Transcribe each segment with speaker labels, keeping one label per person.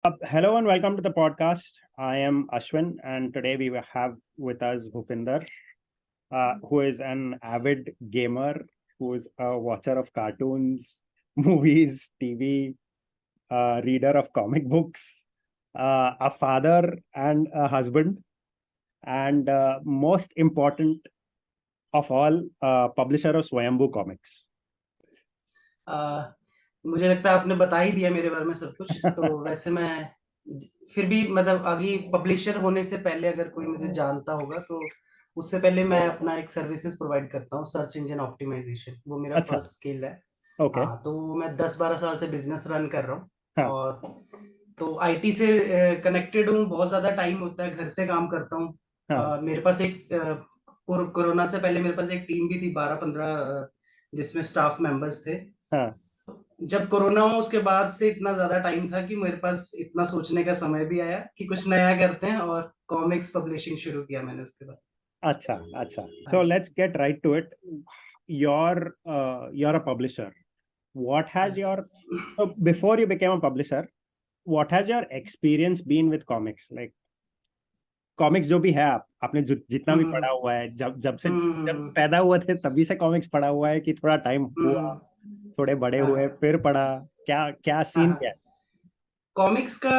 Speaker 1: Hello and welcome to the podcast. I am Ashwin, and today we have with us Bhupinder, who is an avid gamer, who is a watcher of cartoons, movies, TV, reader of comic books, a father and a husband, and most important of all, publisher of Swayambhu Comics.
Speaker 2: मुझे लगता है आपने बता ही दिया मेरे बारे में सब कुछ। तो वैसे मैं फिर भी मतलब अभी पब्लिशर होने से पहले अगर कोई मुझे जानता होगा तो उससे पहले मैं अपना एक सर्विसेज प्रोवाइड करता हूँ, सर्च इंजन ऑप्टिमाइजेशन। वो मेरा
Speaker 1: अच्छा,
Speaker 2: फर्स्ट स्किल है।
Speaker 1: ओके,
Speaker 2: तो मैं 10-12 साल से बिजनेस रन कर रहा हूँ।
Speaker 1: हाँ,
Speaker 2: और तो आईटी से कनेक्टेड हूँ, बहुत ज्यादा टाइम होता है, घर से काम करता हूँ।
Speaker 1: हाँ,
Speaker 2: मेरे पास एक कोरोना से पहले मेरे पास एक टीम भी थी, 12-15 जिसमें स्टाफ मेंबर्स थे।
Speaker 1: हाँ,
Speaker 2: जब कोरोना हुआ उसके बाद से इतना ज्यादा टाइम था कि मेरे पास इतना सोचने का समय भी आया कि कुछ नया करते हैं, और कॉमिक्स पब्लिशिंग शुरू किया मैंने उसके बाद।
Speaker 1: अच्छा, अच्छा.
Speaker 2: हाँ
Speaker 1: So
Speaker 2: ji.
Speaker 1: let's get right to it. You're a publisher. What
Speaker 2: हाँ
Speaker 1: has
Speaker 2: ji.
Speaker 1: your so before you became a publisher, what has your experience been with comics? Like comics जो भी है आपने जितना भी
Speaker 2: हम्म
Speaker 1: पढ़ा हुआ है, जब
Speaker 2: हम्म
Speaker 1: पैदा हुए थे तभी से कॉमिक्स पढ़ा हुआ है कि थोड़ा टाइम हुआ,
Speaker 2: हम्म
Speaker 1: थोड़े बड़े हुए
Speaker 2: हाँ
Speaker 1: फिर पढ़ा, क्या क्या
Speaker 2: हाँ
Speaker 1: सीन
Speaker 2: हाँ।
Speaker 1: क्या है?
Speaker 2: कॉमिक्स का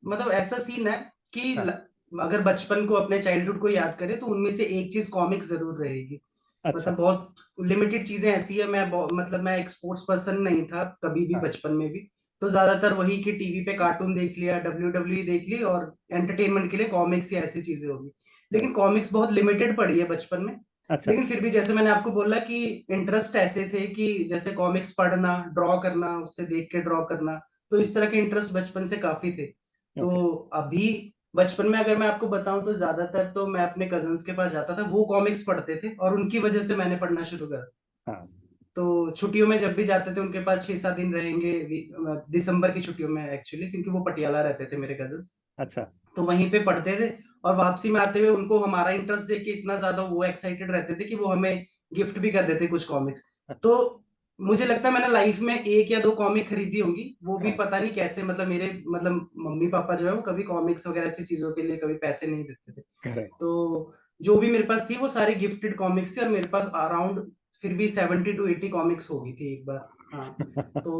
Speaker 2: मतलब ऐसा सीन है कि
Speaker 1: हाँ,
Speaker 2: अगर बचपन को, अपने चाइल्डहुड को याद करें तो उनमें से एक चीज कॉमिक्स जरूर रहेगी।
Speaker 1: अच्छा,
Speaker 2: मतलब बहुत लिमिटेड चीजें ऐसी है। मतलब मैं एक स्पोर्ट्स पर्सन नहीं था कभी भी
Speaker 1: हाँ,
Speaker 2: बचपन में भी। तो ज्यादातर वही कि टीवी पे कार्टून देख लिया, WWE देख ली, और एंटरटेनमेंट के लिए कॉमिक्स या ऐसी चीजें होगी।
Speaker 1: हाँ,
Speaker 2: लेकिन कॉमिक्स बहुत लिमिटेड पढ़ी है बचपन में।
Speaker 1: अच्छा,
Speaker 2: लेकिन फिर भी जैसे मैंने आपको बोला कि इंटरेस्ट ऐसे थे कि जैसे कॉमिक्स पढ़ना, ड्रॉ करना, उससे देख के ड्रॉ करना, तो इस तरह के इंटरेस्ट बचपन से काफी थे। तो
Speaker 1: ओके,
Speaker 2: अभी बचपन में अगर मैं आपको बताऊं तो ज्यादातर तो मैं अपने कजन्स के पास जाता था, वो कॉमिक्स पढ़ते थे और उनकी वजह से मैंने पढ़ना शुरू करा।
Speaker 1: हाँ,
Speaker 2: तो छुट्टियों में जब भी जाते थे उनके पास 6-7 दिन रहेंगे, दिसंबर की छुट्टियों में एक्चुअली, क्योंकि वो पटियाला रहते थे मेरे कजन्स।
Speaker 1: अच्छा,
Speaker 2: तो वहीं पे पढ़ते थे। और वापसी में आते हुए उनको हमारा इंटरेस्ट देख के इतना ज्यादा वो एक्साइटेड रहते थे कि वो हमें गिफ्ट भी कर देते कुछ कॉमिक्स। तो मुझे लगता है मैंने लाइफ में 1 या 2 कॉमिक खरीदी होंगी, वो भी
Speaker 1: हाँ,
Speaker 2: पता नहीं कैसे। मतलब मेरे मतलब मम्मी पापा जो है वो कभी कॉमिक्स वगैरह ऐसी चीजों के लिए कभी पैसे नहीं देते थे।
Speaker 1: करेक्ट,
Speaker 2: तो जो भी मेरे पास थी वो सारी गिफ्टेड कॉमिक्स थी, और मेरे पास अराउंड फिर भी 70 to 80 कॉमिक्स होगी थी एक बार। हाँ। तो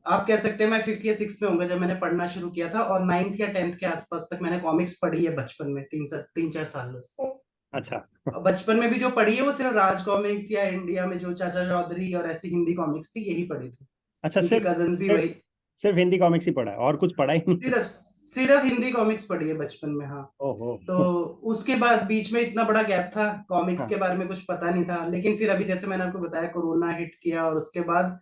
Speaker 2: आप कह सकते हैं मैं 5th या 6th में होऊंगा जब मैंने पढ़ना शुरू किया था, और 9th या 10th के आसपास तक मैंने कॉमिक्स पढ़ी है बचपन में, 3-4 साल से।
Speaker 1: अच्छा,
Speaker 2: और बचपन में भी जो पढ़ी है वो सिर्फ राज कॉमिक्स या इंडिया में जो चाचा चौधरी और ऐसी हिंदी कॉमिक्स थी, यही पढ़ी थी।
Speaker 1: अच्छा,
Speaker 2: क्योंकि
Speaker 1: सिर्फ
Speaker 2: कजन भी
Speaker 1: सिर्फ
Speaker 2: वही।
Speaker 1: सिर्फ हिंदी कॉमिक्स ही पढ़ा है और कुछ पढ़ा ही नहीं?
Speaker 2: सिर्फ सिर्फ हिंदी कॉमिक्स पढ़ी है बचपन में, हाँ।
Speaker 1: ओहो,
Speaker 2: तो उसके बाद बीच में इतना बड़ा गैप था, कॉमिक्स
Speaker 1: हाँ,
Speaker 2: के बारे में कुछ पता नहीं था। लेकिन फिर अभी जैसे मैंने आपको बताया, कोरोना हिट किया और उसके बाद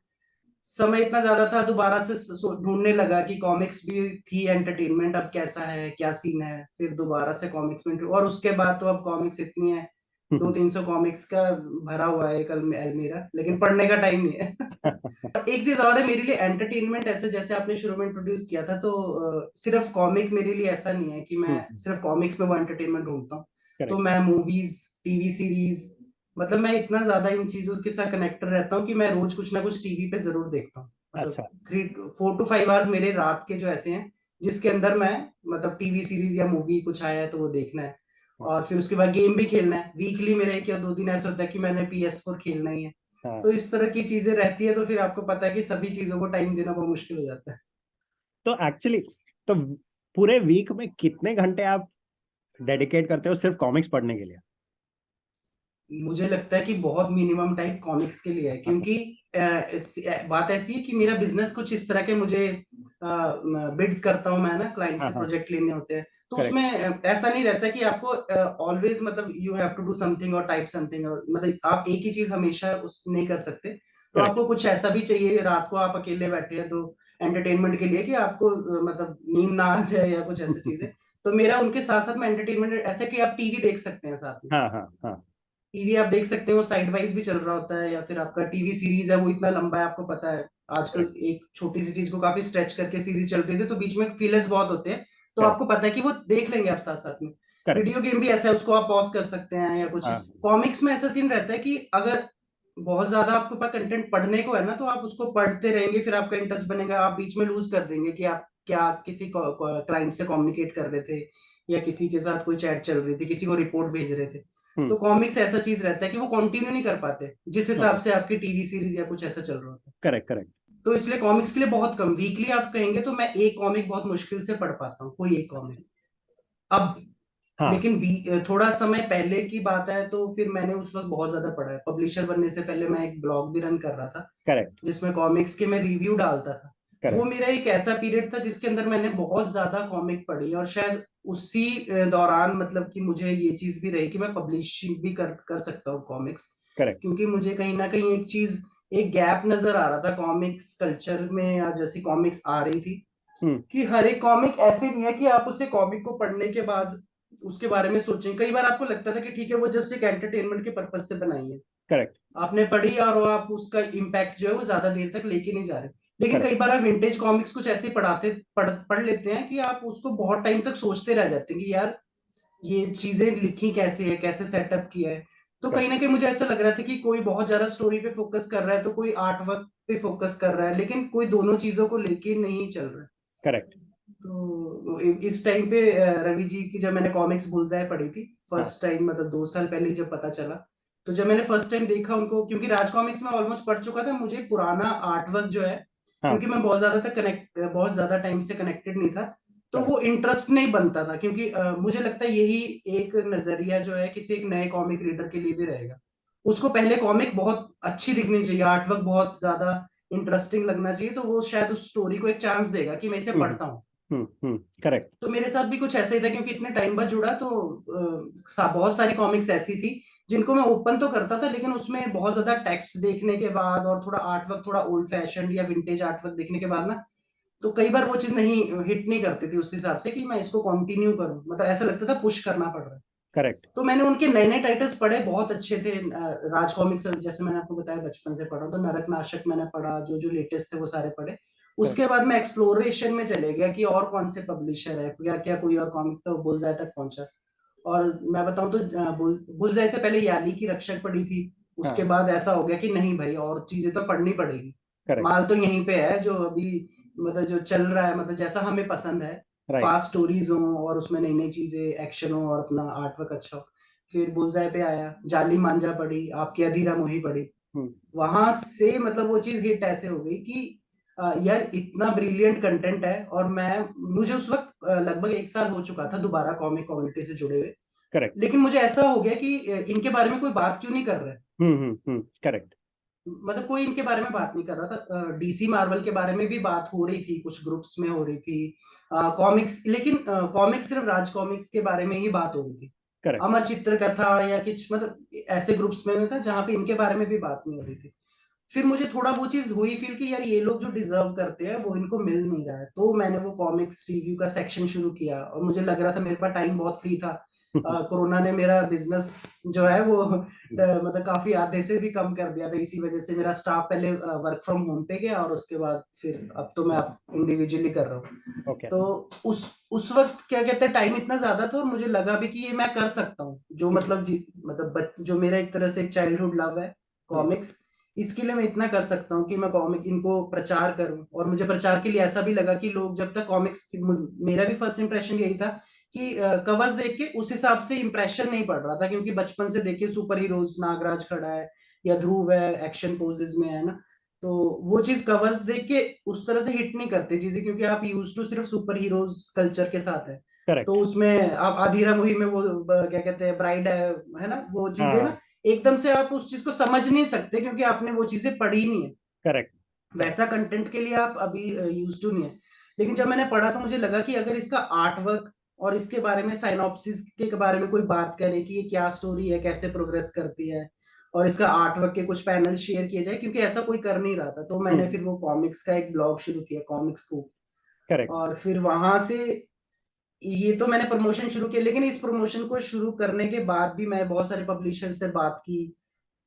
Speaker 2: समय इतना ज्यादा था, दोबारा से ढूंढने लगा कि कॉमिक्स भी थी एंटरटेनमेंट, अब कैसा है, क्या सीन है। फिर दोबारा से कॉमिक्स में और उसके बाद तो अब कॉमिक्स इतनी है, 200-300 कॉमिक्स का भरा हुआ है एक अलमीरा, लेकिन पढ़ने का टाइम नहीं है। और एक चीज और है मेरे लिए, एंटरटेनमेंट ऐसे जैसे आपने शुरू में इंट्रोड्यूस किया था, तो सिर्फ कॉमिक मेरे लिए ऐसा नहीं है कि मैं सिर्फ कॉमिक्स में वो एंटरटेनमेंट ढूंढता हूँ। तो
Speaker 1: करेक्ट,
Speaker 2: मैं मूवीज, टीवी सीरीज, मतलब मैं इतना ज्यादा इन चीजों के साथ कनेक्टेड रहता हूँ कि मैं रोज कुछ ना कुछ टीवी पे जरूर देखता हूँ। मतलब
Speaker 1: अच्छा,
Speaker 2: 4 to 5 आवर्स मेरे रात के जो ऐसे हैं जिसके अंदर मैं, मतलब टीवी सीरीज या मूवी कुछ आया है तो वो देखना है। और फिर उसके बाद गेम भी खेलना है। वीकली मेरा 1 या 2 दिन ऐसा होता है कि मैंने PS4 खेलना ही है।
Speaker 1: हाँ.
Speaker 2: तो इस तरह की चीजें रहती है, तो फिर आपको पता है कि सभी चीजों को टाइम देना बहुत मुश्किल हो जाता है।
Speaker 1: तो एक्चुअली, तो पूरे वीक में कितने घंटे आप डेडिकेट करते हो सिर्फ कॉमिक्स पढ़ने के लिए?
Speaker 2: मुझे लगता है कि बहुत मिनिमम टाइम कॉमिक्स के लिए है,
Speaker 1: हाँ,
Speaker 2: क्योंकि बात ऐसी है कि मेरा बिजनेस कुछ इस तरह के मुझे बिड्स करता हूँ मैं ना, क्लाइंट
Speaker 1: हाँ,
Speaker 2: से
Speaker 1: हाँ,
Speaker 2: प्रोजेक्ट लेने होते हैं। तो
Speaker 1: करेक्ट,
Speaker 2: उसमें ऐसा नहीं रहता कि आपको ऑलवेज मतलब you have to do something और टाइप समथिंग, और मतलब आप एक ही चीज हमेशा उस नहीं कर सकते। तो
Speaker 1: करेक्ट,
Speaker 2: आपको कुछ ऐसा भी चाहिए, रात को आप अकेले बैठे हैं तो एंटरटेनमेंट के लिए कि आपको मतलब नींद ना आ जाए या कुछ ऐसी चीजें। तो मेरा उनके साथ साथ में एंटरटेनमेंट ऐसे कि आप टीवी देख सकते हैं साथ में।
Speaker 1: हाँ, हाँ, हाँ,
Speaker 2: टीवी आप देख सकते हैं, वो साइड वाइज भी चल रहा होता है, या फिर आपका टीवी सीरीज है वो इतना लंबा है, आपको पता है आजकल
Speaker 1: करेक्ट,
Speaker 2: एक छोटी सी चीज को काफी स्ट्रेच करके सीरीज चल रही थी, तो बीच में फिलर्स बहुत होते हैं। तो
Speaker 1: करेक्ट,
Speaker 2: आपको पता है कि वो देख लेंगे आप साथ साथ में।
Speaker 1: करेक्ट,
Speaker 2: वीडियो गेम भी ऐसा है, उसको आप पॉज कर सकते हैं या कुछ।
Speaker 1: हाँ,
Speaker 2: कॉमिक्स में ऐसा सीन रहता है कि अगर बहुत ज्यादा आपके पास कंटेंट पढ़ने को है ना, तो आप उसको पढ़ते रहेंगे, फिर आपका इंटरेस्ट बनेगा, आप बीच में लूज कर देंगे कि आप क्या किसी क्लाइंट से कम्युनिकेट कर रहे थे, या किसी के साथ कोई चैट चल रही थी, किसी को रिपोर्ट भेज रहे थे। तो कॉमिक्स ऐसा चीज रहता है कि वो कंटिन्यू नहीं कर पाते जिस हिसाब
Speaker 1: ओके,
Speaker 2: से आपकी टीवी सीरीज या कुछ ऐसा चल रहा होता है।
Speaker 1: Correct correct.
Speaker 2: तो इसलिए कॉमिक्स के लिए बहुत कम, वीकली आप कहेंगे तो मैं एक कॉमिक बहुत मुश्किल से पढ़ पाता हूँ, कोई एक कॉमिक। अब
Speaker 1: हाँ,
Speaker 2: लेकिन थोड़ा समय पहले की बात है तो फिर मैंने उस वक्त बहुत ज्यादा पढ़ा है। पब्लिशर बनने से पहले मैं एक ब्लॉग भी रन कर रहा था
Speaker 1: करेक्ट
Speaker 2: जिसमें कॉमिक्स के मैं रिव्यू डालता था। वो
Speaker 1: करेक्ट।
Speaker 2: मेरा एक ऐसा पीरियड था जिसके अंदर मैंने बहुत ज्यादा कॉमिक पढ़ी, और शायद उसी दौरान मतलब कि मुझे ये चीज भी रही कि मैं पब्लिशिंग भी कर सकता हूँ कॉमिक्स।
Speaker 1: करेक्ट।
Speaker 2: क्योंकि मुझे कहीं ना कहीं एक चीज, एक गैप नजर आ रहा था कॉमिक्स कल्चर में, या जैसी कॉमिक्स आ रही थी
Speaker 1: हम्म।
Speaker 2: कि हर एक कॉमिक ऐसे नहीं है कि आप उसे कॉमिक को पढ़ने के बाद उसके बारे में सोचें। कई बार आपको लगता था कि ठीक है वो जस्ट एक एंटरटेनमेंट के पर्पज से बनाई है,
Speaker 1: करेक्ट
Speaker 2: आपने पढ़ी और वो आप उसका इम्पैक्ट जो है वो ज्यादा देर तक लेके नहीं जा रहे। लेकिन
Speaker 1: करेक्ट
Speaker 2: कई बार आप विंटेज कॉमिक्स कुछ ऐसे पढ़ लेते हैं कि आप उसको बहुत टाइम तक सोचते रह जाते हैं कि यार ये चीजें लिखी कैसे है, कैसे सेटअप किया है। तो कहीं
Speaker 1: करेक्ट
Speaker 2: ना कहीं मुझे ऐसा लग रहा था कि कोई बहुत ज्यादा स्टोरी पे फोकस कर रहा है तो कोई आर्ट वर्क पे फोकस कर रहा है, लेकिन कोई दोनों चीजों को लेके नहीं चल रहा है।
Speaker 1: करेक्ट।
Speaker 2: तो इस टाइम पे रवि जी की जब मैंने कॉमिक्स बुलजाए पढ़ी थी
Speaker 1: हाँ
Speaker 2: फर्स्ट टाइम, मतलब 2 साल पहले ही जब पता चला, तो जब मैंने फर्स्ट टाइम देखा उनको, क्योंकि राज कॉमिक्स में ऑलमोस्ट पढ़ चुका था, मुझे पुराना आर्ट वर्क जो है,
Speaker 1: हाँ।
Speaker 2: क्योंकि मैं बहुत ज्यादा टाइम से कनेक्टेड नहीं था, तो
Speaker 1: करेक्ट
Speaker 2: वो इंटरेस्ट नहीं बनता था। क्योंकि मुझे लगता है यही एक नजरिया जो है किसी एक नए कॉमिक रीडर के लिए भी रहेगा। उसको पहले कॉमिक बहुत अच्छी दिखनी चाहिए, आर्ट वर्क बहुत ज्यादा इंटरेस्टिंग लगना चाहिए, तो वो शायद उस स्टोरी को एक चांस देगा कि मैं इसे पढ़ता हूँ।
Speaker 1: करेक्ट।
Speaker 2: तो मेरे साथ भी कुछ ऐसा ही था, क्योंकि इतने टाइम बाद जुड़ा तो बहुत सारी कॉमिक्स ऐसी थी जिनको मैं ओपन तो करता था, लेकिन उसमें बहुत ज्यादा टेक्स्ट देखने के बाद और थोड़ा आर्ट वर्क, थोड़ा ओल्ड फैशन या विंटेज आर्ट वर्क देखने के बाद ना, तो कई बार वो चीज नहीं हिट नहीं करती थी उस हिसाब से कि मैं इसको कंटिन्यू करूं, मतलब ऐसा लगता था पुश करना पड़ रहा है।
Speaker 1: करेक्ट।
Speaker 2: तो मैंने उनके नए नए टाइटल्स पढ़े, बहुत अच्छे थे। राज कॉमिक्स जैसे मैंने आपको बताया बचपन से पढ़ा, तो नरक नाशक मैंने पढ़ा, जो जो लेटेस्ट थे वो सारे पढ़े।
Speaker 1: करेक्ट।
Speaker 2: उसके बाद मैं एक्सप्लोरेशन में चले गया कि और कौन से पब्लिशर है, क्या क्या कोई और कॉमिक, तो बुलजाए तक पहुंचा। और मैं बताऊं तो बुलजाए से पहले याली की रक्षक पढ़ी थी। उसके
Speaker 1: हाँ।
Speaker 2: बाद ऐसा हो गया कि नहीं भाई, और चीजें तो पढ़नी पड़ेगी।
Speaker 1: करेक्ट।
Speaker 2: माल तो यहीं पे है जो अभी, मतलब जो चल रहा है, मतलब जैसा हमें पसंद है,
Speaker 1: राइट।
Speaker 2: फास्ट स्टोरीज हो और उसमें नई नई चीजें, एक्शन हो और अपना आर्ट वर्क अच्छा हो। फिर बुलजाए पे आया, जाली मांझा पढ़ी, आपकी अधीरा मोही पढ़ी।
Speaker 1: हम्म।
Speaker 2: वहां से मतलब वो चीज हिट ऐसे हो गई कि यार इतना ब्रिलियंट कंटेंट है। और मुझे उस वक्त लगभग 1 साल हो चुका था दोबारा कॉमिक कम्युनिटी से जुड़े हुए।
Speaker 1: करेक्ट।
Speaker 2: लेकिन मुझे ऐसा हो गया कि इनके बारे में कोई बात क्यों नहीं कर रहा है।
Speaker 1: करेक्ट।
Speaker 2: मतलब कोई इनके बारे में बात नहीं कर रहा था। डीसी मार्वल के बारे में भी बात हो रही थी, कुछ ग्रुप्स में हो रही थी कॉमिक्स, लेकिन कॉमिक्स सिर्फ राज कॉमिक्स के बारे में ही बात हो रही थी।
Speaker 1: करेक्ट।
Speaker 2: अमर चित्र कथा या कुछ, मतलब ऐसे ग्रुप्स में था जहाँ पे इनके बारे में भी बात नहीं हो रही थी। फिर मुझे थोड़ा वो चीज हुई फील कि यार ये लोग जो डिजर्व करते हैं वो इनको मिल नहीं रहा है, तो मैंने वो कॉमिक्स रिव्यू का सेक्शन शुरू किया। और मुझे लग रहा था मेरे पास टाइम बहुत फ्री था। कोरोना ने मेरा बिजनेस जो है वो मतलब काफी आधे से भी कम कर दिया था। इसी वजह से मेरा स्टाफ पहले वर्क फ्रॉम होम पे गया, और उसके बाद फिर अब तो मैं इंडिविजुअली कर रहा हूँ।
Speaker 1: ओके।
Speaker 2: तो उस वक्त क्या कहते हैं, टाइम इतना ज्यादा था और मुझे लगा भी कि ये मैं कर सकता हूँ, जो मतलब जो मेरा एक तरह से एक चाइल्डहुड लव है कॉमिक्स, इसके लिए मैं इतना कर सकता हूँ कि मैं कॉमिक इनको प्रचार करूं। और मुझे प्रचार के लिए ऐसा भी लगा कि लोग जब तक कॉमिक्स, मेरा भी फर्स्ट इंप्रेशन यही था कि कवर्स देख के उस हिसाब से इंप्रेशन नहीं पड़ रहा था, क्योंकि बचपन से देखे सुपर हीरोज, नागराज खड़ा है या ध्रुव है, एक्शन पोजेस में है ना, तो वो चीज कवर्स देख के उस तरह से हिट नहीं करती चीजें, क्योंकि आप यूज टू सिर्फ सुपर हीरोज कल्चर के साथ है। तो
Speaker 1: करेक्ट।
Speaker 2: उसमें आप आधीरा मूवी में वो क्या कहते हैं, ब्राइड है ना, वो चीजें
Speaker 1: हाँ।
Speaker 2: ना एकदम से आप उस चीज को समझ नहीं सकते, क्योंकि आपने वो चीजें पढ़ी नहीं है।
Speaker 1: करेक्ट। करेक्ट।
Speaker 2: वैसा कंटेंट के लिए आप अभी यूज टू नहीं है। लेकिन जब मैंने पढ़ा तो मुझे लगा कि अगर इसका आर्ट वर्क और इसके बारे में साइनॉप्सिस के बारे में कोई बात करे कि ये क्या स्टोरी है, कैसे प्रोग्रेस करती है, और इसका आर्ट वर्क के कुछ पैनल शेयर किए जाए, क्योंकि ऐसा कोई कर नहीं रहा था, तो मैंने फिर वो कॉमिक्स का एक ब्लॉग शुरू किया, कॉमिक्स को।
Speaker 1: करेक्ट।
Speaker 2: और फिर वहां से ये तो मैंने प्रमोशन शुरू किया, लेकिन इस प्रमोशन को शुरू करने के बाद भी मैं बहुत सारे पब्लिशर से बात की।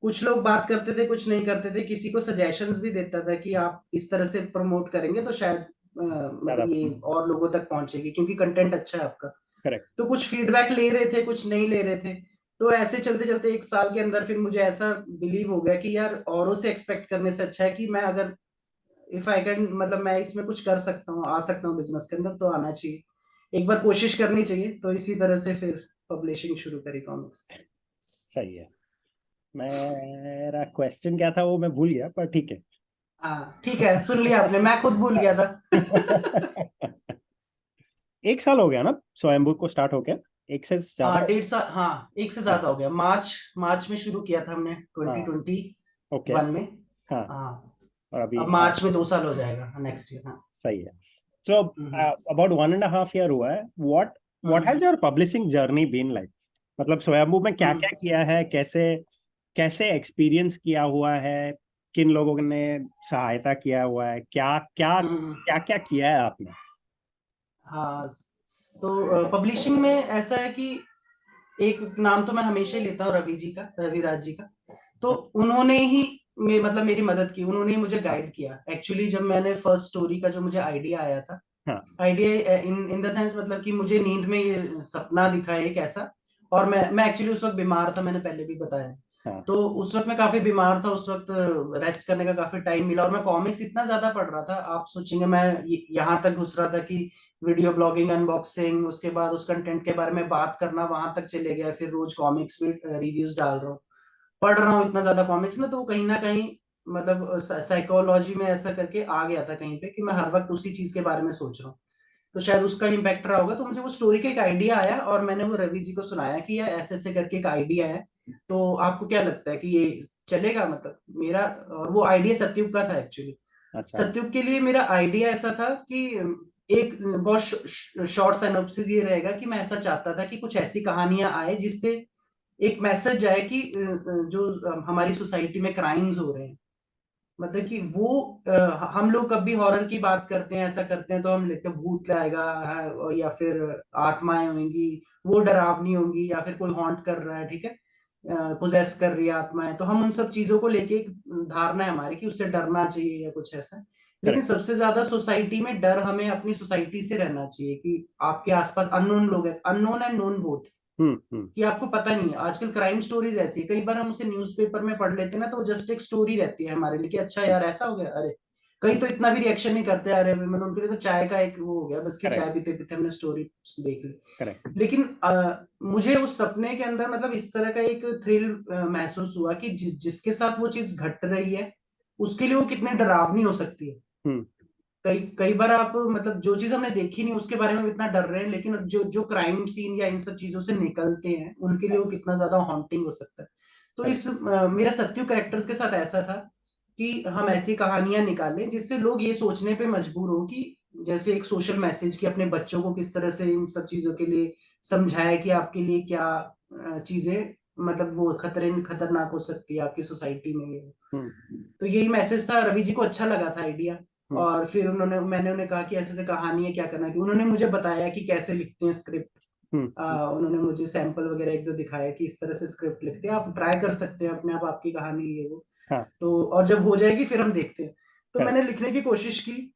Speaker 2: कुछ लोग बात करते थे, कुछ नहीं करते थे, किसी को सजेशंस भी देता था कि आप इस तरह से प्रमोट करेंगे तो शायद
Speaker 1: ज्यादा।
Speaker 2: मतलब ये और लोगों तक पहुंचेगी, क्योंकि कंटेंट अच्छा है आपका।
Speaker 1: करेक्ट।
Speaker 2: तो कुछ फीडबैक ले रहे थे, कुछ नहीं ले रहे थे। तो ऐसे चलते चलते 1 साल के अंदर फिर मुझे ऐसा बिलीव हो गया कि यार औरों से एक्सपेक्ट करने से अच्छा है कि मैं अगर इफ आई कैन, मतलब मैं इसमें कुछ कर सकता हूँ, आ सकता हूँ बिजनेस के अंदर, तो आना चाहिए, एक बार कोशिश करनी चाहिए। तो इसी तरह से फिर पब्लिशिंग शुरू करी कॉमिक्स।
Speaker 1: सही है। मेरा क्वेश्चन क्या था वो मैं भूल गया, पर ठीक है।
Speaker 2: हाँ ठीक है, सुन लिया आपने, मैं खुद भूल गया था।
Speaker 1: 1 साल हो गया ना स्वयंभू को स्टार्ट हो गया? एक से ज्यादा?
Speaker 2: हाँ 1.5 साल, हाँ 1 से ज्यादा
Speaker 1: अच्छा।
Speaker 2: हो गया। मार्च मार्च में शुरू किया था हमने
Speaker 1: हाँ।
Speaker 2: 2021
Speaker 1: ओके।
Speaker 2: में।
Speaker 1: हाँ।
Speaker 2: हाँ
Speaker 1: और अभी
Speaker 2: अब मार्च में 2 साल हो जाएगा नेक्स्ट ईयर। हाँ।
Speaker 1: सही है। सो
Speaker 2: हम्म
Speaker 1: अबाउट 1.5 year हुआ है। What has
Speaker 2: hmm
Speaker 1: your publishing journey been like? मतलब स्वयंभू में क्या
Speaker 2: हम्म
Speaker 1: क्या किया है, कैसे कैसे एक्सपीरियंस किया हुआ है, किन लोगों ने सहायता किया हुआ है, क्या क्या
Speaker 2: हम्म।
Speaker 1: क्या क्या किया है आपने?
Speaker 2: हाँ तो पब्लिशिंग में ऐसा है कि एक नाम तो मैं हमेशा ही लेता हूँ, रवि जी का, रवि राज जी का। तो उन्होंने ही मतलब मेरी मदद की, उन्होंने ही मुझे
Speaker 1: हाँ।
Speaker 2: गाइड किया। एक्चुअली जब मैंने फर्स्ट स्टोरी का जो मुझे आइडिया आया था,
Speaker 1: हाँ।
Speaker 2: Idea in in the sense, मतलब कि मुझे नींद में ये सपना दिखा एक ऐसा, और मैं एक्चुअली उस वक्त बीमार था, मैंने पहले भी बताया।
Speaker 1: हाँ।
Speaker 2: तो उस वक्त मैं काफी बीमार था, उस वक्त रेस्ट करने का काफी टाइम मिला, और मैं कॉमिक्स इतना ज्यादा पढ़ रहा था, आप सोचेंगे मैं यहाँ तक घुस रहा था कि वीडियो ब्लॉगिंग, अनबॉक्सिंग, उसके बाद उस कंटेंट के बारे में बात करना, वहां तक चले गया। फिर रोज कॉमिक्स में रिव्यूज डाल रहा हूँ, पढ़ रहा हूँ इतना ज्यादा कॉमिक्स ना, तो कहीं ना कहीं मतलब साइकोलॉजी में ऐसा करके आ गया था कहीं पे कि मैं हर वक्त उसी चीज के बारे में सोच रहा हूँ। तो शायद उसका इम्पैक्ट रहा होगा। तो मुझे वो स्टोरी का एक आइडिया आया, और मैंने वो रवि जी को सुनाया कि यार ऐसे ऐसे करके एक आइडिया है, तो आपको क्या लगता है कि ये चलेगा? मतलब मेरा, और वो आइडिया सत्युग का था एक्चुअली।
Speaker 1: अच्छा।
Speaker 2: सत्युग के लिए मेरा आइडिया ऐसा था कि एक बहुत शॉर्ट सिनॉप्सिस ये रहेगा कि मैं ऐसा चाहता था कि कुछ ऐसी कहानियां आए जिससे एक मैसेज जाए कि जो हमारी सोसाइटी में क्राइम्स हो रहे हैं, मतलब कि वो हम लोग कभी हॉरर की बात करते हैं, ऐसा करते हैं, तो हम लिखते हैं भूत आएगा है, और या फिर आत्माएं होंगी, वो डरावनी होंगी, या फिर कोई हॉन्ट कर रहा है, ठीक है, पोजेस कर रही है आत्माएं, तो हम उन सब चीजों को लेके एक धारणा है हमारी कि उससे डरना चाहिए या कुछ ऐसा। लेकिन
Speaker 1: करेक्ट।
Speaker 2: सबसे ज्यादा सोसाइटी में डर हमें अपनी सोसाइटी से रहना चाहिए, कि आपके आसपास अननोन लोग हैं, अननोन एंड नोन बोथ,
Speaker 1: हम्म।
Speaker 2: कि आपको पता नहीं है। आजकल क्राइम स्टोरीज ऐसी है, कई बार हम उसे न्यूज़पेपर में पढ़ लेते हैं ना, तो वो जस्ट एक स्टोरी रहती है हमारे लिए कि अच्छा यार ऐसा हो गया, अरे कई तो इतना भी रिएक्शन नहीं करते, अरे मतलब उनके लिए तो चाय का एक वो हो गया बस, कि चाय
Speaker 1: करेक्ट।
Speaker 2: पीते पीते हमने स्टोरी देख ली।
Speaker 1: करेक्ट।
Speaker 2: लेकिन मुझे उस सपने के अंदर मतलब इस तरह का एक थ्रिल महसूस हुआ कि जिसके साथ वो चीज घट रही है, उसके लिए वो कितने डरावनी हो सकती है।
Speaker 1: हम्म।
Speaker 2: कई कई बार आप मतलब जो चीज हमने देखी नहीं उसके बारे में भी इतना डर रहे हैं, लेकिन जो जो क्राइम सीन या इन सब चीजों से निकलते हैं उनके लिए वो कितना ज्यादा हॉन्टिंग हो सकता है। तो
Speaker 1: करेक्ट।
Speaker 2: इस मेरा सत्यु कैरेक्टर्स के साथ ऐसा था कि हम ऐसी कहानियां निकालें जिससे लोग ये सोचने पे मजबूर हो कि जैसे एक सोशल मैसेज, कि अपने बच्चों को किस तरह से इन सब चीजों के लिए समझाए कि आपके लिए क्या चीजें, मतलब वो खतरनाक हो सकती है आपकी सोसाइटी में।
Speaker 1: हम्म।
Speaker 2: तो यही मैसेज था, रवि जी को अच्छा लगा था आइडिया।
Speaker 1: हम्म।
Speaker 2: और फिर मैंने उन्हें कहा कि ऐसे ऐसे कहानी है, क्या करना है, कि उन्होंने मुझे बताया कि कैसे लिखते हैं स्क्रिप्ट।
Speaker 1: हम्म।
Speaker 2: उन्होंने मुझे सैंपल वगैरह एक दो दिखाया कि इस तरह से स्क्रिप्ट लिखते हैं, आप ट्राई कर सकते हैं अपने आप, आपकी कहानी ये वो।
Speaker 1: हाँ।
Speaker 2: तो और जब हो जाएगी फिर हम देखते हैं। तो
Speaker 1: करेक्ट।
Speaker 2: मैंने लिखने की कोशिश की,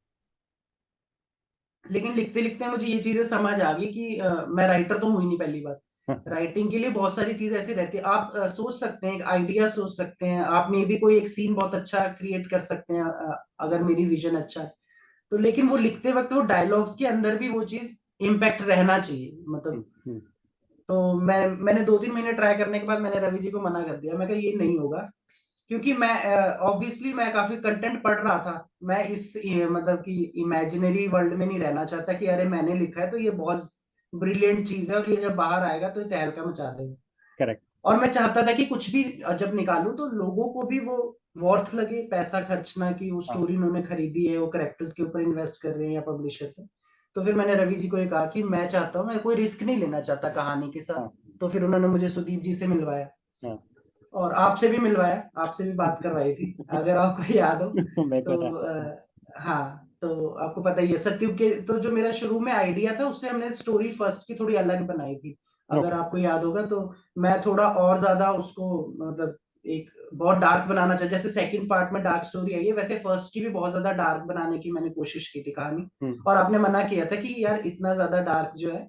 Speaker 2: लेकिन लिखते लिखते मुझे ये चीजें समझ आ गई कि मैं राइटर तो हूँ ही नहीं, पहली बात। राइटिंग के लिए बहुत सारी चीज ऐसी रहती है, आप सोच सकते हैं, एक आइडिया सोच सकते हैं, आप मे भी कोई एक सीन बहुत अच्छा क्रिएट कर सकते हैं, अगर मेरी विजन अच्छा है तो। लेकिन वो लिखते वक्त वो डायलॉग्स के अंदर भी वो चीज इम्पैक्ट रहना चाहिए, मतलब।
Speaker 1: हम्म।
Speaker 2: तो मैंने 2-3 महीने ट्राई करने के बाद मैंने रवि जी को मना कर दिया, मैं कहा ये नहीं होगा, क्योंकि मैं ऑब्वियसली मैं काफी कंटेंट पढ़ रहा था। मैं इस मतलब कि इमेजिनरी वर्ल्ड में नहीं रहना चाहता कि अरे मैंने लिखा है तो ये बहुत ब्रिलियंट चीज है और ये जब बाहर आएगा तो ये तहलका मचा देगा।
Speaker 1: करेक्ट।
Speaker 2: और मैं चाहता था कि कुछ भी जब निकालूं तो लोगों को भी वो वर्थ लगे, पैसा खर्चना, कि वो
Speaker 1: हाँ।
Speaker 2: स्टोरी उन्होंने खरीदी है, वो कैरेक्टर्स के ऊपर इन्वेस्ट कर रहे हैं या पब्लिशर पे। तो फिर मैंने रवि जी को ये कहा कि मैं चाहता हूँ, मैं कोई रिस्क नहीं लेना चाहता कहानी के साथ।
Speaker 1: हाँ।
Speaker 2: तो फिर उन्होंने मुझे सुदीप जी से मिलवाया,
Speaker 1: हाँ।
Speaker 2: और आपसे भी मिलवाया, आपसे भी बात करवाई थी, अगर आपको याद हो।
Speaker 1: मेरे को
Speaker 2: तो
Speaker 1: पता है।
Speaker 2: हाँ, तो आपको पता ही है सत्युग के, तो जो मेरा शुरू में आइडिया था उससे हमने स्टोरी फर्स्ट की थोड़ी अलग बनाई थी, अगर
Speaker 1: ओके।
Speaker 2: आपको याद होगा तो। मैं थोड़ा और ज्यादा उसको मतलब एक बहुत डार्क बनाना चाहिए, जैसे सेकंड पार्ट में डार्क स्टोरी आई है, वैसे फर्स्ट की भी बहुत ज्यादा डार्क बनाने की मैंने कोशिश की थी कहानी।
Speaker 1: हम्म।
Speaker 2: और आपने मना किया था कि यार इतना ज्यादा डार्क जो है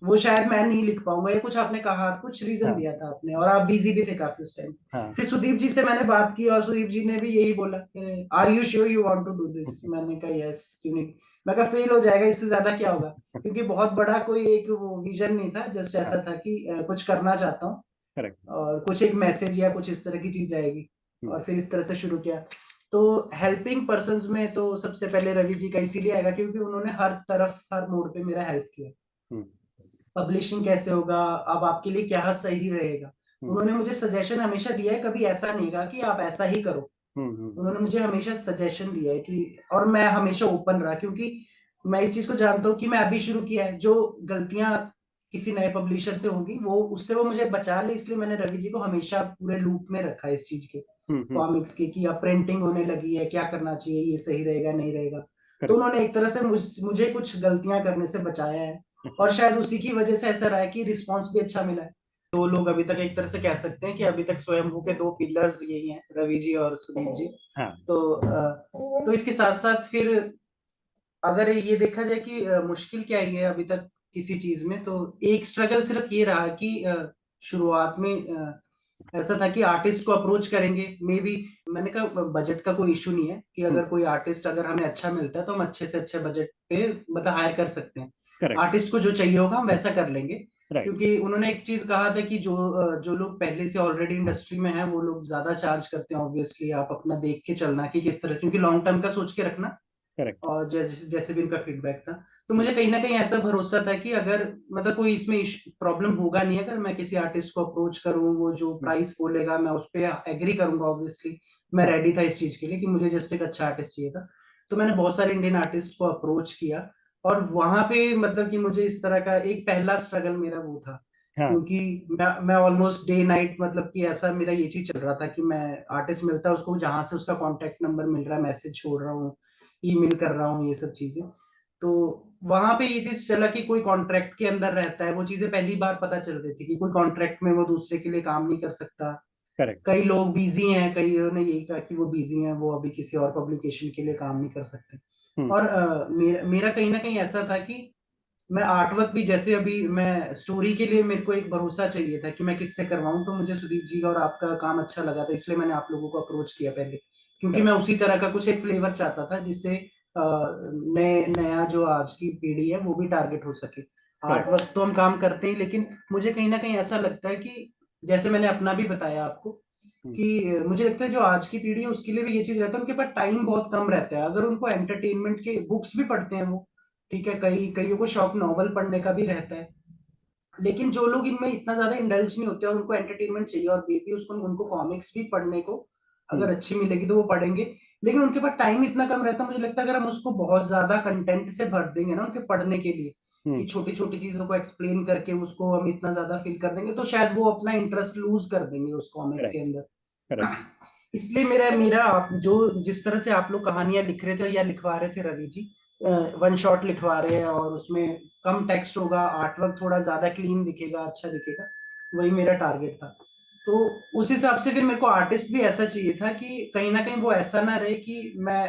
Speaker 2: वो शायद मैं नहीं लिख पाऊंगा, या कुछ आपने कहा, कुछ रीजन
Speaker 1: हाँ
Speaker 2: दिया था आपने, और आप बिजी भी थे काफी उस टाइम।
Speaker 1: हाँ
Speaker 2: फिर सुदीप जी से मैंने बात की और सुदीप जी ने भी यही बोला कि are you sure you want to do this. मैंने कहा यस, क्यों नहीं। मैं कहा फेल हो जाएगा, इससे ज्यादा क्या होगा, क्योंकि बहुत बड़ा कोई एक वो विजन नहीं था, जस्ट
Speaker 1: हाँ
Speaker 2: ऐसा था कि कुछ करना चाहता हूँ
Speaker 1: करेक्ट।
Speaker 2: और कुछ एक मैसेज या कुछ इस तरह की चीज आएगी। और फिर इस तरह से शुरू किया। तो हेल्पिंग पर्सन्स में तो सबसे पहले रवि जी का इसीलिए आएगा क्योंकि उन्होंने हर तरफ हर मोड पे मेरा हेल्प किया। पब्लिशिंग कैसे होगा, अब आपके लिए क्या सही रहेगा, उन्होंने मुझे सजेशन हमेशा दिया है, कभी ऐसा नहीं कहा कि आप ऐसा ही करो। उन्होंने मुझे हमेशा सजेशन दिया है कि, और मैं हमेशा ओपन रहा, क्योंकि मैं इस चीज को जानता हूँ कि मैं अभी शुरू किया है, जो गलतियां किसी नए पब्लिशर से होंगी वो उससे वो मुझे बचा ले, इसलिए मैंने रवि जी को हमेशा पूरे लूप में रखा है इस चीज के, कॉमिक्स के, कि अब प्रिंटिंग होने लगी है, क्या करना चाहिए, ये सही रहेगा नहीं रहेगा। तो
Speaker 1: करेक्ट।
Speaker 2: उन्होंने एक तरह से मुझे कुछ गलतियां करने से बचाया है, और शायद उसी की वजह से ऐसा रहा है कि रिस्पॉन्स भी अच्छा मिला है। दो लोग अभी तक एक तरह से कह सकते हैं कि अभी तक स्वयंभू के दो पिलर्स यही हैं, रवि जी और सुदीप जी।
Speaker 1: हाँ
Speaker 2: तो इसके साथ साथ फिर अगर ये देखा जाए कि मुश्किल क्या ही है अभी तक किसी चीज में, तो एक स्ट्रगल सिर्फ ये रहा कि शुरुआत में ऐसा था कि आर्टिस्ट को अप्रोच करेंगे, मे बी मैंने कहा बजट का कोई इशू नहीं है, कि अगर कोई आर्टिस्ट अगर हमें अच्छा मिलता है तो हम अच्छे से अच्छे बजट पे मतलब हायर कर सकते हैं।
Speaker 1: करेक्ट।
Speaker 2: आर्टिस्ट को जो चाहिए होगा हम वैसा कर लेंगे।
Speaker 1: राइट।
Speaker 2: क्योंकि उन्होंने एक चीज कहा था कि जो लोग पहले से ऑलरेडी इंडस्ट्री में हैं वो लोग ज्यादा चार्ज करते हैं, ऑब्वियसली आप अपना देख के चलना कि किस तरह, क्योंकि लॉन्ग टर्म का सोच के रखना।
Speaker 1: करेक्ट।
Speaker 2: और जैसे जैसे भी उनका फीडबैक था, तो मुझे कहीं ना कहीं ऐसा भरोसा था कि अगर मतलब कोई इसमें प्रॉब्लम होगा नहीं, अगर मैं किसी आर्टिस्ट को अप्रोच करूँ, वो जो प्राइस बोलेगा मैं उस पर एग्री करूंगा, ऑब्वियसली मैं
Speaker 1: हाँ
Speaker 2: रेडी था इस चीज के लिए कि मुझे जस्ट एक अच्छा आर्टिस्ट चाहिए था। तो मैंने बहुत सारे इंडियन आर्टिस्ट को अप्रोच किया, और वहां पे मतलब कि मुझे इस तरह का एक पहला स्ट्रगल मेरा वो था,
Speaker 1: हाँ
Speaker 2: क्योंकि मैं ऑलमोस्ट डे नाइट मतलब कि ऐसा मेरा ये चीज चल रहा था कि मैं आर्टिस्ट मिलता है उसको, जहां से उसका कांटेक्ट नंबर मिल रहा है मैसेज छोड़ रहा हूँ, ईमेल कर रहा हूँ, ये सब चीजें। तो वहां पे ये चीज चला कि कोई कॉन्ट्रैक्ट के अंदर रहता है, वो चीजें पहली बार पता चल रही थी कि कोई कॉन्ट्रैक्ट में वो दूसरे के लिए काम नहीं कर सकता।
Speaker 1: करेक्ट।
Speaker 2: कई लोग बिजी हैं, कई ने यही कहा कि वो बिजी हैं, वो अभी किसी और पब्लिकेशन के लिए काम नहीं कर सकते। और मेरा कहीं ना कहीं ऐसा था कि मैं आर्ट वर्क भी, जैसे अभी मैं स्टोरी के लिए मेरे को एक भरोसा चाहिए था कि मैं किससे करवाऊं, तो मुझे सुदीप जी का और आपका काम अच्छा लगा था, इसलिए मैंने आप लोगों को अप्रोच किया पहले, क्योंकि मैं
Speaker 1: करेक्ट।
Speaker 2: उसी तरह का कुछ एक फ्लेवर चाहता था जिससे नया जो आज की पीढ़ी है वो भी टारगेट हो सके। Art
Speaker 1: correct.
Speaker 2: वर्क तो हम काम करते हैं, लेकिन मुझे कहीं ना कहीं ऐसा लगता है कि जैसे मैंने अपना भी बताया आपको कि मुझे लगता है जो आज की पीढ़ी है उसके लिए भी ये चीज रहता है, उनके पास टाइम बहुत कम रहता है, अगर उनको एंटरटेनमेंट के बुक्स भी पढ़ते हैं वो, ठीक है, कईयों को शौक नॉवल पढ़ने का भी रहता है, लेकिन जो लोग इनमें इतना ज्यादा इंडल्ज नहीं होते और उनको एंटरटेनमेंट चाहिए, और मे बी उसको उनको कॉमिक्स भी पढ़ने को अगर अच्छी मिलेगी तो वो पढ़ेंगे, लेकिन उनके पास टाइम इतना कम रहता है। मुझे लगता है अगर हम उसको बहुत ज्यादा कंटेंट से भर देंगे ना उनके पढ़ने के लिए, कि छोटी छोटी चीजों को एक्सप्लेन करके उसको हम इतना ज्यादा फिल कर देंगे, तो शायद वो अपना इंटरेस्ट लूज कर देंगे उस कॉमिक के
Speaker 1: करेक्ट।
Speaker 2: अंदर।
Speaker 1: करेक्ट।
Speaker 2: इसलिए मेरा मेरा आप जो जिस तरह से आप लोग कहानियां लिख रहे थे या लिखवा रहे थे रवि जी, वन शॉट लिखवा रहे हैं और उसमें कम टेक्स्ट होगा, आर्टवर्क थोड़ा ज्यादा क्लीन दिखेगा, अच्छा दिखेगा, वही मेरा टारगेट था। तो उस हिसाब से फिर मेरे को आर्टिस्ट भी ऐसा चाहिए था कि कहीं ना कहीं वो ऐसा ना रहे कि मैं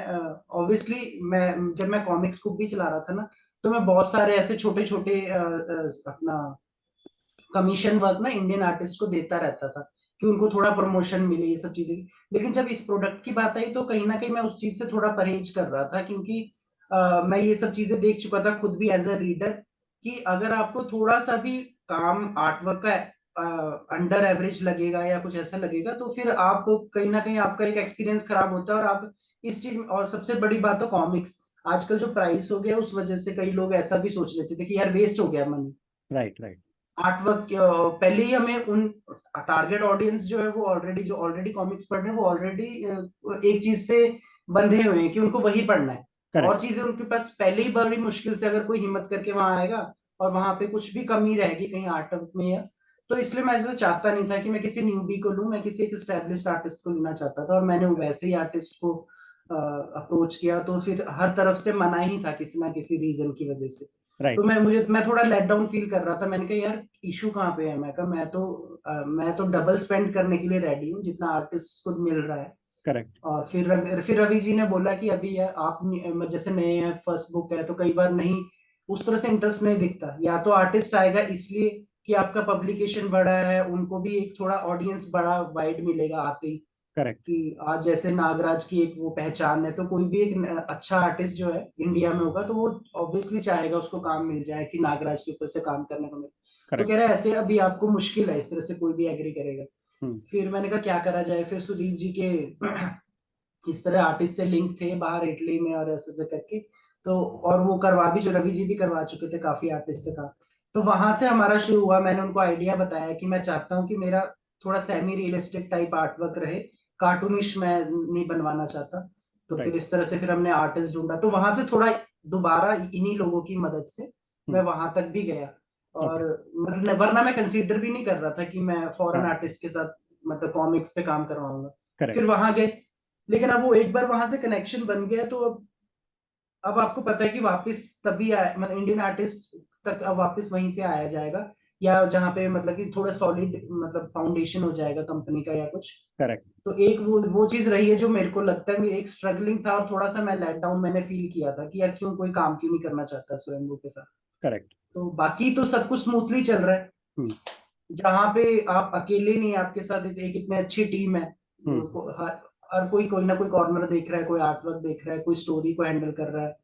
Speaker 2: ऑब्वियसली मैं जब मैं कॉमिक्स बुक भी चला रहा था ना, तो मैं बहुत सारे ऐसे छोटे छोटे अपना कमीशन वर्क ना इंडियन आर्टिस्ट को देता रहता था कि उनको थोड़ा प्रमोशन मिले, ये सब चीजें। लेकिन जब इस प्रोडक्ट की बात आई तो कहीं ना कहीं मैं उस चीज से थोड़ा परहेज कर रहा था, क्योंकि मैं ये सब चीजें देख चुका था खुद भी एज अ रीडर, कि अगर आपको थोड़ा सा भी काम आर्टवर्क का अंडर एवरेज लगेगा या कुछ ऐसा लगेगा, तो फिर आप कहीं ना कहीं आपका एक एक्सपीरियंस खराब होता है, और आप इस चीज में, और सबसे बड़ी बात तो कॉमिक्स आजकल जो प्राइस हो गया उस वजह से कई लोग ऐसा भी सोच लेते थे कि यार वेस्ट हो गया money.
Speaker 1: Right. Right.
Speaker 2: Art work पहले ही हमें उन टारगेट ऑडियंस जो है वो ऑलरेडी कॉमिक्स पढ़ रहे हैं, वो ऑलरेडी एक चीज से बंधे हुए हैं कि उनको वही पढ़ना है, और
Speaker 1: करेक्ट।
Speaker 2: चीजें उनके पास पहले ही बड़ी मुश्किल से अगर कोई हिम्मत करके वहां आएगा और वहां पे कुछ भी कमी रहेगी कहीं आर्ट वर्क में, या तो इसलिए मैं ऐसा चाहता नहीं था कि मैं किसी न्यूबी को लूं, मैं किसी एक स्टैब्लिश्ड आर्टिस्ट को लेना चाहता था, और मैंने वैसे ही आर्टिस्ट को अप्रोच किया, तो फिर हर तरफ से मना ही था किसी ना किसी रीजन की वजह से। तो
Speaker 1: राइट।
Speaker 2: मैं थोड़ा लेट डाउन फील कर रहा था, मैंने कहा यार इशू कहाँ पे है, मैं कहा मैं तो डबल स्पेंड करने के लिए रेडी हूँ जितना आर्टिस्ट को मिल रहा है।
Speaker 1: करेक्ट।
Speaker 2: और फिर रवि जी ने बोला कि अभी आप जैसे नए हैं, फर्स्ट बुक है, तो कई बार नहीं उस तरह से इंटरेस्ट नहीं दिखता। या तो आर्टिस्ट आएगा इसलिए कि आपका पब्लिकेशन बड़ा है, उनको भी एक थोड़ा ऑडियंस बड़ा वाइड मिलेगा आते ही,
Speaker 1: करेक्ट।
Speaker 2: कि आज जैसे नागराज की एक वो पहचान है, तो कोई भी एक अच्छा आर्टिस्ट जो है इंडिया में होगा तो वो ऑब्वियसली चाहेगा उसको काम मिल जाए, कि नागराज के ऊपर से काम करने को मिले। तो
Speaker 1: करेक्ट।
Speaker 2: कह रहा है ऐसे अभी आपको मुश्किल है, इस तरह से कोई भी एग्री करेगा।
Speaker 1: हम्म।
Speaker 2: फिर मैंने कहा क्या करा जाए, फिर सुदीप जी के इस तरह आर्टिस्ट से लिंक थे बाहर इटली में और ऐसे करके, तो और वो करवा भी, जो रवि जी भी करवा चुके थे काफी आर्टिस्ट से काम। तो वहां से हमारा शुरू हुआ। मैंने उनको आइडिया बताया कि मैं चाहता हूँ कि मेरा थोड़ा semi realistic type art work रहे, कार्टूनिश मैं नहीं बनवाना चाहता। तो फिर
Speaker 1: राइट।
Speaker 2: इस तरह से फिर हमने आर्टिस्ट ढूंढा, तो वहां से थोड़ा दोबारा इन्हीं लोगों की मदद से मैं वहां तक भी गया।
Speaker 1: ओके।
Speaker 2: और मतलब वरना मैं कंसीडर भी नहीं कर रहा था कि मैं फॉरेन
Speaker 1: हाँ।
Speaker 2: आर्टिस्ट के साथ मतलब कॉमिक्स पे काम करवाऊंगा। फिर
Speaker 1: करेक्ट।
Speaker 2: वहां गए, लेकिन अब वो एक बार वहां से कनेक्शन बन गया, तो अब आपको पता है कि वापस तभी मतलब इंडियन आर्टिस्ट तक अब वापस वहीं पे आया जाएगा, या जहाँ पे मतलब कि थोड़ा सॉलिड मतलब फाउंडेशन हो जाएगा कंपनी का या कुछ।
Speaker 1: करेक्ट।
Speaker 2: तो एक वो चीज रही है जो मेरे को लगता है एक स्ट्रगलिंग था, और थोड़ा सा मैं लेट डाउन मैंने फील किया था कि यार क्यों कोई काम क्यों नहीं करना चाहता स्वयंभू के साथ।
Speaker 1: करेक्ट।
Speaker 2: तो बाकी तो सब कुछ स्मूथली चल रहा है।
Speaker 1: हम्म।
Speaker 2: जहाँ पे आप अकेले नहीं, आपके साथ एक इतने अच्छी टीम है।
Speaker 1: हम्म।
Speaker 2: हर कोई ना कोई कॉर्नर देख रहा है, कोई आर्ट वर्क देख रहा है, कोई स्टोरी को हैंडल कर रहा है,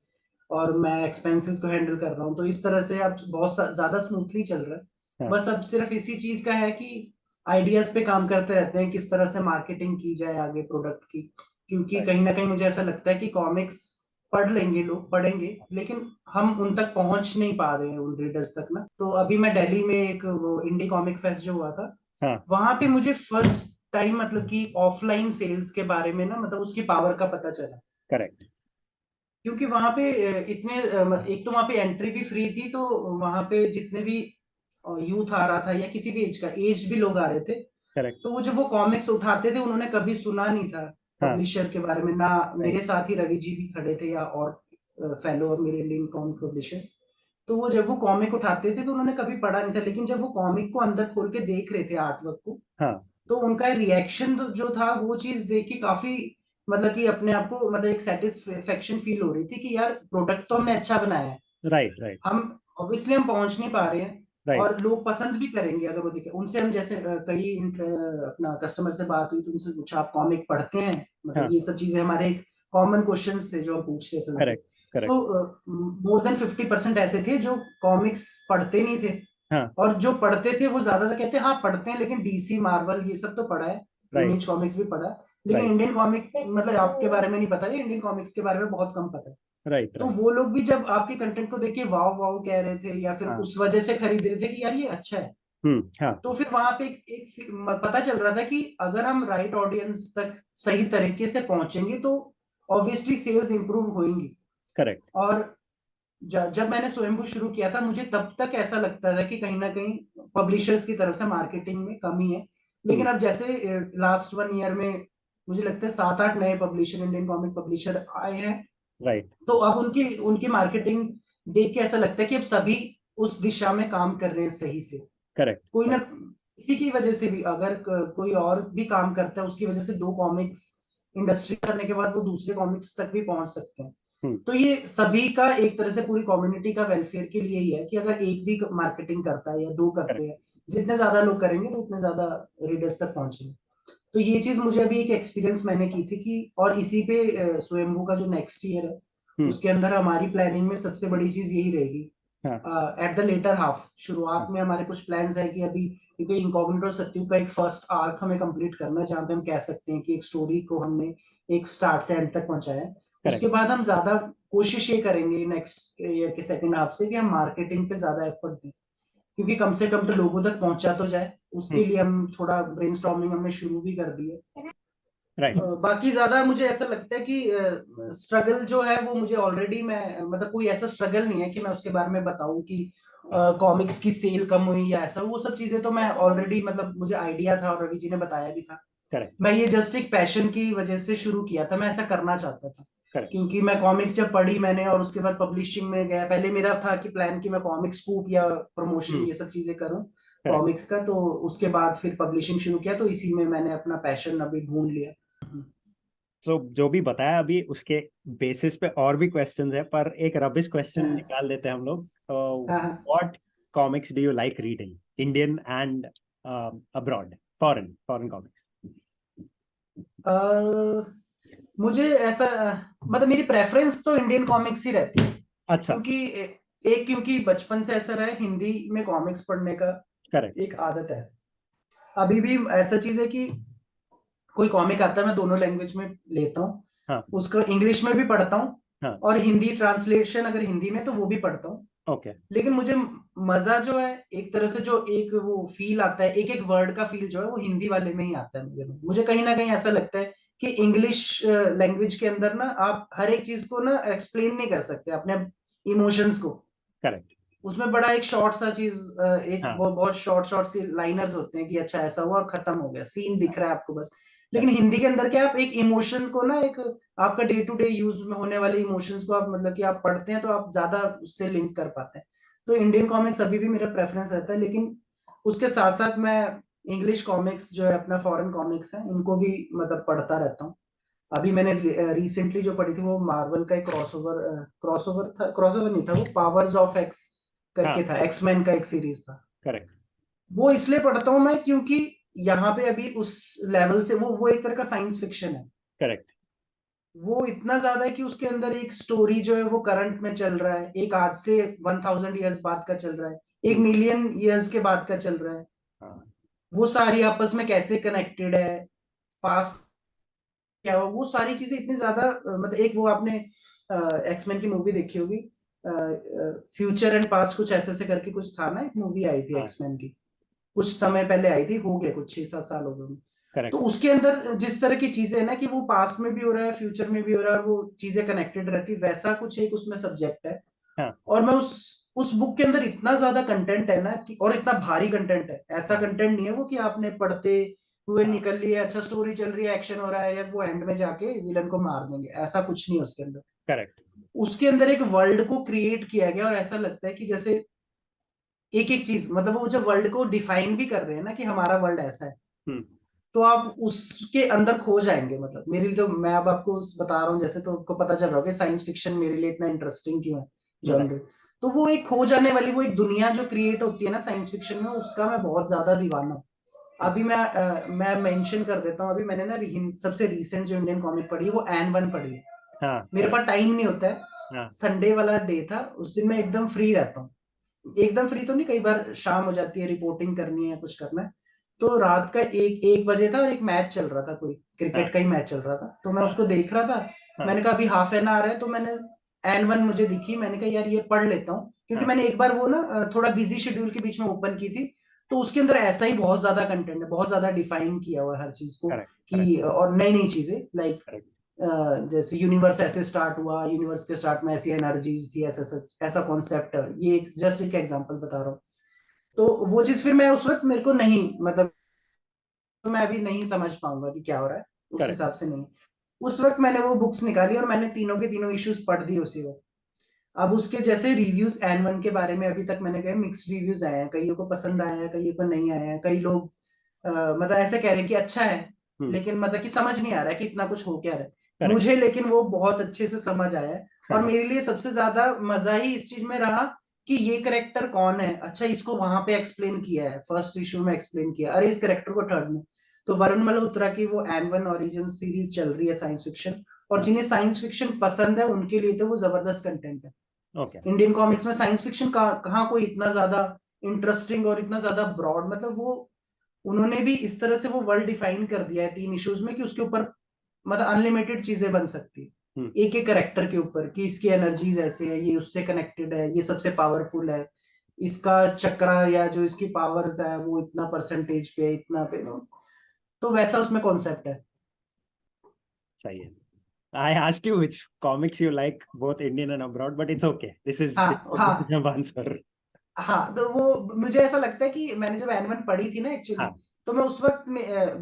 Speaker 2: और मैं एक्सपेंसेस को हैंडल कर रहा हूँ। तो इस तरह से अब बहुत ज्यादा स्मूथली चल रहा है।
Speaker 1: हाँ।
Speaker 2: बस अब सिर्फ इसी चीज का है कि आइडियाज पे काम करते रहते हैं, किस तरह से मार्केटिंग की जाए आगे प्रोडक्ट की। क्योंकि
Speaker 1: राइट।
Speaker 2: कहीं ना कहीं मुझे ऐसा लगता है कि कॉमिक्स पढ़ लेंगे लोग, पढ़ेंगे, लेकिन हम उन तक पहुंच नहीं पा रहे हैं, उन रीडर्स तक ना। तो अभी मैं दिल्ली में एक वो इंडी कॉमिक फेस्ट जो हुआ था,
Speaker 1: हाँ।
Speaker 2: वहां पे मुझे फर्स्ट टाइम मतलब कि ऑफलाइन सेल्स के बारे में ना, मतलब उसकी पावर का पता चला।
Speaker 1: करेक्ट।
Speaker 2: क्योंकि वहां पे एक तो वहां पे एंट्री भी फ्री थी, तो वहां पे जितने भी यूथ आ रहा था या किसी भी एज का, एज भी लोग आ रहे थे,
Speaker 1: करेक्ट।
Speaker 2: तो वो जब वो कॉमिक्स उठाते थे उन्होंने कभी सुना नहीं था
Speaker 1: हाँ।
Speaker 2: पब्लिशर के बारे में ना।
Speaker 1: राइट।
Speaker 2: मेरे साथ ही रवि जी भी खड़े थे, या और फेलो और मेरे इंडियन कॉमिक पब्लिशर्स। तो वो जब वो कॉमिक उठाते थे तो उन्होंने कभी पढ़ा नहीं था, लेकिन जब वो कॉमिक को अंदर खोल के देख रहे थे आर्ट वर्क को,
Speaker 1: हाँ।
Speaker 2: तो उनका रिएक्शन जो था वो चीज देख के काफी मतलब कि अपने आप को मतलब एक सेटिस्फेक्शन फील हो रही थी कि यार प्रोडक्ट तो हमने अच्छा बनाया है।
Speaker 1: राइट। राइट।
Speaker 2: हम ऑब्वियसली हम पहुंच नहीं पा रहे हैं,
Speaker 1: राइट।
Speaker 2: और लोग पसंद भी करेंगे अगर वो दिखे। उनसे हम जैसे कई अपना कस्टमर से बात हुई तो उनसे पूछा आप कॉमिक पढ़ते हैं, मतलब
Speaker 1: हाँ।
Speaker 2: ये सब चीजें हमारे एक कॉमन क्वेश्चंस थे जो हम पूछते थे उनसे।
Speaker 1: करेक्ट। करेक्ट।
Speaker 2: तो मोर देन 50% ऐसे थे जो कॉमिक्स पढ़ते नहीं थे,
Speaker 1: हाँ।
Speaker 2: और जो पढ़ते थे वो ज्यादातर कहते हैं हाँ पढ़ते हैं, लेकिन डीसी मार्वल ये सब तो पढ़ा है,
Speaker 1: राइट।
Speaker 2: इमेज कॉमिक्स भी पढ़ा है, लेकिन
Speaker 1: राइट।
Speaker 2: इंडियन कॉमिक मतलब आपके बारे में नहीं पता है, इंडियन कॉमिक्स के बारे में बहुत कम पता है।
Speaker 1: राइट।
Speaker 2: तो
Speaker 1: राइट।
Speaker 2: वो लोग भी जब आपके कंटेंट को देख के वाव वाव कह रहे थे, या फिर
Speaker 1: हाँ।
Speaker 2: उस वजह से खरीद रहे थे कि यार ये अच्छा है।
Speaker 1: हाँ।
Speaker 2: तो फिर वहां पे पता चल रहा था कि अगर हम राइट ऑडियंस तक सही तरीके से पहुंचेंगे तो ऑब्वियसली सेल्स इंप्रूव होंगी।
Speaker 1: करेक्ट।
Speaker 2: और जब मैंने स्वयंभू शुरू किया था मुझे तब तक ऐसा लगता था कि कहीं ना कहीं पब्लिशर्स की तरफ से मार्केटिंग में कमी है। लेकिन अब जैसे लास्ट 1 ईयर में मुझे लगता है 7-8 नए पब्लिशर, इंडियन कॉमिक पब्लिशर आए हैं।
Speaker 1: राइट।
Speaker 2: तो अब उनकी उनकी मार्केटिंग देख के ऐसा लगता है कि अब सभी उस दिशा में काम कर रहे हैं सही से।
Speaker 1: करेक्ट।
Speaker 2: कोई ना किसी की वजह से भी अगर कोई और भी काम करता है उसकी वजह से दो कॉमिक्स इंडस्ट्री करने के बाद वो दूसरे कॉमिक्स तक भी पहुंच सकते हैं। तो ये सभी का एक तरह से पूरी कम्युनिटी का वेलफेयर के लिए ही है कि अगर एक भी मार्केटिंग करता है या दो करते
Speaker 1: करेक्ट।
Speaker 2: हैं, जितने ज्यादा लोग करेंगे तो उतने ज्यादा रीडर्स तक पहुंचेंगे। तो ये चीज मुझे अभी एक एक्सपीरियंस मैंने की थी कि, और इसी पे स्वयंभू का जो नेक्स्ट ईयर है उसके अंदर हमारी प्लानिंग में सबसे बड़ी चीज यही रहेगी।
Speaker 1: हाँ।
Speaker 2: एट द लेटर हाफ, शुरुआत में हमारे कुछ प्लान्स है कि अभी क्योंकि इनकॉग्निटो सत्यु का एक फर्स्ट आर्क हमें कंप्लीट करना है, जहां पे हम कह सकते हैं कि एक स्टोरी को हमने एक स्टार्ट से एंड तक पहुंचाया है।
Speaker 1: करेक्ट।
Speaker 2: उसके बाद हम ज्यादा कोशिश ये करेंगे नेक्स्ट ईयर के सेकंड हाफ से कि हम मार्केटिंग पे ज्यादा एफर्ट दें, क्योंकि कम से कम तो लोगों तक पहुंचा तो जाए। उसके लिए हम थोड़ा ब्रेनस्टॉर्मिंग हमने शुरू भी कर दी है।
Speaker 1: राइट।
Speaker 2: बाकी ज्यादा मुझे ऐसा लगता है कि स्ट्रगल जो है वो मुझे ऑलरेडी मैं मतलब कोई ऐसा स्ट्रगल नहीं है कि मैं उसके बारे में बताऊं कि कॉमिक्स की सेल कम हुई या ऐसा, वो सब चीजें तो मैं ऑलरेडी मतलब मुझे आइडिया था और रवि जी ने बताया भी था।
Speaker 1: करेक्ट।
Speaker 2: मैं ये जस्ट एक पैशन की वजह से शुरू किया था, मैं ऐसा करना चाहता था।
Speaker 1: करेक्ट।
Speaker 2: क्योंकि मैं कॉमिक्स जब पढ़ी मैंने और उसके बाद पब्लिशिंग में गया, पहले मेरा था कि प्लान कि मैं कॉमिक्स स्कूप या प्रमोशन ये सब चीजें करूं
Speaker 1: करेक्ट।
Speaker 2: कॉमिक्स का, तो उसके बाद फिर पब्लिशिंग शुरू किया, तो इसी में मैंने अपना पैशन अभी ढूंढ लिया।
Speaker 1: तो जो भी बताया अभी उसके बेसिस पे और भी क्वेश्चंस है, पर एक रबिश क्वेश्चन
Speaker 2: हाँ,
Speaker 1: निकाल देते हैं हम लोग।
Speaker 2: हाँ हाँ।
Speaker 1: what comics do you like reading? Indian and abroad, foreign comics.
Speaker 2: मुझे ऐसा मतलब मेरी प्रेफरेंस तो इंडियन कॉमिक्स ही रहती है,
Speaker 1: अच्छा,
Speaker 2: क्योंकि बचपन से ऐसा रहा है, हिंदी में कॉमिक्स पढ़ने का
Speaker 1: करेक्ट.
Speaker 2: एक आदत है। अभी भी ऐसा चीज है कि कोई कॉमिक आता है मैं दोनों लैंग्वेज में लेता हूँ,
Speaker 1: हाँ,
Speaker 2: उसको इंग्लिश में भी पढ़ता हूँ
Speaker 1: हाँ,
Speaker 2: और हिंदी ट्रांसलेशन अगर हिंदी में तो वो भी पढ़ता हूँ।
Speaker 1: ओके,
Speaker 2: लेकिन मुझे मजा जो है एक तरह से जो एक वो फील आता है, एक एक वर्ड का फील जो है वो हिंदी वाले में ही आता है। मुझे कहीं ना कहीं ऐसा लगता है कि इंग्लिश लैंग्वेज के अंदर ना आप हर एक चीज को ना एक्सप्लेन नहीं कर सकते अपने इमोशंस को।
Speaker 1: करेक्ट.
Speaker 2: उसमें बड़ा एक शॉर्ट सा चीज, एक
Speaker 1: हाँ,
Speaker 2: बहुत शॉर्ट शॉर्ट सी लाइनर्स होते हैं कि अच्छा ऐसा हुआ और खत्म हो गया, सीन दिख रहा है आपको बस। लेकिन
Speaker 1: करेक्ट,
Speaker 2: हिंदी के अंदर क्या आप एक इमोशन को ना, एक आपका डे टू डे यूज में होने वाले इमोशंस को आप मतलब कि आप पढ़ते हैं तो आप ज्यादा उससे लिंक कर पाते हैं। तो इंडियन कॉमिक्स अभी भी मेरा प्रेफरेंस रहता है, लेकिन उसके साथ साथ मैं इंग्लिश कॉमिक्स जो है अपना फॉरेन कॉमिक्स है इनको भी मतलब पढ़ता रहता हूँ। अभी मैंने रिसेंटली जो पढ़ी थी वो मार्वल का एक क्रॉसओवर नहीं था, वो पावर्स ऑफ एक्स
Speaker 1: हाँ,
Speaker 2: करके था, एक्समैन का एक सीरीज था।
Speaker 1: करेक्ट,
Speaker 2: वो इसलिए पढ़ता हूँ मैं क्योंकि यहाँ पे अभी उस लेवल से वो एक तरह का साइंस फिक्शन है।
Speaker 1: करेक्ट.
Speaker 2: वो इतना ज्यादा है कि उसके अंदर एक स्टोरी जो है वो करंट में चल रहा है, एक आज से 1000 ईयर्स बाद का चल रहा है, एक मिलियन ईयर्स के बाद का चल रहा है।
Speaker 1: हाँ,
Speaker 2: वो सारी आपस में कैसे कनेक्टेड है, पास्ट क्या हुआ, वो सारी चीजें इतनी ज्यादा मतलब एक वो आपने एक्समैन की मूवी देखी होगी, फ्यूचर एंड पास्ट कुछ ऐसे ऐसे करके कुछ था ना, एक मूवी आई थी
Speaker 1: हाँ,
Speaker 2: एक्समैन की, कुछ समय पहले आई थी, हो गए कुछ 6-7 साल हो गए। तो
Speaker 1: करेक्ट.
Speaker 2: उसके अंदर जिस तरह की चीजें है ना कि वो पास्ट में भी हो रहा है फ्यूचर में भी हो रहा है और वो चीजें कनेक्टेड रहती, वैसा कुछ एक उसमें सब्जेक्ट है।
Speaker 1: हाँ,
Speaker 2: और मैं उस बुक के अंदर इतना ज्यादा कंटेंट है ना कि, और इतना भारी कंटेंट है, ऐसा
Speaker 1: हाँ,
Speaker 2: कंटेंट नहीं है वो कि आपने पढ़ते हुए
Speaker 1: हाँ,
Speaker 2: निकल लिए, अच्छा स्टोरी चल रही है, एक्शन हो रहा है, या वो एंड में जाके विलन को मार देंगे, ऐसा कुछ नहीं है उसके अंदर।
Speaker 1: करेक्ट.
Speaker 2: उसके अंदर एक वर्ल्ड को क्रिएट किया गया और ऐसा लगता है कि जैसे एक एक चीज मतलब वो जब वर्ल्ड को डिफाइन भी कर रहे हैं ना कि हमारा वर्ल्ड ऐसा है,
Speaker 1: हम्म.
Speaker 2: तो आप उसके अंदर खो जाएंगे। मतलब मेरे लिए तो, मैं अब आपको बता रहा हूँ जैसे, तो आपको पता चल रहा होगा साइंस फिक्शन मेरे लिए इतना इंटरेस्टिंग क्यों है
Speaker 1: Right.
Speaker 2: जॉनर। तो वो एक खो जाने वाली वो एक दुनिया जो क्रिएट होती है ना साइंस फिक्शन में, उसका मैं बहुत ज्यादा दीवाना हूँ।
Speaker 1: हाँ,
Speaker 2: अभी मैं मेंशन कर देता हूँ, अभी मैंने ना सबसे रीसेंट जो इंडियन कॉमिक पढ़ी है वो एन वन पढ़ी है।
Speaker 1: हाँ,
Speaker 2: मेरे
Speaker 1: करेक्ट.
Speaker 2: पास टाइम नहीं होता है,
Speaker 1: हाँ,
Speaker 2: संडे वाला डे था, उस दिन मैं एकदम फ्री रहता हूँ। एकदम फ्री तो नहीं, कई बार शाम हो जाती है, रिपोर्टिंग करनी है, कुछ करना है। तो रात का एक एक बजे था और एक मैच चल रहा था, कोई
Speaker 1: हाँ,
Speaker 2: क्रिकेट का ही मैच चल रहा था, तो मैं
Speaker 1: हाँ,
Speaker 2: उसको देख रहा था।
Speaker 1: हाँ,
Speaker 2: मैंने कहा अभी हाफ एन आवर है, तो मैंने एन वन मुझे दिखी, मैंने कहा यार ये पढ़ लेता हूँ, क्योंकि
Speaker 1: हाँ,
Speaker 2: मैंने एक बार वो ना थोड़ा बिजी शेड्यूल के बीच में ओपन की थी। तो उसके अंदर ऐसा ही बहुत ज्यादा कंटेंट है, बहुत ज्यादा डिफाइन किया हुआ है हर चीज को,
Speaker 1: करेक्ट, करेक्ट,
Speaker 2: कि और नई नई चीजें लाइक
Speaker 1: करेक्ट.
Speaker 2: जैसे यूनिवर्स ऐसे स्टार्ट हुआ, यूनिवर्स के स्टार्ट में ऐसी एनर्जीज थी, ऐसा ऐसा कॉन्सेप्ट है, ये जस्ट एक एग्जांपल बता रहा हूँ। तो वो चीज फिर मैं उस वक्त मेरे को नहीं मतलब, तो मैं अभी नहीं समझ पाऊंगा कि क्या हो रहा है, उस
Speaker 1: करेक्ट.
Speaker 2: हिसाब से नहीं। उस वक्त मैंने वो बुक्स निकाली और मैंने तीनों के तीनों इश्यूज पढ़ दिए उसी वक्त। अब उसके जैसे रिव्यूज एन वन के बारे में अभी तक मैंने कहा मिक्स्ड रिव्यूज आए हैं, कईयों को पसंद आया है, कईयों को नहीं आया है, कई लोग मतलब ऐसे कह रहे हैं कि अच्छा है,
Speaker 1: हम्म.
Speaker 2: लेकिन मतलब कि समझ नहीं आ रहा है कि इतना कुछ हो क्या रहा है।
Speaker 1: करेक्ट.
Speaker 2: मुझे लेकिन वो बहुत अच्छे से समझ आया है। और
Speaker 1: हाँ,
Speaker 2: मेरे लिए सबसे ज्यादा मजा ही इस चीज में रहा कि ये करेक्टर कौन है, अच्छा इसको वहां पे एक्सप्लेन किया है, फर्स्ट इशू में एक्सप्लेन किया, अरे इस करेक्टर को थर्ड में। तो वरुण मल्होत्रा की वो एन वन ओरिजिन सीरीज चल रही है साइंस फिक्शन, और
Speaker 1: हाँ,
Speaker 2: जिन्हें साइंस फिक्शन पसंद है उनके लिए तो वो जबरदस्त कंटेंट है।
Speaker 1: ओके.
Speaker 2: इंडियन कॉमिक्स में साइंस फिक्शन कहाँ कोई इतना ज्यादा इंटरेस्टिंग और इतना ज्यादा ब्रॉड, मतलब वो उन्होंने भी इस तरह से वो वर्ल्ड डिफाइन कर दिया है 3 इश्यूज में कि उसके ऊपर मतलब अनलिमिटेड चीजें बन सकती
Speaker 1: हम्म.
Speaker 2: है, एक एक करेक्टर के ऊपर, कि इसकी एनर्जीज ऐसे है, ये उससे कनेक्टेड है, ये सबसे पावरफुल है, इसका चक्रा या जो इसकी पावर्स है वो इतना परसेंटेज पे है, इतना पे। तो वैसा उसमें कॉन्सेप्ट है।
Speaker 1: सही है. I asked you which comics you like, both Indian and abroad, but it's okay. This
Speaker 2: हाँ
Speaker 1: is a good
Speaker 2: हाँ
Speaker 1: enough answer.
Speaker 2: हाँ। तो वो मुझे ऐसा लगता है कि मैंने जब एन वन पढ़ी थी ना एक्चुअली,
Speaker 1: हाँ,
Speaker 2: तो मैं उस वक्त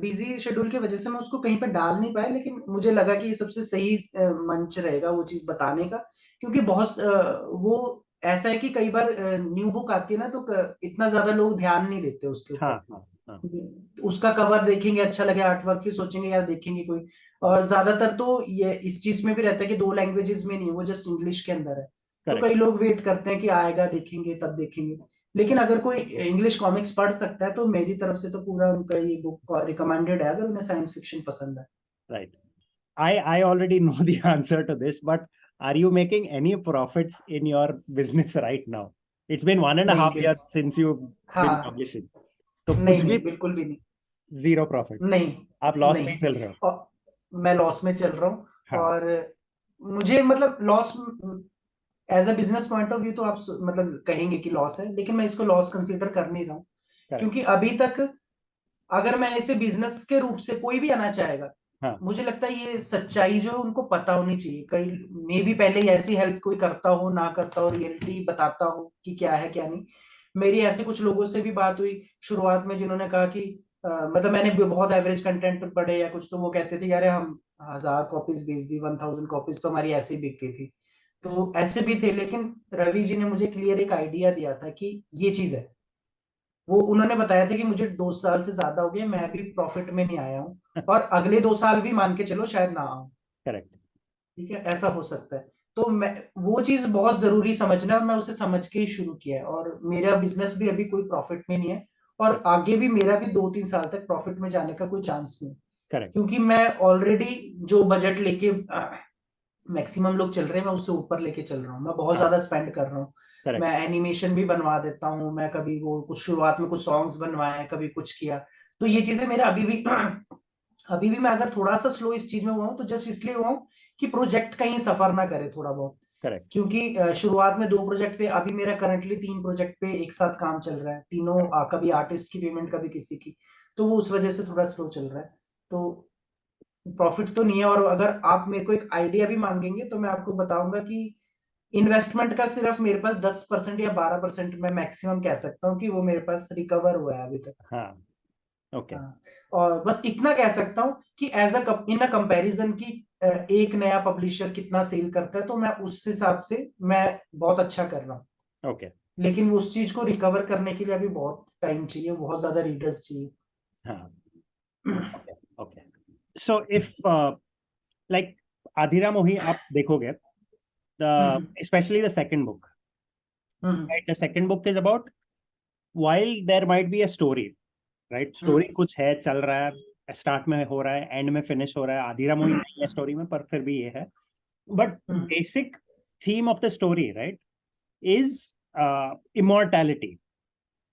Speaker 2: बिजी शेड्यूल की वजह से मैं उसको कहीं पे डाल नहीं पाया, लेकिन मुझे लगा कि ये सबसे सही मंच रहेगा वो चीज बताने का। क्योंकि बहुत वो ऐसा है कि कई बार न्यू बुक आती है ना, तो इतना ज्यादा लोग ध्यान नहीं देते उसके
Speaker 1: हाँ,
Speaker 2: ऊपर।
Speaker 1: हाँ, हाँ,
Speaker 2: उसका कवर देखेंगे अच्छा लगे, आर्ट वर्क, फिर सोचेंगे यार देखेंगे कोई। और ज्यादातर तो ये इस चीज में भी रहता है कि 2 लैंग्वेजेस में नहीं है, वो जस्ट इंग्लिश के अंदर है। तो कई लोग वेट करते हैं कि आएगा, देखेंगे, तब देखेंगे। लेकिन अगर कोई इंग्लिश कॉमिक्स पढ़ सकता है तो मेरी तरफ से तो पूरा उनका ये बुक रिकमेंडेड है, अगर उन्हें साइंस फिक्शन पसंद है।
Speaker 1: Right. I already know the answer to this, but are you making any profits in your business right now? It's been 1.5
Speaker 2: नहीं,
Speaker 1: years since you've been
Speaker 2: हाँ,
Speaker 1: publishing. तो
Speaker 2: नहीं
Speaker 1: कुछ भी
Speaker 2: नहीं, बिल्कुल भी नहीं।
Speaker 1: जीरो प्रॉफिट,
Speaker 2: नहीं
Speaker 1: आप लॉस में
Speaker 2: नहीं।
Speaker 1: ही चल रहे हो?
Speaker 2: और मैं लॉस में चल रहा हूँ।
Speaker 1: हाँ,
Speaker 2: और मुझे मतलब loss as a business point of view तो आप मतलब कहेंगे कि लॉस है, लेकिन मैं इसको लॉस कंसीडर कर नहीं रहा हूँ।
Speaker 1: करेक्ट।
Speaker 2: क्योंकि अभी तक अगर मैं इसे बिजनेस के रूप से कोई भी आना चाहेगा,
Speaker 1: हाँ,
Speaker 2: मुझे लगता है ये सच्चाई जो है उनको पता होनी चाहिए। कई मे भी पहले ऐसी हेल्प कोई करता हो, ना करता हो, रियलिटी बताता हो कि क्या है क्या नहीं। मेरी ऐसे कुछ लोगों से भी बात हुई शुरुआत में, जिन्होंने कहा कि मतलब मैंने बहुत एवरेज कंटेंट पढ़े या कुछ, तो वो कहते थे यार हम 1000 कॉपीज बेच दी, 1000 कॉपीज तो हमारी ऐसे ही बिक गई थी। तो ऐसे भी थे, लेकिन रवि जी ने मुझे क्लियर एक आइडिया दिया था कि ये चीज है। वो उन्होंने बताया था कि मुझे 2 साल से ज्यादा हो गए, मैं भी प्रॉफिट में नहीं आया हूँ, और अगले 2 साल भी मान के चलो शायद ना आऊं।
Speaker 1: करेक्ट।
Speaker 2: ठीक है, ऐसा हो सकता है। तो मैं वो चीज बहुत जरूरी समझना, और मैं उसे समझ के ही शुरू किया है, और मेरा बिजनेस भी अभी कोई प्रॉफिट में नहीं है, और आगे भी मेरा भी 2-3 साल तक प्रॉफिट में जाने का कोई चांस नहीं।
Speaker 1: करेक्ट।
Speaker 2: क्योंकि मैं ऑलरेडी जो बजट लेके मैक्सिमम लोग चल रहे हैं, मैं उससे ऊपर लेके चल रहा हूँ, मैं बहुत
Speaker 1: हाँ,
Speaker 2: ज्यादा स्पेंड कर रहा हूँ।
Speaker 1: करेक्ट।
Speaker 2: मैं एनिमेशन भी बनवा देता हूँ, मैं कभी वो कुछ शुरुआत में कुछ सॉन्ग्स बनवाए, कभी कुछ किया। तो ये चीजें मेरा अभी भी अभी भी मैं अगर थोड़ा सा स्लो इस चीज में हुआ हूँ तो जस्ट इसलिए हुआ हूँ कि प्रोजेक्ट कहीं सफर ना करे थोड़ा बहुत।
Speaker 1: करेक्ट।
Speaker 2: क्योंकि शुरुआत में 2 प्रोजेक्ट थे, अभी मेरा करंटली 3 प्रोजेक्ट पे एक साथ काम चल रहा है, तीनों कभी आर्टिस्ट की पेमेंट, कभी किसी की। तो वो उस वजह से थोड़ा स्लो चल रहा है। तो प्रॉफिट तो नहीं है। और अगर आप मेरे को एक आइडिया भी मांगेंगे तो मैं आपको बताऊंगा कि इन्वेस्टमेंट का सिर्फ मेरे पास 10% या 12% मैं मैक्सिमम कह सकता हूँ कि वो मेरे पास रिकवर हुआ है अभी तक।
Speaker 1: हाँ, ओके।
Speaker 2: हाँ, और बस इतना कह सकता हूँ कि as a in a comparison की एक नया पब्लिशर कितना सेल करता है, तो मैं उस हिसाब से मैं बहुत अच्छा कर रहा हूँ।
Speaker 1: ओके।
Speaker 2: लेकिन उस चीज को रिकवर करने के लिए अभी बहुत टाइम चाहिए, बहुत ज्यादा रीडर्स चाहिए।
Speaker 1: हाँ, okay. Okay. So if like आधिरा मोही आप देखोगे,
Speaker 2: hmm
Speaker 1: especially the second book,
Speaker 2: hmm
Speaker 1: right? The second book is about, while there might be a story, right?
Speaker 2: Hmm
Speaker 1: story कुछ है, चल रहा है, स्टार्ट में हो रहा है, एंड में फिनिश हो रहा है, आधी रामोही नहीं है स्टोरी में, पर फिर भी ये है। But
Speaker 2: hmm
Speaker 1: basic theme of the story, right, is immortality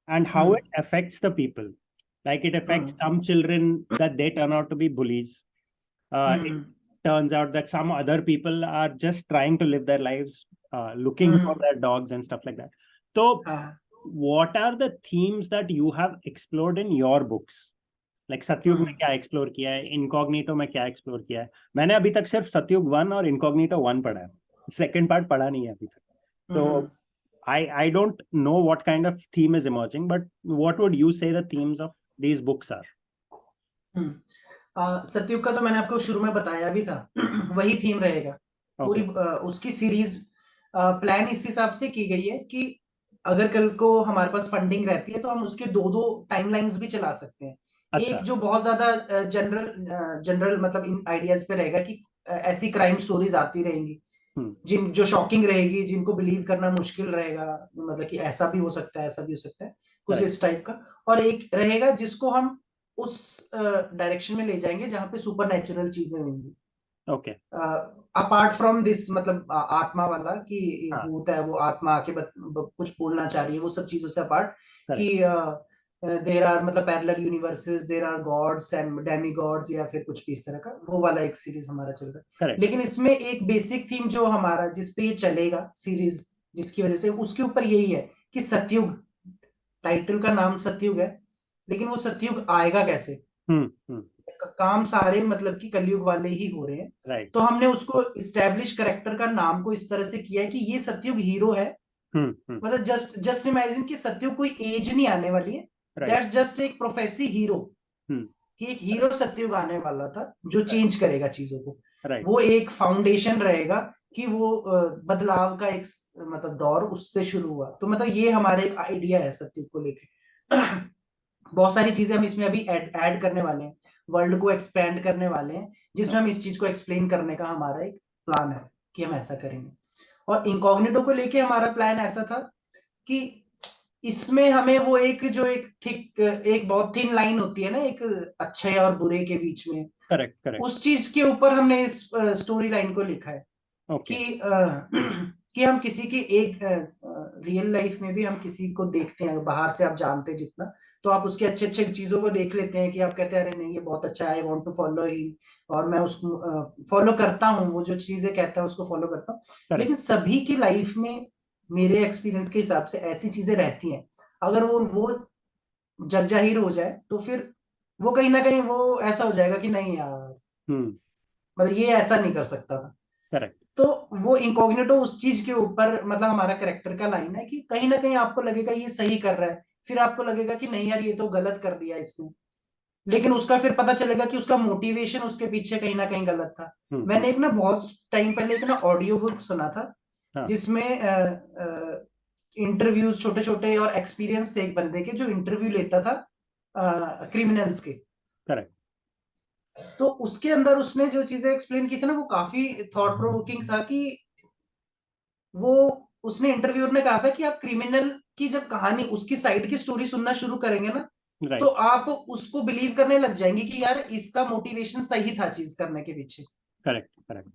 Speaker 1: and how
Speaker 2: hmm
Speaker 1: it affects the people. Like it affects
Speaker 2: hmm
Speaker 1: some children that they turn out to be bullies. It
Speaker 2: hmm
Speaker 1: turns out that some other people are just trying to live their lives, looking for
Speaker 2: hmm,
Speaker 1: their dogs and stuff like that. So,
Speaker 2: हाँ
Speaker 1: what are the themes that you have explored in your books? Like सतयुग में
Speaker 2: हम्म
Speaker 1: क्या explore किया है, incognito में क्या explore किया है? मैंने अभी तक सिर्फ सतयुग 1 और इनकॉग्निटो 1 पढ़ा है, सेकंड पार्ट पढ़ा नहीं है अभी तक। तो
Speaker 2: हम्म
Speaker 1: I don't know what kind of theme is emerging, but what would you say the themes of these books are?
Speaker 2: सतयुग का तो मैंने आपको शुरू में बताया भी था। वही थीम रहेगा पूरी।
Speaker 1: Okay.
Speaker 2: उसकी सीरीज प्लान इस हिसाब से की गई है कि अगर कल को हमारे पास फंडिंग रहती है तो हम उसके दो दो टाइमलाइंस भी चला सकते हैं। एक
Speaker 1: अच्छा।
Speaker 2: जो बहुत ज्यादा जनरल जनरल मतलब इन आइडियाज पे रहेगा कि ऐसी क्राइम स्टोरीज आती रहेंगी
Speaker 1: हम्म।
Speaker 2: जिन जो शॉकिंग रहेगी, जिनको बिलीव करना मुश्किल रहेगा, मतलब कि ऐसा भी हो सकता है, ऐसा भी हो सकता है, कुछ
Speaker 1: करेक्ट।
Speaker 2: इस टाइप का। और एक रहेगा जिसको हम उस डायरेक्शन में ले जाएंगे जहां पे सुपर नेचुरल चीजें होंगी,
Speaker 1: ओके।
Speaker 2: अपार्ट फ्रॉम दिस, मतलब आत्मा वाला कि
Speaker 1: हाँ।
Speaker 2: भूत है, वो आत्मा आके कुछ बोलना चाह रही है, वो सब चीजों से अपार्ट। कि
Speaker 1: करेक्ट।
Speaker 2: देर आर मतलब parallel universes, there are gods and demi gods, या फिर कुछ भी इस तरह का, वो वाला एक सीरीज हमारा चल रहा है।
Speaker 1: करेक्ट।
Speaker 2: लेकिन इसमें एक बेसिक थीम जो हमारा जिस पे ये चलेगा सीरीज, जिसकी वजह से उसके ऊपर यही है कि सतयुग, टाइटल का नाम सतयुग है, लेकिन वो सतयुग आएगा कैसे?
Speaker 1: हम्म।
Speaker 2: काम सारे मतलब कि कलयुग वाले ही हो रहे हैं।
Speaker 1: राइट।
Speaker 2: तो हमने उसको इस्टेब्लिश करेक्टर का नाम को इस तरह से किया है कि ये सतयुग हीरो है।
Speaker 1: हम्म।
Speaker 2: मतलब जस्ट जस्ट इमेजिन कि सतयुग कोई एज नहीं आने वाली है,
Speaker 1: राइट।
Speaker 2: दैट्स जस्ट एक प्रोफेसी हीरो,
Speaker 1: हम्म।
Speaker 2: कि एक हीरो सतयुग आने वाला था जो चेंज करेगा चीजों को।
Speaker 1: राइट।
Speaker 2: वो एक फाउंडेशन रहेगा कि वो बदलाव का एक मतलब दौर उससे शुरू हुआ। तो मतलब ये हमारा एक आइडिया है सतयुग को लेके। बहुत सारी चीजें हम इसमें अभी ऐड करने वाले हैं, वर्ल्ड को एक्सपेंड करने वाले हैं, जिसमें हम इस चीज को एक्सप्लेन करने का हमारा एक प्लान है कि हम ऐसा करेंगे। और इनकॉग्निटो को लेके हमारा प्लान ऐसा था कि इसमें हमें वो एक जो एक बहुत थिन लाइन होती है ना, एक अच्छे और बुरे के बीच में,
Speaker 1: करेक्ट करेक्ट।
Speaker 2: उस चीज के ऊपर हमने इस स्टोरी लाइन को लिखा है
Speaker 1: ओके
Speaker 2: कि कि हम किसी की एक रियल लाइफ में भी हम किसी को देखते हैं, बाहर से आप जानते हैं जितना, तो आप उसके अच्छे अच्छे चीजों को देख लेते हैं कि आप कहते हैं अरे नहीं ये बहुत अच्छा है, I want to follow him, और मैं उसको फॉलो करता हूँ, वो जो चीजें कहता है उसको फॉलो करता हूँ।
Speaker 1: करेक्ट।
Speaker 2: लेकिन सभी की लाइफ में मेरे एक्सपीरियंस के हिसाब से ऐसी चीजें रहती हैं, अगर वो जग जाहिर हो जाए तो फिर वो कहीं ना कहीं वो ऐसा हो जाएगा कि नहीं यार, मतलब ये ऐसा नहीं कर सकता था।
Speaker 1: करेक्ट।
Speaker 2: तो वो इनकॉग्निटो उस चीज के ऊपर, मतलब हमारा कैरेक्टर का लाइन है कि कहीं ना कहीं आपको लगेगा ये सही कर रहा है, फिर आपको लगेगा कि नहीं यार ये तो गलत कर दिया इसने, लेकिन उसका फिर पता चलेगा कि उसका मोटिवेशन उसके पीछे कहीं ना कहीं गलत था। मैंने एक ना बहुत टाइम पहले एक ना ऑडियो बुक सुना था,
Speaker 1: हाँ
Speaker 2: जिसमें इंटरव्यूज छोटे छोटे और एक्सपीरियंस थे एक बंदे के जो इंटरव्यू लेता था क्रिमिनल्स के।
Speaker 1: करेक्ट।
Speaker 2: तो उसके अंदर उसने जो चीजें एक्सप्लेन की थी ना, वो काफी थॉट प्रोवोकिंग था कि वो उसने इंटरव्यूअर ने कहा था कि आप क्रिमिनल की जब कहानी उसकी साइड की स्टोरी सुनना शुरू करेंगे ना, तो
Speaker 1: राइट।
Speaker 2: आप उसको बिलीव करने लग जाएंगे कि यार इसका मोटिवेशन सही था चीज करने के पीछे।
Speaker 1: Correct correct.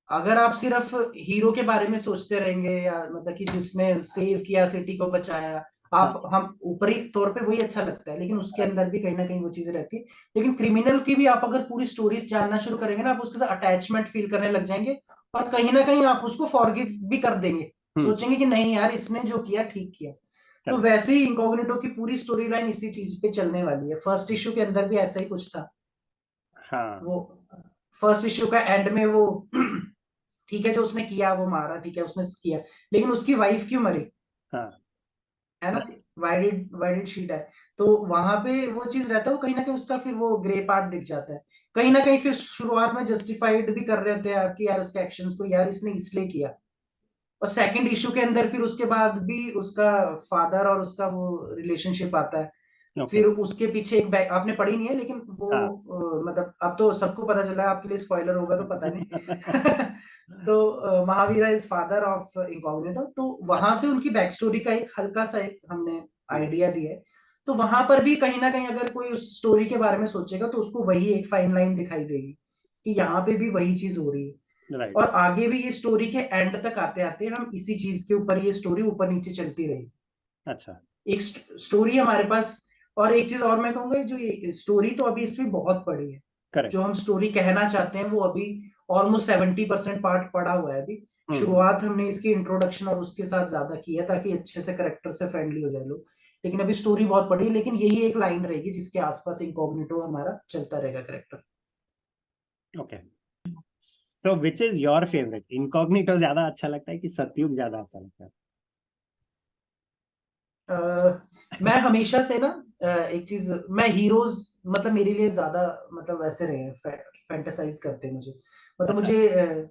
Speaker 2: अगर आप सिर्फ हीरो के बारे में सोचते रहेंगे, या मतलब कि जिसने सेव किया सिटी को बचाया,
Speaker 1: हाँ
Speaker 2: आप हम ऊपरी तौर पे वही अच्छा लगता है, लेकिन उसके अंदर भी कहीं ना कहीं वो चीजें रहती है। लेकिन क्रिमिनल की भी आप अगर पूरी स्टोरी जानना शुरू करेंगे ना, आप उसके साथ अटैचमेंट फील करने लग जाएंगे, और कहीं ना कहीं आप उसको फॉरगिव भी कर देंगे, सोचेंगे कि नहीं यार इसने जो किया ठीक किया। तो
Speaker 1: करेक्ट।
Speaker 2: वैसे ही इनकॉग्निटो की पूरी स्टोरी लाइन इसी चीज पे चलने वाली है। फर्स्ट इश्यू के अंदर भी ऐसा ही कुछ था।
Speaker 1: हाँ
Speaker 2: वो फर्स्ट इश्यू का एंड में वो ठीक है जो उसने किया वो मारा, ठीक है उसने किया, लेकिन उसकी वाइफ क्यों मरी,
Speaker 1: हाँ।
Speaker 2: है ना,
Speaker 1: right.
Speaker 2: Why did she die. तो वहां पे वो चीज रहता है, वो कहीं ना कहीं उसका फिर वो ग्रे पार्ट दिख जाता है। कहीं ना कहीं फिर शुरुआत में जस्टिफाइड भी कर रहे होते हैं आपकी यार उसके एक्शंस को, यार इसने इसलिए किया। और सेकंड इशू के अंदर फिर उसके बाद भी उसका फादर और उसका वो रिलेशनशिप आता है।
Speaker 1: ओके।
Speaker 2: फिर उसके पीछे एक बैक, आपने पढ़ी नहीं है लेकिन वो
Speaker 1: हाँ
Speaker 2: मतलब अब तो सबको पता चला है, आपके लिए स्पॉइलर होगा तो पता नहीं। तो Mahavira is father of incognito, तो वहां से उनकी बैक स्टोरी का एक हल्का सा एक हमने आइडिया दिया है। तो वहां पर भी कहीं ना कहीं अगर कोई उस स्टोरी के बारे में सोचेगा तो उसको वही एक फाइन लाइन दिखाई देगी कि यहाँ पे भी वही चीज हो रही है।
Speaker 1: राइट।
Speaker 2: और आगे भी ये स्टोरी के एंड तक आते आते हम इसी चीज के ऊपर ये स्टोरी ऊपर नीचे चलती रही।
Speaker 1: अच्छा।
Speaker 2: एक स्टोरी हमारे पास। और एक चीज और मैं कहूंगा, जो ये स्टोरी तो अभी इसमें बहुत पड़ी है,
Speaker 1: करेक्ट।
Speaker 2: जो हम स्टोरी कहना चाहते हैं वो अभी ऑलमोस्ट 70% पार्ट पड़ा हुआ है अभी।
Speaker 1: हम्म।
Speaker 2: शुरुआत हमने इसकी इंट्रोडक्शन और उसके साथ ज्यादा की है ताकि अच्छे से करेक्टर से फ्रेंडली हो जाए लोग। लेकिन अभी स्टोरी बहुत पड़ी है, लेकिन यही एक लाइन रहेगी जिसके आसपास इनकॉग्निटो हमारा चलता रहेगा character.
Speaker 1: Okay. So which is your favourite, incognito ज्यादा अच्छा लगता है कि सतयुग ज्यादा अच्छा लगता है?
Speaker 2: मैं हमेशा से ना एक चीज, मैं हीरोज मतलब मेरे लिए ज्यादा मतलब वैसे रहे हैं, फैंटेसाइज करते हैं मुझे, मतलब
Speaker 1: अच्छा।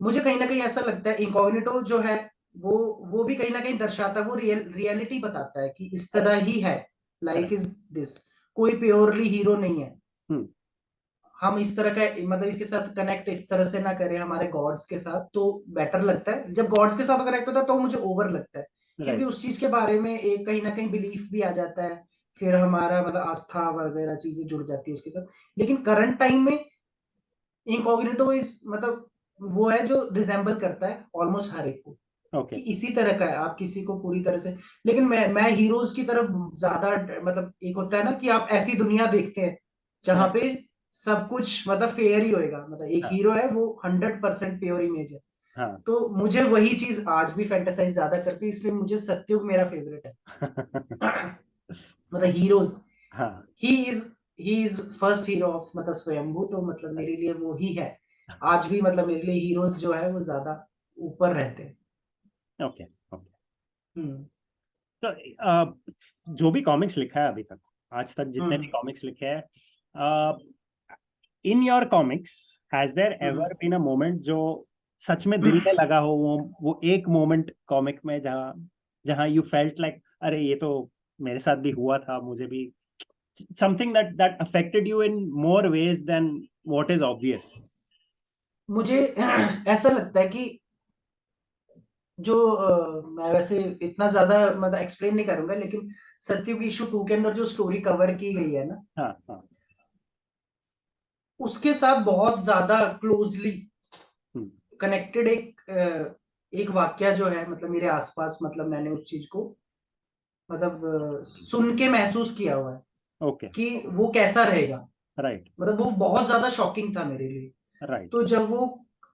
Speaker 2: मुझे कहीं ना कहीं ऐसा लगता है इनकॉग्निटो जो है वो वो भी कहीं ना कहीं दर्शाता है, वो रियलिटी बताता है कि इस
Speaker 1: करेक्ट
Speaker 2: तरह ही है, लाइफ
Speaker 1: करेक्ट।
Speaker 2: Is this. कोई प्योरली हीरो नहीं है।
Speaker 1: हम्म।
Speaker 2: हम इस तरह का मतलब इसके साथ कनेक्ट इस तरह से ना करें हमारे गॉड्स के साथ, तो बेटर लगता है। जब गॉड्स के साथ कनेक्ट होता है तो मुझे ओवर लगता है, क्योंकि
Speaker 1: राइट।
Speaker 2: उस चीज के बारे में एक कहीं ना कहीं बिलीफ भी आ जाता है, फिर हमारा मतलब आस्था वगैरह चीजें जुड़ जाती है उसके साथ। लेकिन करंट टाइम में इनकॉग्निटो इज मतलब वो है जो रिजेंबल करता है ऑलमोस्ट हर एक को,
Speaker 1: ओके।
Speaker 2: कि इसी तरह का है, आप किसी को पूरी तरह से। लेकिन मैं हीरोज की तरफ ज्यादा, मतलब एक होता है ना कि आप ऐसी दुनिया देखते हैं जहां
Speaker 1: राइट।
Speaker 2: पे सब कुछ मतलब फेयर ही होएगा, मतलब एक
Speaker 1: हाँ
Speaker 2: हीरो है वो 100% प्योर इमेज है।
Speaker 1: हाँ।
Speaker 2: तो मुझे वही चीज आज भी फैंटेसाइज ज्यादा करती है, इसलिए मुझे सत्युग मेरा फेवरेट है। मतलब हीरोज,
Speaker 1: हाँ।
Speaker 2: He is he is first hero of मतलब स्वयंभू, तो मतलब मेरे लिए वो ही है। आज भी मतलब मेरे लिए हीरोज जो है वो ज्यादा ऊपर रहते हैं।
Speaker 1: Okay okay.
Speaker 2: हम्म
Speaker 1: तो जो भी कॉमिक्स लिखा है अभी तक, आज तक जितने भी
Speaker 2: हम्म
Speaker 1: कॉमिक्स लिखे हैं, in your comics has there
Speaker 2: hmm
Speaker 1: ever been a moment जो सच में दिल में लगा हो, वो एक मोमेंट कॉमिक में जहाँ जहाँ यू फेल्ट लाइक अरे ये तो मेरे साथ भी हुआ था, मुझे भी something that affected you in more ways than what is obvious?
Speaker 2: मुझे ऐसा लगता है कि जो मैं वैसे इतना ज्यादा मतलब एक्सप्लेन नहीं करूंगा, लेकिन सत्युग इशू 2 के अंदर जो स्टोरी कवर की गई है ना,
Speaker 1: हाँ हाँ।
Speaker 2: उसके साथ बहुत ज्यादा क्लोजली
Speaker 1: हम्म,
Speaker 2: कनेक्टेड एक वाक्य जो है, मतलब मेरे आसपास, मतलब मैंने उस चीज को मतलब सुन के महसूस किया हुआ है
Speaker 1: ओके।
Speaker 2: कि वो कैसा रहेगा।
Speaker 1: राइट
Speaker 2: मतलब वो बहुत ज्यादा शॉकिंग था मेरे लिए।
Speaker 1: राइट।
Speaker 2: तो जब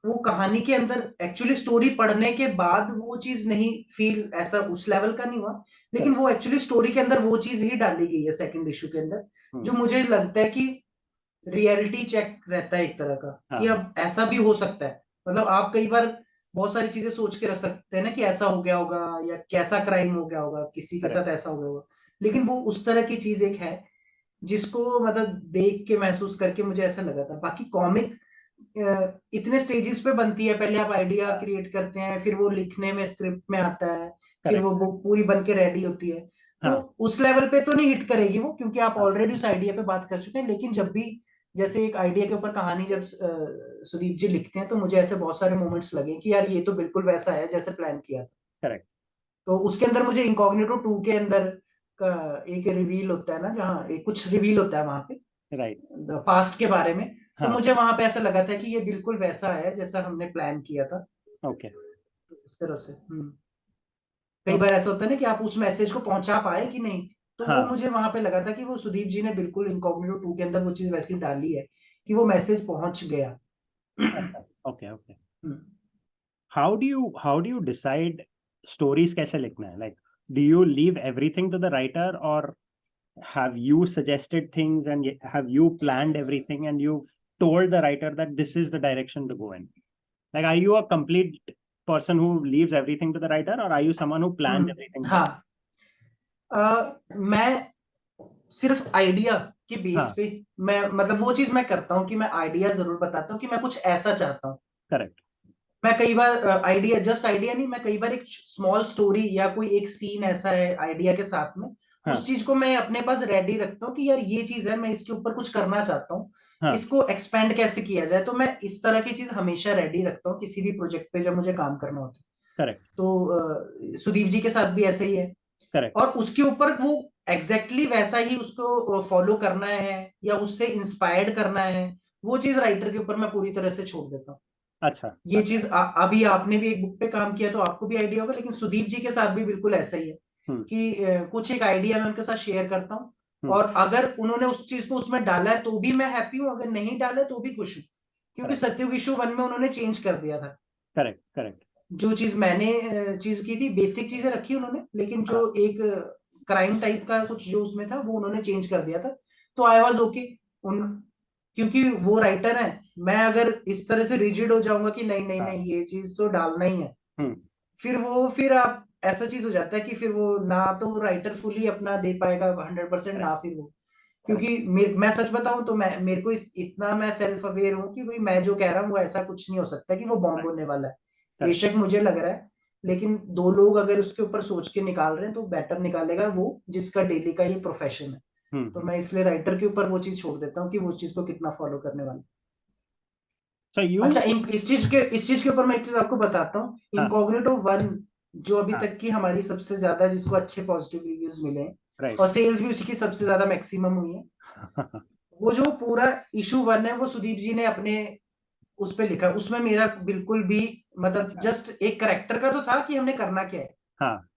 Speaker 2: वो कहानी के अंदर एक्चुअली स्टोरी पढ़ने के बाद वो चीज नहीं फील ऐसा उस लेवल का नहीं हुआ, लेकिन
Speaker 1: करेक्ट।
Speaker 2: वो एक्चुअली स्टोरी के अंदर वो चीज ही डाली गई है सेकंड इशू के अंदर, जो
Speaker 1: हम्म,
Speaker 2: मुझे लगता है कि रियलिटी चेक रहता है एक तरह का,
Speaker 1: हाँ
Speaker 2: कि
Speaker 1: हाँ।
Speaker 2: अब ऐसा भी हो सकता है। मतलब आप कई बार बहुत सारी चीजें सोच के रख सकते हैं ना, कि ऐसा हो गया होगा या कैसा क्राइम हो गया होगा, किसी के
Speaker 1: करेक्ट।
Speaker 2: साथ ऐसा हो गया होगा, लेकिन वो उस तरह की चीज एक है जिसको मतलब देख के महसूस करके मुझे ऐसा लगा था। बाकी कॉमिक इतने स्टेजेस पे बनती है, पहले आप आइडिया
Speaker 1: हाँ
Speaker 2: क्रिएट करते हैं, फिर वो लिखने में स्क्रिप्ट में आता है, फिर वो
Speaker 1: करेक्ट।
Speaker 2: बुक पूरी बन के रेडी होती है। तो
Speaker 1: हाँ
Speaker 2: उस लेवल पे तो नहीं हिट करेगी वो, क्योंकि आप
Speaker 1: हाँ।
Speaker 2: ऑलरेडी उस आइडिया पे बात कर चुके हैं। लेकिन जब भी जैसे एक आइडिया के ऊपर कहानी जब सुदीप जी लिखते हैं, तो मुझे ऐसे बहुत सारे मोमेंट्स लगे कि यार ये तो बिल्कुल वैसा है जैसे प्लान किया था।
Speaker 1: करेक्ट।
Speaker 2: तो उसके अंदर मुझे इनकॉग्निटो 2 के अंदर का एक रिवील होता है ना, जहाँ एक कुछ रिवील होता है वहां पे
Speaker 1: राइट।
Speaker 2: पास्ट के बारे में। तो
Speaker 1: हाँ।
Speaker 2: मुझे वहां पे ऐसा लगा था कि ये बिल्कुल वैसा है जैसा हमने प्लान किया था।
Speaker 1: ओके।
Speaker 2: तो इस तरह से कई बार ऐसा होता है ना कि आप उस मैसेज को पहुंचा पाए कि नहीं। तो वो
Speaker 1: हाँ।
Speaker 2: मुझे वहां पे लगा था कि वो सुदीप जी ने बिल्कुल इनकॉग्निटो 2 के अंदर वो चीज वैसी डाली है कि वो मैसेज पहुंच गया।
Speaker 1: अच्छा। Okay okay.
Speaker 2: Hmm.
Speaker 1: How do you decide stories कैसे लिखना है? Like, do you leave everything to the writer, और have you suggested things and have you planned everything and you've told the writer that this is the direction to go in? Like, are you a complete person who leaves everything to the writer, or are you someone who plans everything first?
Speaker 2: हाँ, मैं सिर्फ idea के base
Speaker 1: हाँ।
Speaker 2: पे मैं मतलब वो चीज मैं करता हूँ कि मैं आइडिया जरूर बताता हूँ कि मैं कुछ ऐसा चाहता हूँ।
Speaker 1: करेक्ट।
Speaker 2: मैं कई बार आइडिया जस्ट आइडिया नहीं, मैं कई बार एक स्मॉल स्टोरी या कोई एक सीन ऐसा है आइडिया के साथ में, उस
Speaker 1: हाँ
Speaker 2: चीज को मैं अपने पास रेडी रखता हूँ कि यार ये चीज है, मैं इसके ऊपर कुछ करना चाहता हूँ,
Speaker 1: हाँ।
Speaker 2: इसको एक्सपेंड कैसे किया जाए। तो मैं इस तरह की चीज हमेशा रेडी रखता हूँ किसी भी प्रोजेक्ट पे जब मुझे काम करना होता है।
Speaker 1: करेक्ट।
Speaker 2: तो सुदीप जी के साथ भी ऐसा ही है।
Speaker 1: करेक्ट।
Speaker 2: और उसके ऊपर वो एग्जैक्टली वैसा ही उसको फॉलो करना है या उससे इंस्पायर्ड करना है, वो चीज राइटर के ऊपर मैं पूरी तरह से छोड़ देता हूँ।
Speaker 1: अच्छा
Speaker 2: ये
Speaker 1: अच्छा।
Speaker 2: चीज अभी आपने भी एक बुक पे काम किया तो आपको भी आइडिया होगा, लेकिन सुदीप जी के साथ भी बिल्कुल ऐसा ही है
Speaker 1: हम्म
Speaker 2: कि कुछ एक आइडिया मैं उनके साथ शेयर करता हूँ,
Speaker 1: हम्म।
Speaker 2: और अगर उन्होंने उस चीज को उसमें डाला है तो भी मैं हैप्पी हूँ, अगर नहीं डाला है तो भी खुश हूँ। क्योंकि
Speaker 1: करेक्ट
Speaker 2: सत्युग इशू 1 में उन्होंने चेंज कर दिया था।
Speaker 1: Correct correct.
Speaker 2: जो चीज मैंने चीज की थी, बेसिक चीजें रखी उन्होंने, लेकिन जो
Speaker 1: हाँ
Speaker 2: एक क्राइम टाइप का कुछ जो उसमें था वो उन्होंने चेंज कर दिया था। तो आई वॉज ओके उन क्योंकि वो राइटर है। मैं अगर इस तरह से रिजिड हो जाऊंगा कि नहीं नहीं
Speaker 1: हाँ।
Speaker 2: नहीं ये चीज तो डालना ही है,
Speaker 1: हम्म।
Speaker 2: फिर आप ऐसा चीज हो जाता है कि फिर वो ना तो राइटर फुली अपना दे पाएगा 100%, ना
Speaker 1: करेक्ट
Speaker 2: फिर वो।
Speaker 1: करेक्ट।
Speaker 2: क्योंकि मैं सच बताऊं तो मैं मेरे को इतना मैं सेल्फ अवेयर हूँ कि भाई मैं जो कह रहा हूँ वो ऐसा कुछ नहीं हो सकता कि वो बॉम्ब
Speaker 1: राइट।
Speaker 2: होने वाला है।
Speaker 1: करेक्ट
Speaker 2: बेशक मुझे लग रहा है, लेकिन दो लोग अगर उसके ऊपर सोच के निकाल रहे हैं तो बेटर निकालेगा वो जिसका डेली का ये प्रोफेशन है। तो
Speaker 1: हम्म।
Speaker 2: मैं इसलिए राइटर के ऊपर वो चीज छोड़ देता हूँ कि वो चीज को कितना फॉलो करने वाला है।
Speaker 1: So
Speaker 2: अच्छा,
Speaker 1: you
Speaker 2: इस चीज के ऊपर मैं एक चीज आपको बताता हूँ।
Speaker 1: हाँ
Speaker 2: इनकॉग्निटो 1 जो अभी
Speaker 1: हाँ।
Speaker 2: तक की हमारी सबसे ज्यादा जिसको अच्छे पॉजिटिव रिव्यूज मिले हैं,
Speaker 1: राइट।
Speaker 2: और सेल्स भी उसकी सबसे ज्यादा मैक्सिमम हुई है, वो जो पूरा इशू 1 है वो सुदीप जी ने अपने उस पे लिखा। उसमें मेरा बिल्कुल भी मतलब
Speaker 1: अच्छा।
Speaker 2: जस्ट एक करेक्टर का तो था कि हमने करना क्या है,
Speaker 1: हाँ।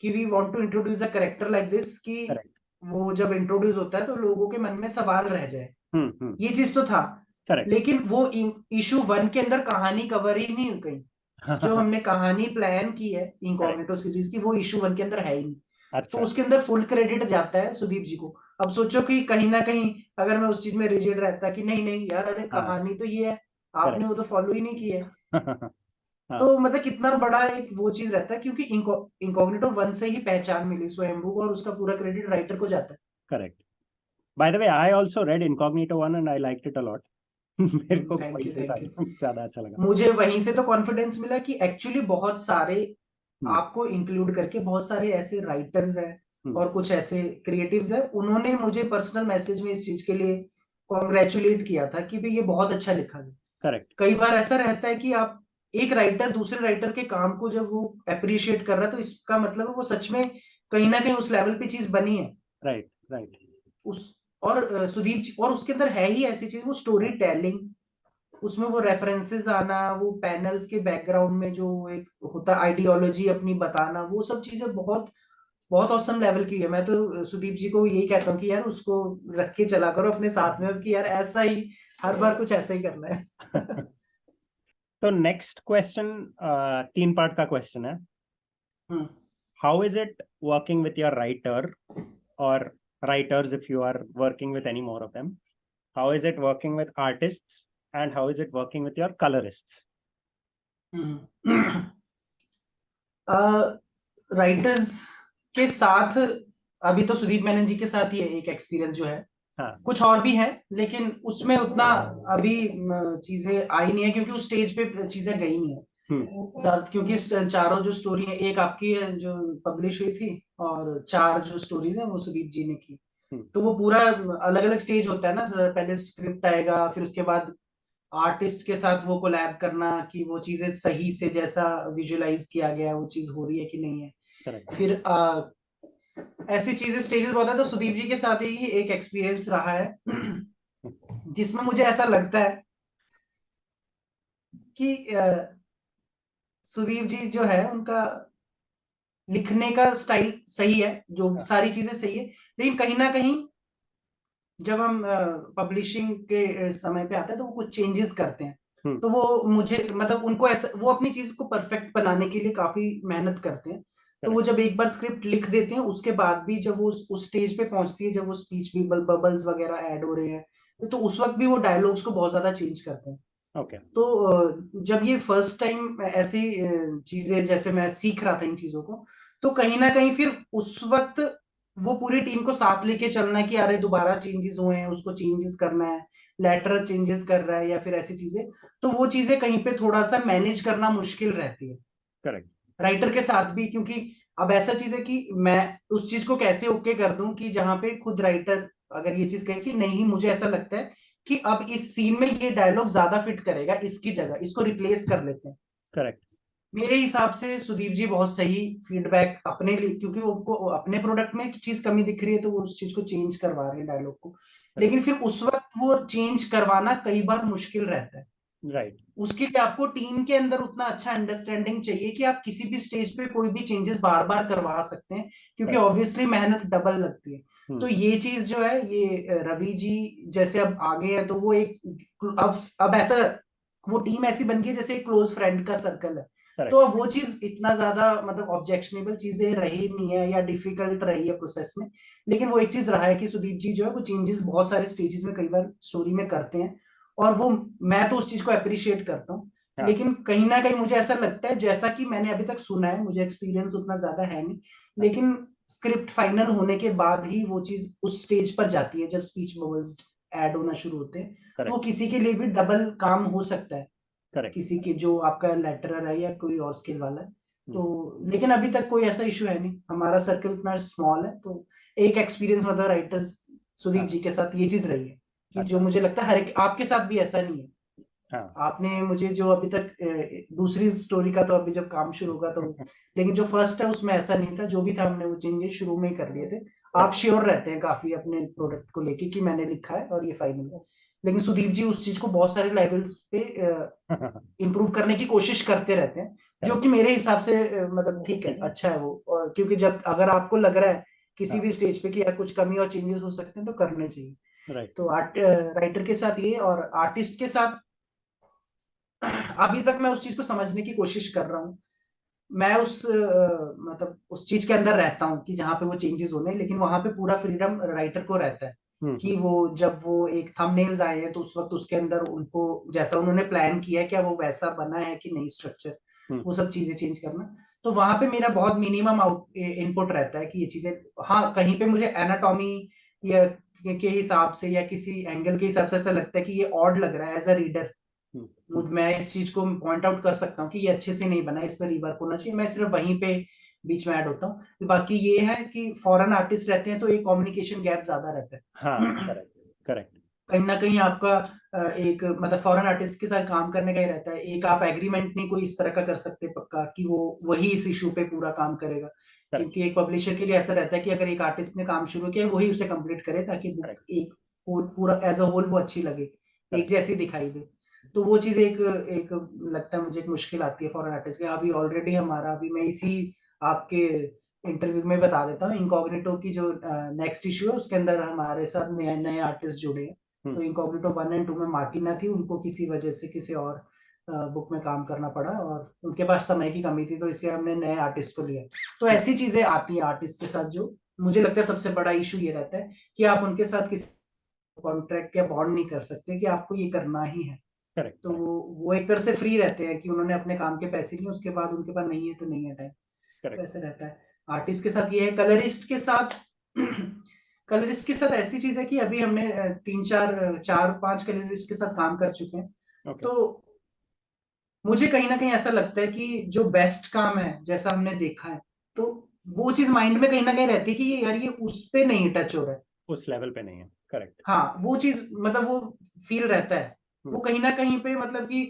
Speaker 2: कि we want to introduce a character like this, कि
Speaker 1: करेक्ट।
Speaker 2: वो जब इंट्रोड्यूस होता है तो लोगों के मन में सवाल रह जाए।
Speaker 1: हम्म।
Speaker 2: ये चीज तो था।
Speaker 1: करेक्ट।
Speaker 2: लेकिन वो इशू 1 के अंदर कहानी कवर ही नहीं हो गई। जो हमने कहानी प्लान की है
Speaker 1: करेक्ट।
Speaker 2: इनकॉग्निटो सीरीज की, वो इशू 1 के अंदर है ही नहीं। तो
Speaker 1: अच्छा।
Speaker 2: उसके अंदर फुल क्रेडिट जाता है सुदीप जी को। अब सोचो कि कहीं ना कहीं अगर मैं उस चीज में रिजिड रहता कि नहीं नहीं यार, अरे
Speaker 1: हाँ।
Speaker 2: कहानी तो ये है, आपने
Speaker 1: करेक्ट।
Speaker 2: वो तो फॉलो ही नहीं की है।
Speaker 1: हाँ।
Speaker 2: तो मतलब कितना बड़ा एक वो चीज रहता है, क्योंकि इनकॉग्निटो 1 से ही पहचान मिली स्वयंभू को, और उसका पूरा क्रेडिट राइटर को जाता
Speaker 1: correct. By the way, I also red incognito one and I liked it a lot. मेरे
Speaker 2: है।
Speaker 1: को
Speaker 2: थैंक
Speaker 1: वही
Speaker 2: यू,
Speaker 1: से
Speaker 2: थैंक यू।
Speaker 1: ज्यादा अच्छा लगा।
Speaker 2: मुझे वहीं से तो कॉन्फिडेंस मिला कि एक्चुअली बहुत सारे,
Speaker 1: हम्म
Speaker 2: आपको इंक्लूड करके बहुत सारे ऐसे राइटर्स हैं
Speaker 1: हम्म।
Speaker 2: और कुछ ऐसे क्रिएटिव्स हैं, उन्होंने मुझे पर्सनल मैसेज में इस चीज के लिए कॉन्ग्रेचुलेट किया था कि भाई ये बहुत अच्छा लिखा है।
Speaker 1: करेक्ट।
Speaker 2: कई बार ऐसा रहता है कि आप एक राइटर दूसरे राइटर के काम को जब वो अप्रिशिएट कर रहा है तो इसका मतलब है वो सच में कहीं ना कहीं उस लेवल पे चीज बनी है।
Speaker 1: Right right.
Speaker 2: उस और सुदीप जी और उसके अंदर है ही ऐसी चीज, वो स्टोरी टेलिंग, उसमें वो रेफरेंसेस आना, वो पैनल्स के बैकग्राउंड में जो एक होता आइडियोलॉजी अपनी बताना, वो सब चीजें बहुत बहुत औसम लेवल की है। मैं तो सुदीप जी को यही कहता हूँ कि यार उसको रख के चला करो अपने साथ में, अब कि यार ऐसा ही हर बार कुछ ऐसा ही करना है।
Speaker 1: तो नेक्स्ट क्वेश्चन 3 पार्ट का क्वेश्चन है।
Speaker 2: हम्म
Speaker 1: How is it working with your writer or writers if you are working with any more of them? How is it working with artists and how is it working with your colorists?
Speaker 2: Writers के साथ अभी तो सुदीप मेनन जी के साथ ही है एक experience जो है,
Speaker 1: हाँ
Speaker 2: कुछ और भी है लेकिन उसमें उतना अभी चीजें आई नहीं है क्योंकि उस स्टेज पे चीजें गई नहीं है ज्यादा, क्योंकि चारों जो स्टोरी है, एक आपकी है जो पब्लिश हुई थी और 4 जो स्टोरीज है वो सुदीप जी ने की। तो वो पूरा अलग अलग स्टेज होता है ना, पहले स्क्रिप्ट आएगा, फिर उसके बाद आर्टिस्ट के साथ वो कोलैब करना कि वो चीजें सही से जैसा विजुअलाइज किया गया है वो चीज हो रही है कि नहीं है।
Speaker 1: correct.
Speaker 2: फिर ऐसी चीजें स्टेजेस बहुत है, तो सुदीप जी के साथ ही एक एक्सपीरियंस रहा है जिसमें मुझे ऐसा लगता है कि सुदीप जी जो है उनका लिखने का स्टाइल सही है, जो सारी चीजें सही है, लेकिन कहीं ना कहीं जब हम पब्लिशिंग के समय पे आते हैं तो वो कुछ चेंजेस करते हैं। तो वो मुझे मतलब उनको ऐसा वो अपनी चीज को परफेक्ट बनाने के लिए काफी मेहनत करते हैं। तो वो जब एक बार स्क्रिप्ट लिख देते हैं उसके बाद भी जब वो उस स्टेज पे पहुंचती है, जब वो स्पीच बबल्स वगैरह ऐड हो रहे हैं तो उस वक्त भी वो डायलॉग्स को बहुत ज्यादा चेंज करते हैं।
Speaker 1: Okay.
Speaker 2: तो जब ये फर्स्ट टाइम ऐसी चीजें जैसे मैं सीख रहा था इन चीजों को, तो कहीं ना कहीं फिर उस वक्त वो पूरी टीम को साथ लेके चलना है कि अरे दोबारा चेंजेस हुए हैं, उसको चेंजेस करना है, लेटर चेंजेस कर रहा है या फिर ऐसी चीजें, तो वो चीजें कहीं पे थोड़ा सा मैनेज करना मुश्किल रहती है
Speaker 1: Correct.
Speaker 2: राइटर के साथ भी, क्योंकि अब ऐसा चीज है कि मैं उस चीज को कैसे ओके कर दूं कि जहां पे खुद राइटर अगर ये चीज कहे कि नहीं मुझे ऐसा लगता है कि अब इस सीन में ये डायलॉग ज्यादा फिट करेगा, इसकी जगह इसको रिप्लेस कर लेते हैं।
Speaker 1: Correct.
Speaker 2: मेरे हिसाब से सुदीप जी बहुत सही फीडबैक अपने लिए, क्योंकि उनको अपने प्रोडक्ट में चीज कमी दिख रही है तो वो उस चीज को चेंज करवा रहे हैं डायलॉग को, लेकिन फिर उस वक्त वो चेंज करवाना कई बार मुश्किल रहता है।
Speaker 1: Right.
Speaker 2: उसके लिए आपको टीम के अंदर उतना अच्छा अंडरस्टैंडिंग चाहिए कि आप किसी भी स्टेज पे कोई भी चेंजेस बार बार करवा सकते हैं, क्योंकि ऑब्वियसली मेहनत डबल लगती है। तो ये चीज जो है ये रवि जी जैसे अब आगे है तो वो एक अब ऐसा वो टीम ऐसी बन गई है जैसे एक क्लोज फ्रेंड का सर्कल है। तो अब वो चीज इतना ज्यादा मतलब ऑब्जेक्शनेबल चीजें रही नहीं है या डिफिकल्ट रही है प्रोसेस में, लेकिन वो एक चीज रहा है कि सुदीप जी जो है वो चेंजेस बहुत सारे स्टेजेस में कई बार स्टोरी में करते हैं, और वो मैं तो उस चीज को अप्रिशिएट करता हूँ।
Speaker 1: हाँ.
Speaker 2: लेकिन कहीं ना कहीं मुझे ऐसा लगता है, जैसा कि मैंने अभी तक सुना है, मुझे एक्सपीरियंस उतना ज्यादा है नहीं, लेकिन स्क्रिप्ट फाइनल होने के बाद ही वो चीज उस स्टेज पर जाती है जब स्पीच बबल्स ऐड होना शुरू होते हैं, तो वो किसी के लिए भी डबल काम हो सकता है,
Speaker 1: Correct.
Speaker 2: किसी के जो आपका लेटरर है या कोई और स्किल वाला है। तो लेकिन अभी तक कोई ऐसा इशू है नहीं, हमारा सर्कल इतना स्मॉल है, तो एक एक्सपीरियंस मतलब राइटर्स सुदीप जी के साथ ये चीज रही है कि जो मुझे लगता है हर एक आपके साथ भी ऐसा नहीं है।
Speaker 1: हाँ.
Speaker 2: आपने मुझे जो अभी तक दूसरी स्टोरी का तो अभी जब काम शुरू होगा तो लेकिन जो फर्स्ट है उसमें ऐसा नहीं था, जो भी था हमने वो चेंजेस शुरू में ही कर लिए थे। आप श्योर रहते हैं काफी अपने प्रोडक्ट को लेके कि मैंने लिखा है और ये फाइनल है, लेकिन सुदीप जी उस चीज को बहुत सारे लेवल्स पे इम्प्रूव करने की कोशिश करते रहते हैं, जो कि मेरे हिसाब से मतलब ठीक है, अच्छा है वो, और क्योंकि जब अगर आपको लग रहा है किसी भी स्टेज पे कि यार कुछ कमी और चेंजेस हो सकते हैं तो करने चाहिए।
Speaker 1: Right.
Speaker 2: तो राइटर के साथ ये और आर्टिस्ट के साथ अभी तक मैं उस चीज को समझने की कोशिश कर रहा हूँ। मैं उस मतलब उस चीज के अंदर रहता हूँ कि जहाँ पे वो चेंजेस होने, लेकिन वहां पे पूरा फ्रीडम राइटर को रहता है कि वो जब वो एक थंबनेल्स आए हैं तो उस वक्त उसके अंदर उनको जैसा उन्होंने प्लान किया है क्या वो वैसा बना है कि नहीं स्ट्रक्चर, वो सब चीजें चेंज करना। तो वहां पे मेरा बहुत मिनिमम आउट इनपुट रहता है कि ये चीजें, हाँ कहीं पे मुझे एनाटॉमी या के हिसाब से या किसी एंगल के हिसाब से ऐसा लगता है कि ये ऑड लग रहा है एज अ रीडर, मैं इस चीज को पॉइंट आउट कर सकता हूँ कि ये अच्छे से नहीं बना, इस पर रिवर्क होना चाहिए, मैं सिर्फ वहीं पे बीच में ऐड होता हूँ। बाकी ये है कि फॉरेन आर्टिस्ट रहते हैं तो एक कम्युनिकेशन गैप ज्यादा रहता है।
Speaker 1: हाँ. Correct. Correct.
Speaker 2: कहीं ना कहीं आपका एक मतलब फॉरेन आर्टिस्ट के साथ काम करने का ही रहता है, एक आप एग्रीमेंट नहीं कोई इस तरह का कर सकते पक्का कि वो वही इस इशू पे पूरा काम करेगा,
Speaker 1: करेक्ट,
Speaker 2: क्योंकि एक पब्लिशर के लिए ऐसा रहता है कि अगर एक आर्टिस्ट ने काम शुरू किया वही उसे कंप्लीट करे ताकि बुक
Speaker 1: करेक्ट,
Speaker 2: एक पूरा एज अ होल वो अच्छी लगे, एक
Speaker 1: करेक्ट,
Speaker 2: जैसी दिखाई दे। तो वो चीज एक एक लगता है मुझे एक मुश्किल आती है फॉरेन आर्टिस्ट की। अभी ऑलरेडी हमारा अभी मैं इसी आपके इंटरव्यू में बता देता हूँ, इनकॉग्निटो की जो नेक्स्ट इशू है उसके अंदर हमारे साथ नए नए आर्टिस्ट जुड़े हैं। तो इनकॉग्निटो 1 एंड 2 में मार्टिना थी, उनको किसी वजह से किसी और बुक में काम करना पड़ा और उनके पास समय की कमी थी, तो इसलिए हमने नए आर्टिस्ट को लिया। तो ऐसी चीजें आती हैं आर्टिस्ट के साथ, जो मुझे लगता है सबसे बड़ा इशू ये रहता है कि आप उनके साथ किसी कॉन्ट्रैक्ट या बॉन्ड नहीं कर सकते कि आपको ये करना ही है।
Speaker 1: करेक्ट,
Speaker 2: तो
Speaker 1: करेक्ट,
Speaker 2: वो एक तरह से फ्री रहते हैं कि उन्होंने अपने काम के पैसे लिए, उसके बाद उनके पास नहीं है तो नहीं है टाइम। तो
Speaker 1: करेक्ट,
Speaker 2: ऐसे रहता है। आर्टिस्ट के साथ ये है, कलरिस्ट के साथ कलरिस्ट के साथ ऐसी चीज है कि अभी हमने 4-5 कलरिस्ट के साथ काम कर चुके हैं।
Speaker 1: ओके,
Speaker 2: तो मुझे कहीं न कहीं ऐसा लगता है कि जो बेस्ट काम है, जैसा हमने देखा है, तो वो चीज़ माइंड में कहीं न कहीं रहती है कि ये यार ये उस पे नहीं टच हो रहा है।
Speaker 1: उस लेवल पे नहीं है, करेक्ट,
Speaker 2: हाँ, वो चीज़ मतलब वो फ़ील रहता है। वो कहीं न कहीं पे मतलब कि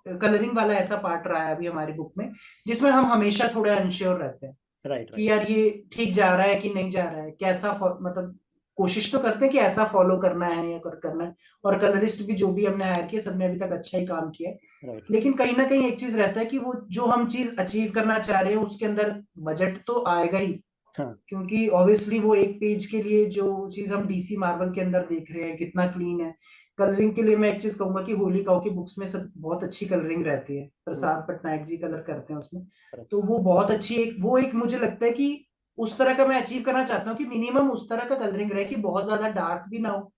Speaker 2: कलरिंग वाला ऐसा पार्ट रहा है अभी हमारी बुक में, जिसमें हम हमेशा थोड़े अनश्योर रहते हैं।
Speaker 1: राइट,
Speaker 2: कि
Speaker 1: राइट,
Speaker 2: यार ये ठीक जा रहा है कि नहीं जा रहा है, कैसा मतलब कोशिश तो करते हैं कि ऐसा फॉलो करना है या करना है। और कलरिस्ट भी जो भी हमने हायर किए सबने अभी तक अच्छा ही काम किया है।
Speaker 1: राइट,
Speaker 2: लेकिन कहीं ना कहीं एक चीज रहता है कि वो जो हम चीज अचीव करना चाह रहे हैं उसके अंदर बजट तो आएगा ही,
Speaker 1: हाँ,
Speaker 2: क्योंकि ऑब्वियसली वो एक पेज के लिए जो चीज हम डीसी मार्वल के अंदर देख रहे हैं कितना क्लीन है। कलरिंग के लिए मैं एक चीज कहूंगा कि होली काऊ की बुक्स में सब बहुत अच्छी कलरिंग रहती है, प्रसाद पटनायक जी कलर करते हैं उसमें।
Speaker 1: करेक्ट,
Speaker 2: तो वो बहुत अच्छी एक मुझे लगता है कि उस तरह का मैं अचीव करना चाहता हूँ कि मिनिमम उस तरह का कलरिंग रहे कि बहुत ज्यादा डार्क भी ना हो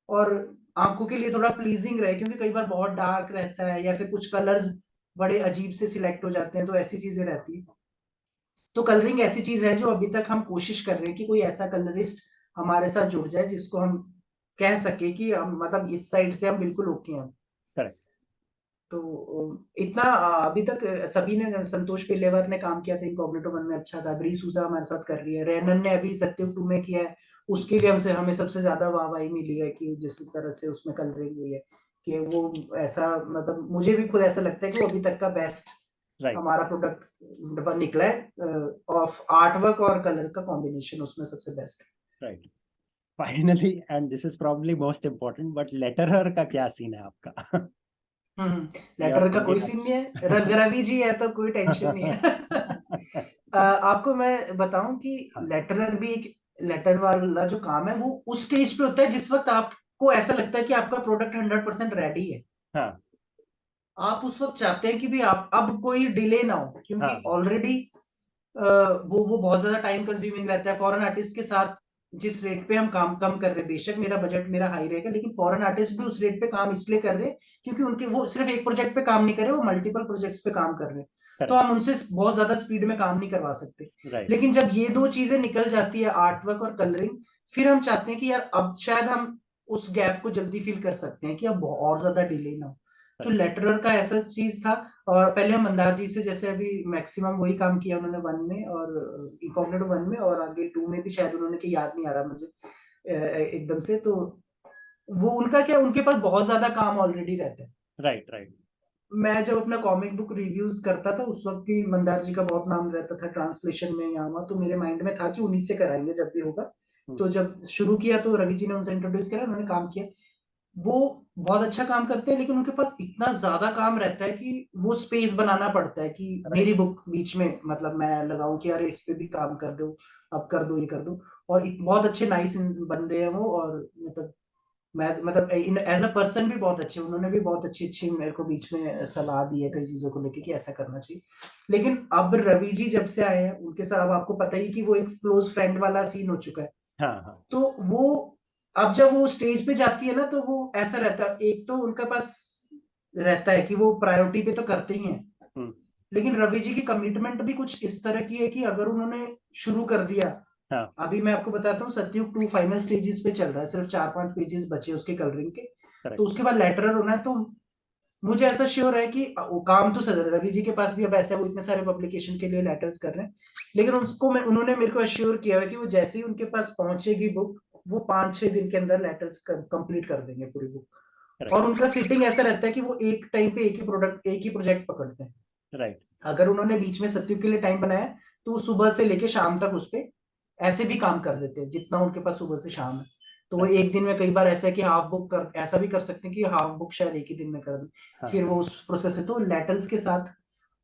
Speaker 2: और आंखों के लिए थोड़ा प्लीजिंग रहे, क्योंकि कई बार बहुत डार्क रहता है या फिर कुछ कलर्स बड़े अजीब से सिलेक्ट हो जाते हैं, तो ऐसी चीजें रहती है। तो कलरिंग ऐसी चीज है जो अभी तक हम कोशिश कर रहे हैं कि कोई ऐसा कलरिस्ट हमारे साथ जुड़ जाए जिसको हम कह सके कि हम मतलब इस साइड से हम बिल्कुल ओके हैं।
Speaker 1: करेक्ट,
Speaker 2: तो इतना अभी तक सभी ने, संतोष पिल्लेवर ने काम किया था इनकॉग्निटो 1 में, अच्छा था। ब्री सूजा हमारे साथ कर रही है, रेनन ने अभी सत्युग 2 में किया है, उसके लिए हमसे हमें सबसे ज्यादा वाहवाही मिली है कि जिस तरह से उसमें कलरिंग हुई है कि वो ऐसा मतलब मुझे भी खुद ऐसा लगता है कि वो अभी तक का बेस्ट
Speaker 1: राइट,
Speaker 2: हमारा प्रोडक्ट निकला है। ऑफ आर्ट वर्क और कलर का कॉम्बिनेशन उसमें सबसे बेस्ट है।
Speaker 1: Right, finally and this is probably most important, but letterer का क्या सीन है आपका? यू आर
Speaker 2: लेटर का कोई
Speaker 1: थिंकिंग
Speaker 2: सीन नहीं है, रवि जी है तो कोई टेंशन नहीं है। आपको मैं बताऊं कि
Speaker 1: हाँ,
Speaker 2: लेटरर भी एक लेटर वाला जो काम है वो उस स्टेज पे होता है जिस वक्त आपको ऐसा लगता है कि आपका प्रोडक्ट 100% रेडी है।
Speaker 1: हाँ,
Speaker 2: आप उस वक्त चाहते हैं कि भी आप अब कोई डिले ना हो, क्योंकि
Speaker 1: हाँ,
Speaker 2: ऑलरेडी वो बहुत ज्यादा टाइम कंज्यूमिंग रहता है फॉरेन आर्टिस्ट के साथ। जिस रेट पे हम काम कम कर रहे हैं, बेशक मेरा बजट मेरा हाई रहेगा, लेकिन फॉरेन आर्टिस्ट भी उस रेट पे काम इसलिए कर रहे हैं क्योंकि उनके वो सिर्फ एक प्रोजेक्ट पे काम नहीं कर रहे, वो मल्टीपल प्रोजेक्ट्स पे काम कर रहे हैं। तो
Speaker 1: करेक्ट,
Speaker 2: हम उनसे बहुत ज्यादा स्पीड में काम नहीं करवा सकते।
Speaker 1: राइट,
Speaker 2: लेकिन जब ये दो चीजें निकल जाती है, आर्ट वर्क और कलरिंग, फिर हम चाहते हैं कि यार अब शायद हम उस गैप को जल्दी फिल कर सकते हैं कि अब और ज्यादा डिले ना हो। तो
Speaker 1: करेक्ट,
Speaker 2: लेटरर का ऐसा चीज था। और पहले हम मंदार जी से जैसे अभी मैक्सिमम वही काम किया उन्होंने 1 में और इनकॉग्निटो 1 में, और आगे 2 में भी शायद उन्होंने, कि याद नहीं आ रहा मुझे एकदम से। तो वो उनका क्या, उनके पास बहुत ज्यादा काम ऑलरेडी रहता है।
Speaker 1: राइट, राइट,
Speaker 2: मैं जब अपना कॉमिक बुक रिव्यूज करता था उस वक्त भी मंदार जी का बहुत नाम रहता था ट्रांसलेशन में यहाँ वहाँ, तो मेरे माइंड में था कि उन्हीं से कराएंगे जब भी होगा। तो जब शुरू किया तो रवि जी ने उनसे इंट्रोड्यूस करा, उन्होंने काम किया। वो बहुत अच्छा काम करते हैं, लेकिन उनके पास इतना ज्यादा काम रहता है कि वो स्पेस बनाना पड़ता है कि
Speaker 1: राइट,
Speaker 2: मेरी बुक बीच में मतलब मैं लगाऊं कि अरे इस पे भी काम कर दो, अब कर दो ये कर दो। और एक बहुत अच्छे नाइस बंदे हैं वो, और मतलब मैं मतलब एज अ पर्सन भी बहुत अच्छे, उन्होंने भी बहुत अच्छी अच्छी मेरे को बीच में सलाह दी है कई चीजों को लेके कि ऐसा करना चाहिए। लेकिन अब रवि जी जब से आए हैं उनके साथ, अब आपको पता ही कि वो एक क्लोज फ्रेंड वाला सीन हो चुका है।
Speaker 1: हाँ, हाँ,
Speaker 2: तो वो अब जब वो स्टेज पे जाती है ना, तो वो ऐसा रहता है, एक तो उनके पास रहता है कि वो प्रायोरिटी पे तो करते ही हैं,
Speaker 1: हम्म,
Speaker 2: लेकिन रवि जी की कमिटमेंट भी कुछ इस तरह की है कि अगर उन्होंने शुरू कर दिया,
Speaker 1: हाँ,
Speaker 2: अभी मैं आपको बताता हूँ सतयुग 2 फाइनल स्टेजेस पे चल रहा है, सिर्फ 4-5 पेजेस बचे उसके कलरिंग के। तो
Speaker 1: करेक्ट,
Speaker 2: उसके बाद लेटरर होना है, तो मुझे ऐसा श्योर है कि वो काम तो रवि जी के पास भी अब ऐसा है, वो इतने सारे पब्लिकेशन के लिए लेटर्स कर रहे हैं, लेकिन उसको मैं उन्होंने मेरे को अश्योर किया है कि वो जैसे ही उनके पास पहुंचेगी बुक, वो 5-6 दिन के अंदर लेटर्स कंप्लीट कर देंगे पूरी बुक।
Speaker 1: Correct.
Speaker 2: और उनका सिटिंग ऐसा रहता है कि वो एक टाइम पे एक ही प्रोजेक्ट पकड़ते हैं।
Speaker 1: राइट।
Speaker 2: अगर उन्होंने बीच में सत्युग के लिए टाइम बनाया तो वो सुबह से लेके शाम तक उस पे ऐसे भी काम कर देते हैं जितना उनके पास सुबह से शाम है। तो वो
Speaker 1: Right.
Speaker 2: एक दिन में कई बार ऐसा है कि हाफ बुक कर ऐसा भी कर सकते हैं कि हाफ बुक शायद एक ही दिन में कर दें।
Speaker 1: हाँ।
Speaker 2: फिर वो उस प्रोसेस है। तो लेटर्स के साथ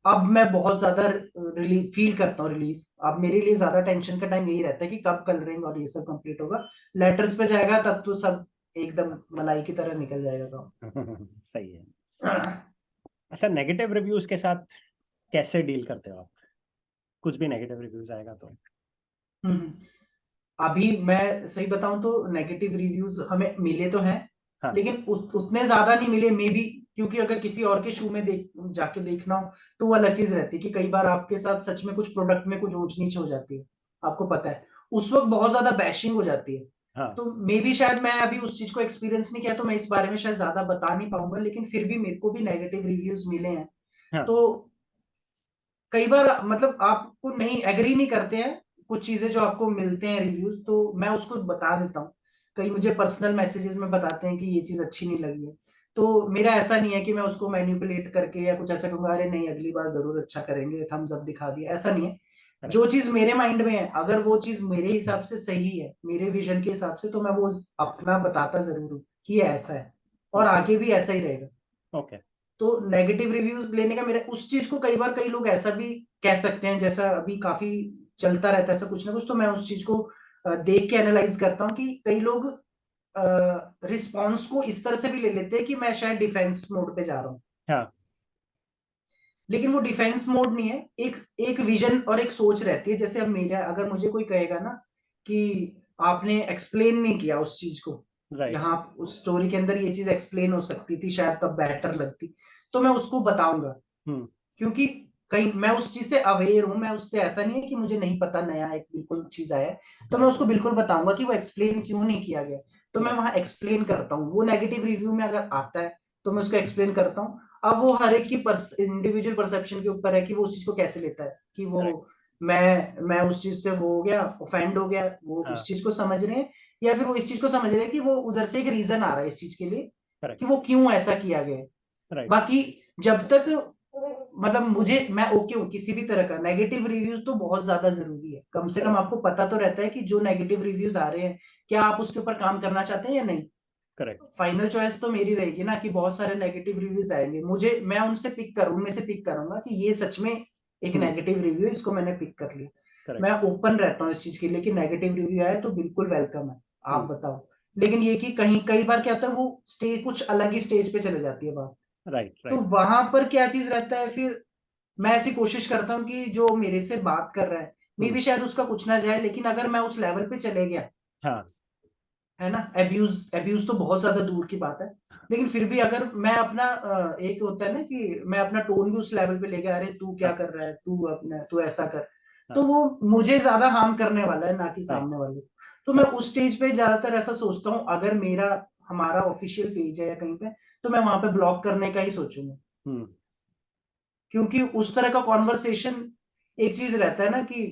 Speaker 2: अब मैं बहुत ज्यादा रिलीफ फील करता हूँ, रिलीफ। अब मेरे लिए ज्यादा टेंशन का टाइम यही रहता है कि कब कलरिंग और ये सब कंप्लीट होगा। लेटर्स पे जाएगा तब तो सब एकदम मलाई की तरह निकल जाएगा काम।
Speaker 1: सही है। अच्छा, नेगेटिव रिव्यूज के साथ कैसे डील करते हो आप? कुछ भी नेगेटिव रिव्यूज आएगा तो
Speaker 2: अभी मैं सही बताऊं तो नेगेटिव रिव्यूज हमें मिले तो हैं।
Speaker 1: हाँ।
Speaker 2: लेकिन उतने ज्यादा नहीं मिले, मे बी क्योंकि अगर किसी और के शू में जाके देखना हो तो वो अलग चीज रहती है कि कई बार आपके साथ सच में कुछ प्रोडक्ट में कुछ ऊंच नीच हो जाती है, आपको पता है। उस वक्त बहुत ज्यादा बैशिंग हो जाती है।
Speaker 1: हाँ।
Speaker 2: तो मे बी शायद मैं अभी उस चीज को एक्सपीरियंस नहीं किया तो मैं इस बारे में शायद ज्यादा बता नहीं पाऊंगा, लेकिन फिर भी मेरे को भी नेगेटिव रिव्यूज मिले हैं।
Speaker 1: हाँ।
Speaker 2: तो कई बार मतलब आपको नहीं एग्री नहीं करते हैं कुछ चीजें जो आपको मिलते हैं रिव्यूज, तो मैं उसको बता देता हूँ। कई मुझे पर्सनल मैसेजेस में बताते हैं कि ये चीज अच्छी नहीं लगी है। तो मेरा ऐसा नहीं है कि मैं उसको मैनिपुलेट करके या कुछ ऐसा कहूंगा अरे नहीं अगली बार जरूर अच्छा करेंगे, थम्स अप दिखा दिया, ऐसा नहीं है। जो चीज मेरे माइंड में है, अगर वो चीज मेरे हिसाब से सही है, मेरे विजन के हिसाब से, तो मैं वो अपना बताता जरूर हूँ कि ये ऐसा है और आगे भी ऐसा ही रहेगा।
Speaker 1: ओके।
Speaker 2: तो नेगेटिव रिव्यूज लेने का मेरा उस चीज को कई बार कई लोग ऐसा भी कह सकते हैं, जैसा अभी काफी चलता रहता है ऐसा कुछ ना कुछ, तो मैं उस चीज को देख के एनालाइज करता हूँ कि कई लोग रिस्पॉन्स को इस तरह से भी ले लेते हैं कि मैं शायद डिफेंस मोड पे जा रहा हूँ।
Speaker 1: हाँ।
Speaker 2: लेकिन वो डिफेंस मोड नहीं है, एक एक विजन और एक सोच रहती है। जैसे अब मेरा अगर मुझे कोई कहेगा ना कि आपने एक्सप्लेन नहीं किया उस चीज को,
Speaker 1: राइट।
Speaker 2: यहाँ उस स्टोरी के अंदर ये चीज एक्सप्लेन हो सकती थी शायद तब बेटर लगती, तो मैं उसको बताऊंगा। क्योंकि कहीं मैं उस चीज से अवेयर हूं, मैं उससे ऐसा नहीं है कि मुझे नहीं पता, नया एक बिल्कुल चीज आया है, तो मैं उसको बिल्कुल बताऊंगा कि वो एक्सप्लेन क्यों नहीं किया गया। तो मैं वहां एक्सप्लेन करता हूँ। वो नेगेटिव रिव्यू में अगर आता है तो मैं उसको एक्सप्लेन करता हूँ। अब वो हर एक की इंडिविजुअल परसेप्शन के ऊपर है कि वो उस चीज को कैसे लेता है, कि वो मैं उस चीज से वो हो गया, ऑफेंड हो गया, वो उस चीज को समझ रहे हैं, या फिर वो इस चीज को समझ रहे हैं कि वो उधर से एक रीजन आ रहा है इस चीज के लिए कि वो क्यों ऐसा किया गया। बाकी जब तक मतलब मुझे मैं ओके हूँ किसी भी तरह का नेगेटिव रिव्यूज, तो बहुत ज्यादा जरूरी है। कम से कम आपको पता तो रहता है कि जो नेगेटिव रिव्यूज आ रहे हैं क्या आप उसके ऊपर काम करना चाहते हैं या नहीं।
Speaker 1: करेक्ट।
Speaker 2: फाइनल चॉइस तो मेरी रहेगी ना कि बहुत सारे नेगेटिव रिव्यूज आएंगे, मुझे मैं उनमें से पिक करूंगा कि ये सच में एक नेगेटिव रिव्यू है, इसको मैंने पिक कर लिया। मैं ओपन रहता हूँ इस चीज के लिए कि नेगेटिव रिव्यू आए तो बिल्कुल वेलकम है, आप बताओ। लेकिन ये कि कहीं कई बार क्या होता है वो स्टेज कुछ अलग ही स्टेज पे चले जाती है बात।
Speaker 1: राइट।
Speaker 2: तो वहां पर क्या चीज रहता है, फिर मैं ऐसी कोशिश करता हूँ कि जो मेरे से बात कर रहा है मे भी शायद उसका कुछ ना जाए, लेकिन अगर मैं उस लेवल पे चले गया,
Speaker 1: हाँ।
Speaker 2: है ना, एब्यूज एब्यूज तो बहुत ज्यादा दूर की बात है, लेकिन फिर भी अगर मैं अपना एक होता है ना कि मैं अपना टोन भी उस लेवल पे ले गया, अरे तू क्या कर रहा है, तू अपना तू ऐसा कर, तो वो मुझे ज्यादा हार्म करने वाला है ना कि सामने वाले। तो मैं उस स्टेज पे ज्यादातर ऐसा सोचता हूँ, अगर मेरा हमारा ऑफिशियल पेज है या कहीं पे, तो मैं वहां पे ब्लॉक करने का ही सोचूंगा। क्योंकि उस तरह का कॉन्वर्सेशन एक चीज रहता है ना कि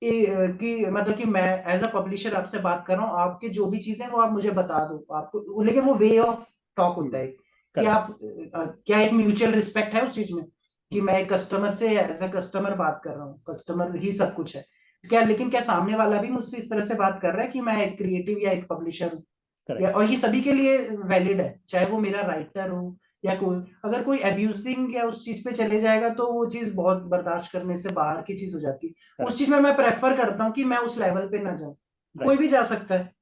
Speaker 2: मतलब कि मैं एज अ पब्लिशर आपसे बात कर रहा हूँ, आपके जो भी चीजें वो आप मुझे बता दो आपको, लेकिन वो वे ऑफ टॉक होता है कि आप क्या एक म्यूचुअल रिस्पेक्ट है उस चीज में कि मैं एक कस्टमर से एज अ कस्टमर बात कर रहा हूँ, कस्टमर ही सब कुछ है क्या, लेकिन क्या सामने वाला भी मुझसे इस तरह से बात कर रहा है कि मैं एक क्रिएटिव या एक पब्लिशर हूँ, और ये सभी के लिए वैलिड है, चाहे वो मेरा राइटर हो या कोई। अगर कोई अब्यूजिंग या उस चीज पे चले जाएगा तो वो चीज बहुत बर्दाश्त करने से बाहर की चीज हो जाती है। उस चीज में मैं प्रेफर करता हूँ कि मैं उस लेवल पे ना जाऊं। कोई भी जा सकता है,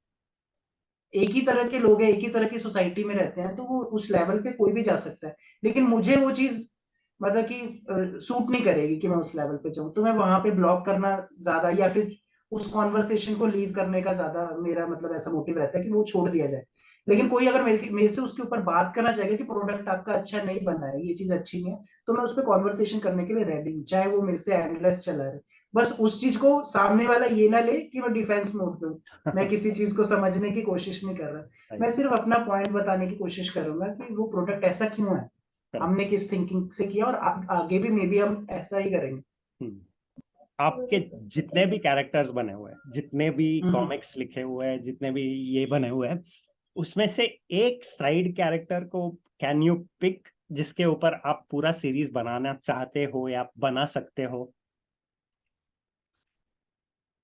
Speaker 2: एक ही तरह के लोग हैं, एक ही तरह की सोसाइटी में रहते हैं, तो वो उस लेवल पे कोई भी जा सकता है। लेकिन मुझे वो चीज मतलब कि सूट नहीं करेगी कि मैं उस लेवल पे जाऊं, तो मैं वहां पे ब्लॉक करना ज्यादा, या फिर उस कॉन्वर्सेशन को लीव करने का ज्यादा मेरा मतलब ऐसा मोटिव रहता है कि वो छोड़ दिया जाए। लेकिन कोई अगर मेरे से उसके ऊपर बात करना चाहेगा कि प्रोडक्ट आपका अच्छा नहीं बना है, ये चीज अच्छी नहीं है, तो मैं उस पर कॉन्वर्सेशन करने के लिए रेडी हूँ, चाहे वो मेरे से एंडलेस चला रहे। बस उस चीज को सामने वाला ये ना ले कि मैं डिफेंस मोड पे हूँ, मैं किसी चीज को समझने की कोशिश नहीं कर रहा, मैं सिर्फ अपना पॉइंट बताने की कोशिश करूंगा कि वो प्रोडक्ट ऐसा क्यों है, हमने किस थिंकिंग से किया, और आगे भी मे बी हम ऐसा ही करेंगे।
Speaker 1: आपके जितने भी कैरेक्टर्स बने हुए हैं, जितने भी
Speaker 2: हम्म।
Speaker 1: कॉमिक्स लिखे हुए हैं, जितने भी ये बने हुए हैं, उसमें से एक साइड कैरेक्टर को कैन यू पिक जिसके ऊपर आप पूरा सीरीज बनाना चाहते हो या बना सकते हो?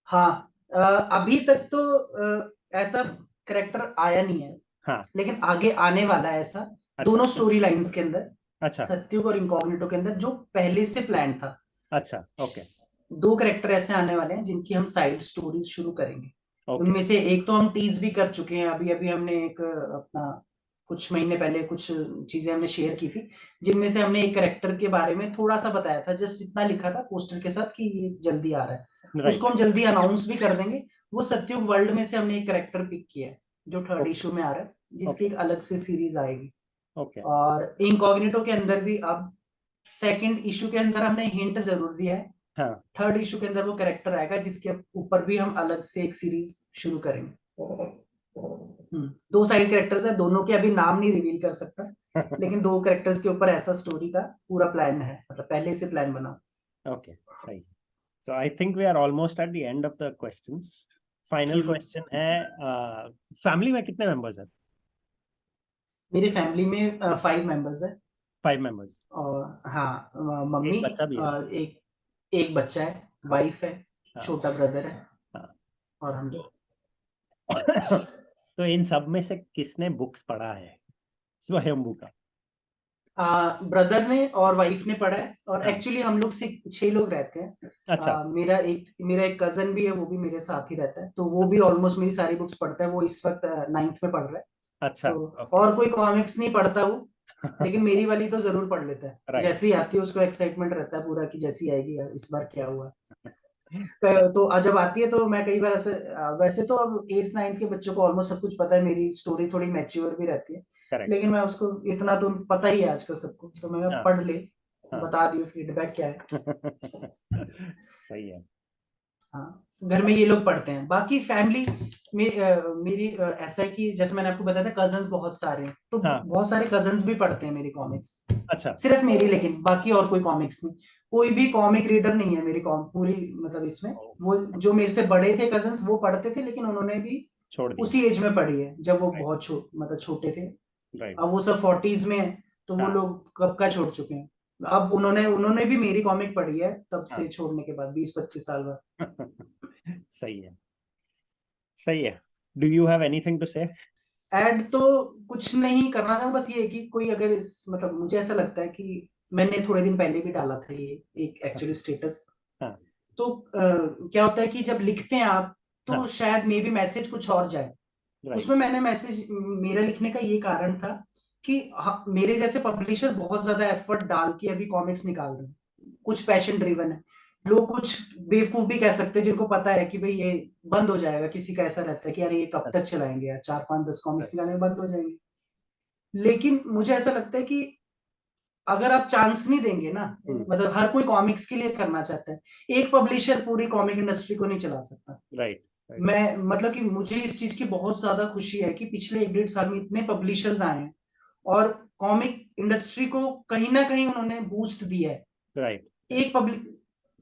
Speaker 2: हाँ, अभी तक तो ऐसा करेक्टर आया नहीं है,
Speaker 1: हाँ।
Speaker 2: लेकिन आगे आने वाला है ऐसा।
Speaker 1: अच्छा।
Speaker 2: दोनों स्टोरी लाइंस के अंदर,
Speaker 1: अच्छा।
Speaker 2: सत्युग और इनकॉग्निटो के अंदर, जो पहले से प्लान था।
Speaker 1: अच्छा। ओके।
Speaker 2: दो करेक्टर ऐसे आने वाले हैं जिनकी हम साइड स्टोरीज शुरू करेंगे।
Speaker 1: ओके।
Speaker 2: उनमें से एक तो हम टीज भी कर चुके हैं, अभी अभी हमने एक अपना कुछ महीने पहले कुछ चीजें हमने शेयर की थी, जिनमें से हमने एक करेक्टर के बारे में थोड़ा सा बताया था, जस्ट इतना लिखा था पोस्टर के साथ कि ये जल्दी आ रहा है। उसको
Speaker 1: राइट।
Speaker 2: हम जल्दी अनाउंस भी कर देंगे। वो सत्युग वर्ल्ड में से हमने एक करेक्टर पिक किया है, जो थर्ड इशू में आ रहा है, जिसकी
Speaker 1: ओके।
Speaker 2: एक अलग से सीरीज आएगी।
Speaker 1: ओके।
Speaker 2: और इनकॉग्निटो के अंदर भी अब सेकंड इशू के अंदर हमने हिंट जरूर दिया है,
Speaker 1: हाँ।
Speaker 2: थर्ड इशू के अंदर वो कैरेक्टर आएगा जिसके ऊपर भी हम अलग से एक सीरीज शुरू करेंगे। दो साइड कैरेक्टर्स है, दोनों के अभी नाम नहीं रिवील कर सकता, लेकिन दो कैरेक्टर्स के ऊपर ऐसा स्टोरी का पूरा प्लान है, मतलब पहले से प्लान बना।
Speaker 1: ओके, सही। So I think we are almost at the end of the questions. Final question है, फैमिली में कितने मेंबर्स हैं?
Speaker 2: मेरी फैमिली में 5 मेंबर्स है।
Speaker 1: 5 मेंबर्स।
Speaker 2: और हाँ, मम्मी,
Speaker 1: एक बच्चा भी है?
Speaker 2: एक एक बच्चा है,
Speaker 1: हाँ।
Speaker 2: वाइफ है,
Speaker 1: हाँ।
Speaker 2: छोटा ब्रदर है,
Speaker 1: हाँ।
Speaker 2: और हम।
Speaker 1: तो तो इन सब में से किसने बुक्स पढ़ा है स्वयंभू का?
Speaker 2: ब्रदर ने और वाइफ ने पढ़ा है, और
Speaker 1: हाँ।
Speaker 2: एक्चुअली हम लोग 6 लोग रहते हैं।
Speaker 1: अच्छा।
Speaker 2: मेरा एक कजन भी है, वो भी मेरे साथ ही रहता है, तो वो भी ऑलमोस्ट मेरी सारी बुक्स पढ़ता है। वो इस वक्त 9th में पढ़ रहा है।
Speaker 1: अच्छा।
Speaker 2: तो
Speaker 1: ओके।
Speaker 2: और कोई कॉमिक्स नहीं पढ़ता वो, लेकिन मेरी वाली तो जरूर पढ़ लेता है।
Speaker 1: राइट।
Speaker 2: जैसी आती है उसको एक्साइटमेंट रहता है पूरा, कि जैसी आएगी इस बार क्या हुआ।
Speaker 1: सही।
Speaker 2: तो जब आती है तो मैं कई बार ऐसे, वैसे तो अब 8th 9th के बच्चों को ऑलमोस्ट सब कुछ पता है, मेरी स्टोरी थोड़ी मैच्योर भी रहती है,
Speaker 1: करेक्ट।
Speaker 2: लेकिन मैं उसको इतना तो पता ही है आजकल सबको, तो मैं
Speaker 1: हाँ।
Speaker 2: पढ़ ले,
Speaker 1: हाँ।
Speaker 2: बता दियो फीडबैक क्या है।
Speaker 1: सही है।
Speaker 2: हाँ, घर में ये लोग पढ़ते हैं। बाकी फैमिली में मेरी ऐसा है कि जैसे मैंने आपको बताया था, कजन्स बहुत सारे हैं, तो
Speaker 1: हाँ।
Speaker 2: बहुत सारे कजन्स भी पढ़ते हैं मेरी कॉमिक्स।
Speaker 1: अच्छा।
Speaker 2: सिर्फ मेरी, लेकिन बाकी और कोई कॉमिक्स नहीं। कोई भी कॉमिक रीडर नहीं है मेरी पूरी, मतलब इसमें।
Speaker 1: ओ,
Speaker 2: वो जो मेरे से बड़े थे कजन्स, वो पढ़ते थे, लेकिन उन्होंने भी
Speaker 1: छोड़ दिया।
Speaker 2: उसी एज में पढ़ी है जब वो
Speaker 1: राइट।
Speaker 2: बहुत मतलब छोटे थे।
Speaker 1: राइट।
Speaker 2: अब वो सब 40s में है, तो वो
Speaker 1: हाँ।
Speaker 2: लोग कब का छोड़ चुके हैं। अब उन्होंने उन्होंने भी मेरी कॉमिक पढ़ी है तब
Speaker 1: हाँ।
Speaker 2: से, छोड़ने के बाद 20-25 साल बाद।
Speaker 1: सही है। सही है। Do you have anything to say?
Speaker 2: Add तो कुछ नहीं करना था, बस ये है कि कोई अगर इस, मतलब मुझे ऐसा लगता है कि मैंने थोड़े दिन पहले भी डाला था ये एक एक्चुअली स्टेटस।
Speaker 1: हाँ।
Speaker 2: तो क्या होता है कि जब लिखते हैं आप, तो
Speaker 1: हाँ।
Speaker 2: शायद मे बी मैसेज कुछ और जाए।
Speaker 1: राइट।
Speaker 2: उसमें मैंने मैसेज, मेरा लिखने का ये कारण था कि मेरे जैसे पब्लिशर बहुत ज्यादा एफर्ट डाल के अभी कॉमिक्स निकाल रहे हैं। कुछ पैशन ड्रिवन है, लोग कुछ बेवकूफ भी कह सकते हैं, जिनको पता है कि भाई ये बंद हो जाएगा। किसी का ऐसा रहता है कि यार ये कब तक चलाएंगे यार, 4 5 10 कॉमिक्स निकालने बंद हो जाएंगे। लेकिन मुझे ऐसा लगता है कि अगर आप चांस नहीं देंगे ना, मतलब हर कोई कॉमिक्स के लिए करना चाहता है, एक पब्लिशर पूरी कॉमिक इंडस्ट्री को नहीं चला सकता।
Speaker 1: राइट।
Speaker 2: मैं मतलब कि मुझे इस चीज की बहुत ज्यादा खुशी है कि पिछले 1-1.5 साल में इतने पब्लिशर्स आए हैं, और कॉमिक इंडस्ट्री को कहीं ना कहीं उन्होंने बूस्ट दिया है।
Speaker 1: राइट।
Speaker 2: एक पब्लिक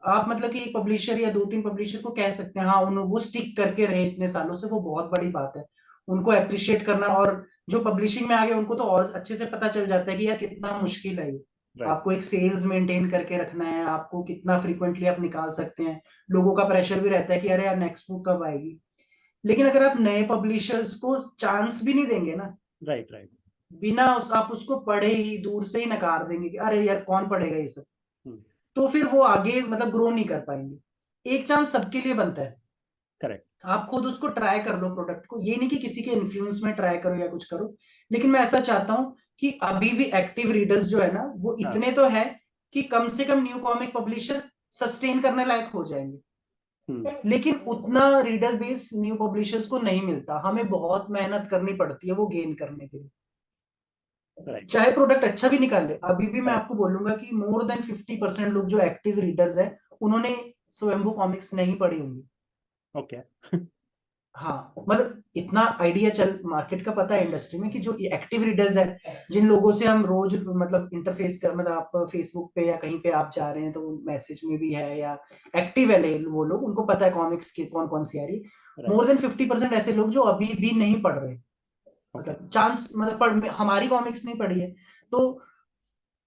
Speaker 2: आप मतलब कि एक पब्लिशर या 2-3 पब्लिशर को कह सकते हैं, हाँ वो स्टिक करके रहे इतने सालों से, वो बहुत बड़ी बात है। उनको अप्रिशिएट करना, और जो पब्लिशिंग में आ गए उनको तो और अच्छे से पता चल जाता है कि यार कितना मुश्किल है ये।
Speaker 1: राइट।
Speaker 2: आपको एक सेल्स मेंटेन करके रखना है, आपको कितना फ्रीक्वेंटली आप निकाल सकते हैं। लोगों का प्रेशर भी रहता है कि अरे यार नेक्स्ट बुक कब आएगी। लेकिन अगर आप नए पब्लिशर्स को चांस भी नहीं देंगे ना,
Speaker 1: राइट। राइट।
Speaker 2: बिना आप उसको पढ़े ही दूर से ही नकार देंगे कि अरे यार कौन पढ़ेगा ये सब, तो फिर वो आगे मतलब ग्रो नहीं कर पाएंगे। एक चांस सबके लिए बनता है।
Speaker 1: करेक्ट।
Speaker 2: आप खुद उसको ट्राई कर लो प्रोडक्ट को, ये नहीं कि किसी के इन्फ्लुएंस में ट्राई करो या कुछ करो। लेकिन मैं ऐसा चाहता हूं कि अभी भी एक्टिव रीडर्स जो है ना, वो
Speaker 1: हाँ।
Speaker 2: इतने तो है कि कम से कम न्यू कॉमिक पब्लिशर सस्टेन करने लायक हो जाएंगे। लेकिन उतना रीडर बेस न्यू पब्लिशर्स को नहीं मिलता, हमें बहुत मेहनत करनी पड़ती है वो गेन करने के लिए।
Speaker 1: राइट।
Speaker 2: चाहे प्रोडक्ट अच्छा भी निकाले, अभी भी मैं
Speaker 1: करेक्ट।
Speaker 2: आपको बोलूंगा कि मोर देन 50% लोग जो एक्टिव रीडर्स है, उन्होंने स्वयंभू कॉमिक्स नहीं पढ़ी होंगी।
Speaker 1: ओके।
Speaker 2: हाँ, मतलब इतना आइडिया चल मार्केट का पता है इंडस्ट्री में कि जो एक्टिव रीडर्स है, जिन लोगों से हम रोज मतलब इंटरफेस कर, मतलब आप फेसबुक पे या कहीं पे आप जा रहे हैं तो मैसेज में भी है या एक्टिव है वो लोग, उनको पता है कॉमिक्स की कौन कौन सी आ रही है।
Speaker 1: राइट।
Speaker 2: मोर देन 50% ऐसे लोग जो अभी भी नहीं पढ़ रहे,
Speaker 1: ओके।
Speaker 2: मतलब चांस, मतलब हमारी कॉमिक्स नहीं पढ़ी है, तो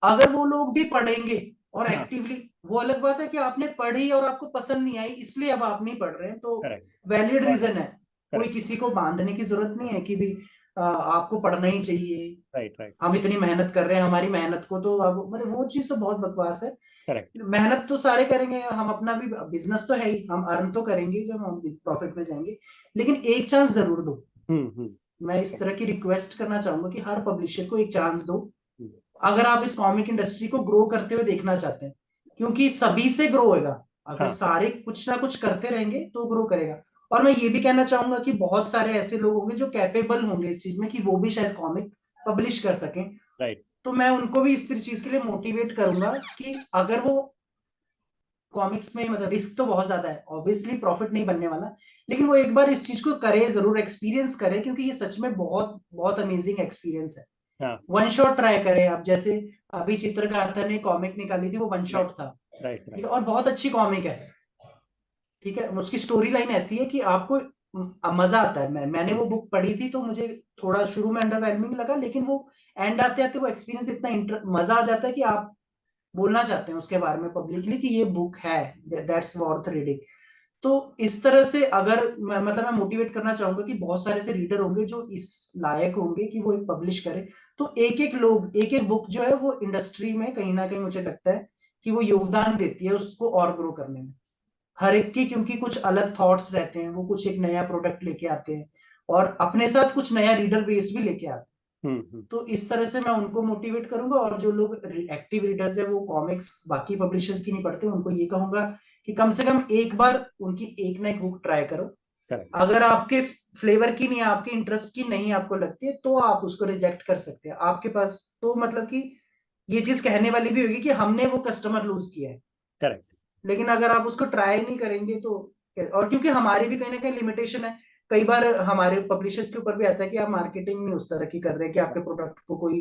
Speaker 2: अगर वो लोग भी पढ़ेंगे और
Speaker 1: हाँ।
Speaker 2: एक्टिवली, वो अलग बात है कि आपने पढ़ी और आपको पसंद नहीं आई इसलिए अब आप नहीं पढ़ रहे हैं, तो
Speaker 1: correct.
Speaker 2: Valid
Speaker 1: got it.
Speaker 2: Reason है। कोई
Speaker 1: करेक्ट।
Speaker 2: किसी को बांधने की जरूरत नहीं है कि भी आपको पढ़ना ही चाहिए,
Speaker 1: राइट। राइट।
Speaker 2: हम इतनी मेहनत कर रहे हैं, हमारी मेहनत को तो अब, मतलब वो चीज तो बहुत बकवास है।
Speaker 1: करेक्ट।
Speaker 2: मेहनत तो सारे करेंगे, हम अपना भी बिजनेस तो है ही, हम अर्न तो करेंगे जब हम प्रॉफिट में जाएंगे, लेकिन एक चांस जरूर दो।
Speaker 1: हम्म।
Speaker 2: मैं इस तरह की रिक्वेस्ट करना चाहूंगा कि हर पब्लिशर को एक चांस दो,
Speaker 1: हम्म,
Speaker 2: अगर आप इस कॉमिक इंडस्ट्री को ग्रो करते हुए देखना चाहते हैं, क्योंकि सभी से ग्रो होगा, अगर
Speaker 1: हाँ।
Speaker 2: सारे कुछ ना कुछ करते रहेंगे तो ग्रो करेगा। और मैं ये भी कहना चाहूंगा कि बहुत सारे ऐसे लोग होंगे जो कैपेबल होंगे इस चीज में कि वो भी शायद कॉमिक पब्लिश कर सकें,
Speaker 1: राइट।
Speaker 2: तो मैं उनको भी इस चीज के लिए मोटिवेट करूंगा कि अगर वो कॉमिक्स में, मतलब रिस्क तो बहुत ज्यादा है, ऑब्वियसली प्रॉफिट नहीं बनने वाला, लेकिन वो एक बार इस चीज को करे, जरूर एक्सपीरियंस करे, क्योंकि ये सच में बहुत बहुत अमेजिंग एक्सपीरियंस है।
Speaker 1: हाँ।
Speaker 2: वन शॉट ट्राई करें आप, जैसे अभी चित्रकार्ता ने कॉमिक निकाली थी, वो वन
Speaker 1: राइट।
Speaker 2: शॉट था,
Speaker 1: राइट।
Speaker 2: ठीक
Speaker 1: राइट।
Speaker 2: है, और बहुत अच्छी कॉमिक है, ठीक है, उसकी स्टोरी लाइन ऐसी है कि आपको मजा आता है। मैंने
Speaker 1: हम्म।
Speaker 2: वो बुक पढ़ी थी तो मुझे थोड़ा शुरू में अंडरवेलमिंग लगा, लेकिन वो एंड आते आते वो एक्सपीरियंस इतना मजा आ जाता है कि आप बोलना चाहते हैं उसके बारे में पब्लिकली कि ये बुक है, दैट्स वर्थ रीडिंग। तो इस तरह से अगर मतलब मैं मोटिवेट करना चाहूंगा कि बहुत सारे ऐसे रीडर होंगे जो इस लायक होंगे कि वो एक पब्लिश करे, तो एक एक लोग, एक एक बुक जो है वो इंडस्ट्री में कहीं ना कहीं मुझे लगता है कि वो योगदान देती है उसको और ग्रो करने में, हर एक की, क्योंकि कुछ अलग थॉट्स रहते हैं, वो कुछ एक नया प्रोडक्ट लेके आते हैं और अपने साथ कुछ नया रीडर बेस भी लेके आते हैं।
Speaker 1: हम्म।
Speaker 2: तो इस तरह से मैं उनको मोटिवेट करूंगा, और जो लोग एक्टिव रीडर्स है वो कॉमिक्स बाकी पब्लिशर्स की नहीं पढ़ते, उनको ये कहूंगा कि कम से कम एक बार उनकी एक ना एक बुक ट्राई करो।
Speaker 1: करेक्ट।
Speaker 2: अगर आपके फ्लेवर की नहीं, आपके इंटरेस्ट की नहीं आपको लगती है, तो आप उसको रिजेक्ट कर सकते हैं। आपके पास तो मतलब कि ये चीज कहने वाली भी होगी कि हमने वो कस्टमर लूज किया है,
Speaker 1: करेक्ट।
Speaker 2: लेकिन अगर आप उसको ट्राई नहीं करेंगे तो, और क्योंकि हमारी भी कहीं ना कहीं लिमिटेशन है, कई बार हमारे पब्लिशर्स के ऊपर भी आता है कि आप मार्केटिंग नहीं उस तरह की कर रहे हैं कि आपके प्रोडक्ट को कोई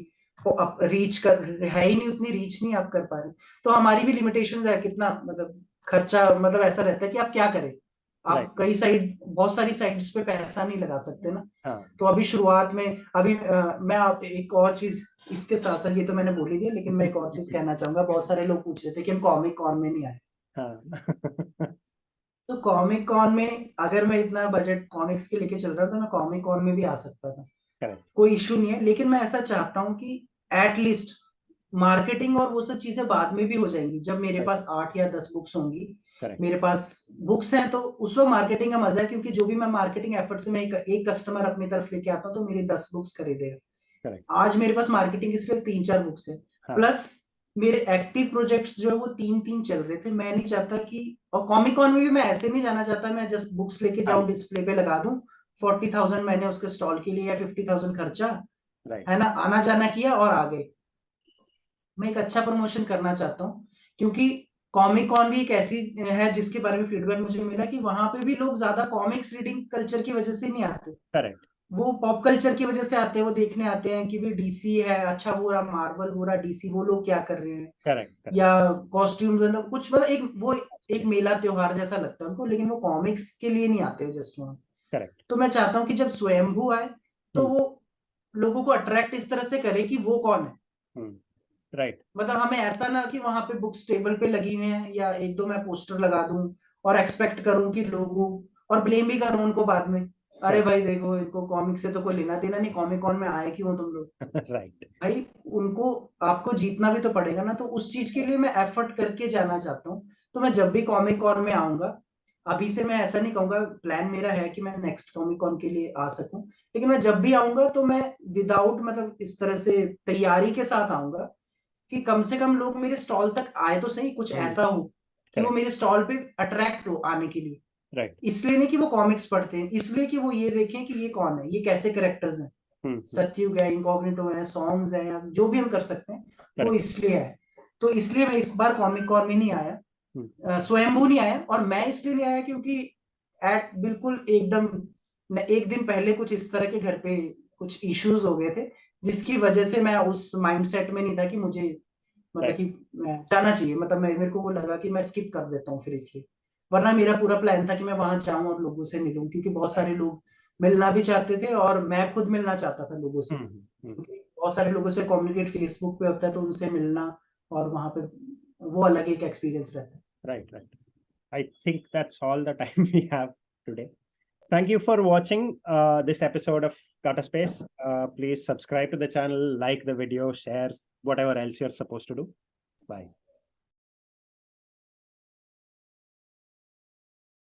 Speaker 2: रीच कर, है ही नहीं, उतनी रीच नहीं आप कर पा रहे, तो हमारी भी लिमिटेशंस है, कितना मतलब खर्चा, मतलब ऐसा रहता है कि आप क्या करें,
Speaker 1: राइट।
Speaker 2: आप कई साइड, बहुत सारी साइड्स पे पैसा नहीं लगा सकते ना।
Speaker 1: हाँ।
Speaker 2: तो अभी शुरुआत में, अभी मैं आप एक और चीज इसके साथ साथ, ये तो मैंने बोल ही दिया, लेकिन मैं एक और चीज कहना चाहूंगा, बहुत सारे लोग पूछ रहे थे कि हम कॉमिक कॉन में नहीं आए।
Speaker 1: हाँ।
Speaker 2: तो कॉमिक कॉन में अगर मैं इतना बजट कॉमिक्स के लेके चल रहा था तो मैं कॉमिक कॉन में भी आ सकता था,
Speaker 1: करेक्ट।
Speaker 2: कोई इश्यू नहीं है, लेकिन मैं ऐसा चाहता हूँ कि एटलीस्ट मार्केटिंग और वो सब चीजें बाद में भी हो जाएंगी, जब मेरे
Speaker 1: राइट।
Speaker 2: पास 8 या 10 बुक्स होंगी,
Speaker 1: करेक्ट।
Speaker 2: मेरे पास बुक्स हैं, तो उस वक्त मार्केटिंग का मजा है, क्योंकि जो भी मैं मार्केटिंग एफर्ट से मैं एक कस्टमर अपनी तरफ लेके आता हूँ तो मेरी 10 बुक्स खरीदेगा।
Speaker 1: करेक्ट।
Speaker 2: आज मेरे पास मार्केटिंग के सिर्फ 3-4 बुक्स है,
Speaker 1: हाँ।
Speaker 2: प्लस मेरे एक्टिव प्रोजेक्ट्स जो है वो 3-3 चल रहे थे। मैं नहीं चाहता कि, और कॉमिक कॉन में भी मैं ऐसे नहीं जाना चाहता मैं जस्ट बुक्स लेके
Speaker 1: हाँ।
Speaker 2: जाऊं डिस्प्ले पे लगा दूं, 40,000 मैंने उसके स्टॉल के लिए या 50,000 खर्चा,
Speaker 1: राइट।
Speaker 2: है ना, आना जाना किया और आ गए। मैं एक अच्छा प्रमोशन करना चाहता हूँ, क्योंकि कॉमिक कॉन भी एक ऐसी है जिसके बारे में फीडबैक मुझे मिला कि वहां पे भी लोग ज्यादा कॉमिक्स रीडिंग कल्चर की वजह से नहीं आते,
Speaker 1: करेक्ट।
Speaker 2: वो पॉप कल्चर की वजह से आते हैं, वो देखने आते हैं कि भी डीसी है, अच्छा हो रहा मार्वल, हो रहा डीसी, वो लोग क्या कर रहे हैं,
Speaker 1: करेक्ट। करेक्ट।
Speaker 2: या कॉस्ट्यूम कुछ, मतलब एक वो एक मेला त्योहार जैसा लगता है उनको, लेकिन वो कॉमिक्स के लिए नहीं आते जस्ट वहां।
Speaker 1: करेक्ट।
Speaker 2: तो मैं चाहता हूँ कि जब स्वयंभू आए तो
Speaker 1: हम्म।
Speaker 2: वो लोगों को अट्रैक्ट इस तरह से करे कि वो कौन है,
Speaker 1: हम्म। राइट।
Speaker 2: मतलब हमें ऐसा ना कि वहां पे बुक्स टेबल पे लगी हुई हैं या एक दो मैं पोस्टर लगा दूं और एक्सपेक्ट करूं कि लोगों, और ब्लेम भी करूं उनको बाद में, अरे
Speaker 1: करेक्ट।
Speaker 2: भाई देखो इनको कॉमिक से तो कोई लेना देना नहीं, कॉमिक कॉन में आए क्यों तुम लोग।
Speaker 1: राइट।
Speaker 2: भाई उनको, आपको जीतना भी तो पड़ेगा ना, तो उस चीज के लिए मैं एफर्ट करके जाना चाहता हूँ। तो मैं जब भी कॉमिक कॉन में आऊंगा, अभी से मैं ऐसा नहीं कहूंगा, प्लान मेरा है कि मैं नेक्स्ट कॉमिक कॉन के लिए आ सकूं, लेकिन मैं जब भी आऊंगा तो मैं विदाउट, मतलब इस तरह से तैयारी के साथ आऊंगा कि कम से कम लोग मेरे स्टॉल तक आए तो सही, कुछ
Speaker 1: हम्म।
Speaker 2: ऐसा हो कि वो
Speaker 1: करेक्ट।
Speaker 2: मेरे स्टॉल पे अट्रैक्ट हो आने के लिए।
Speaker 1: राइट।
Speaker 2: इसलिए नहीं कि वो कॉमिक्स पढ़ते हैं, इसलिए कि वो ये देखें कि ये कौन है, ये कैसे करेक्टर्स हैं,
Speaker 1: हम्म।
Speaker 2: सत्युग है, इनकॉग्निटो है, सॉन्ग्स है, या जो भी हम कर सकते हैं, वो
Speaker 1: करेक्ट।
Speaker 2: इसलिए है। तो इसलिए मैं इस बार कॉमिक कॉन में नहीं आया,
Speaker 1: हम्म।
Speaker 2: स्वयंभू नहीं आया, और मैं इसलिए नहीं आया क्योंकि एट बिल्कुल एकदम एक दिन पहले कुछ इस तरह के घर पे कुछ इश्यूज हो गए थे, जिसकी वजह से मैं उस माइंडसेट में नहीं था कि मुझे मतलब
Speaker 1: Right.
Speaker 2: कि जाना चाहिए, मतलब मेरे को वो लगा कि मैं स्किप कर देता हूँ फिर इसलिए। वरना मेरा पूरा प्लान था कि मैं वहां जाऊं और लोगों से मिलूं, क्योंकि बहुत
Speaker 1: Right.
Speaker 2: सारे लोग मिलना भी चाहते थे और मैं खुद मिलना चाहता था लोगों से,
Speaker 1: Hmm.
Speaker 2: क्योंकि बहुत सारे लोगों से कम्युनिकेट फेसबुक पे होता है, तो उनसे मिलना और वहां पे वो अलग एक एक्सपीरियंस रहता है।
Speaker 1: Right. Right. I think that's all the time we have today. Thank you for watching this episode of Kata Space. Please subscribe to the channel, like the video, share, whatever else you're supposed to do. Bye.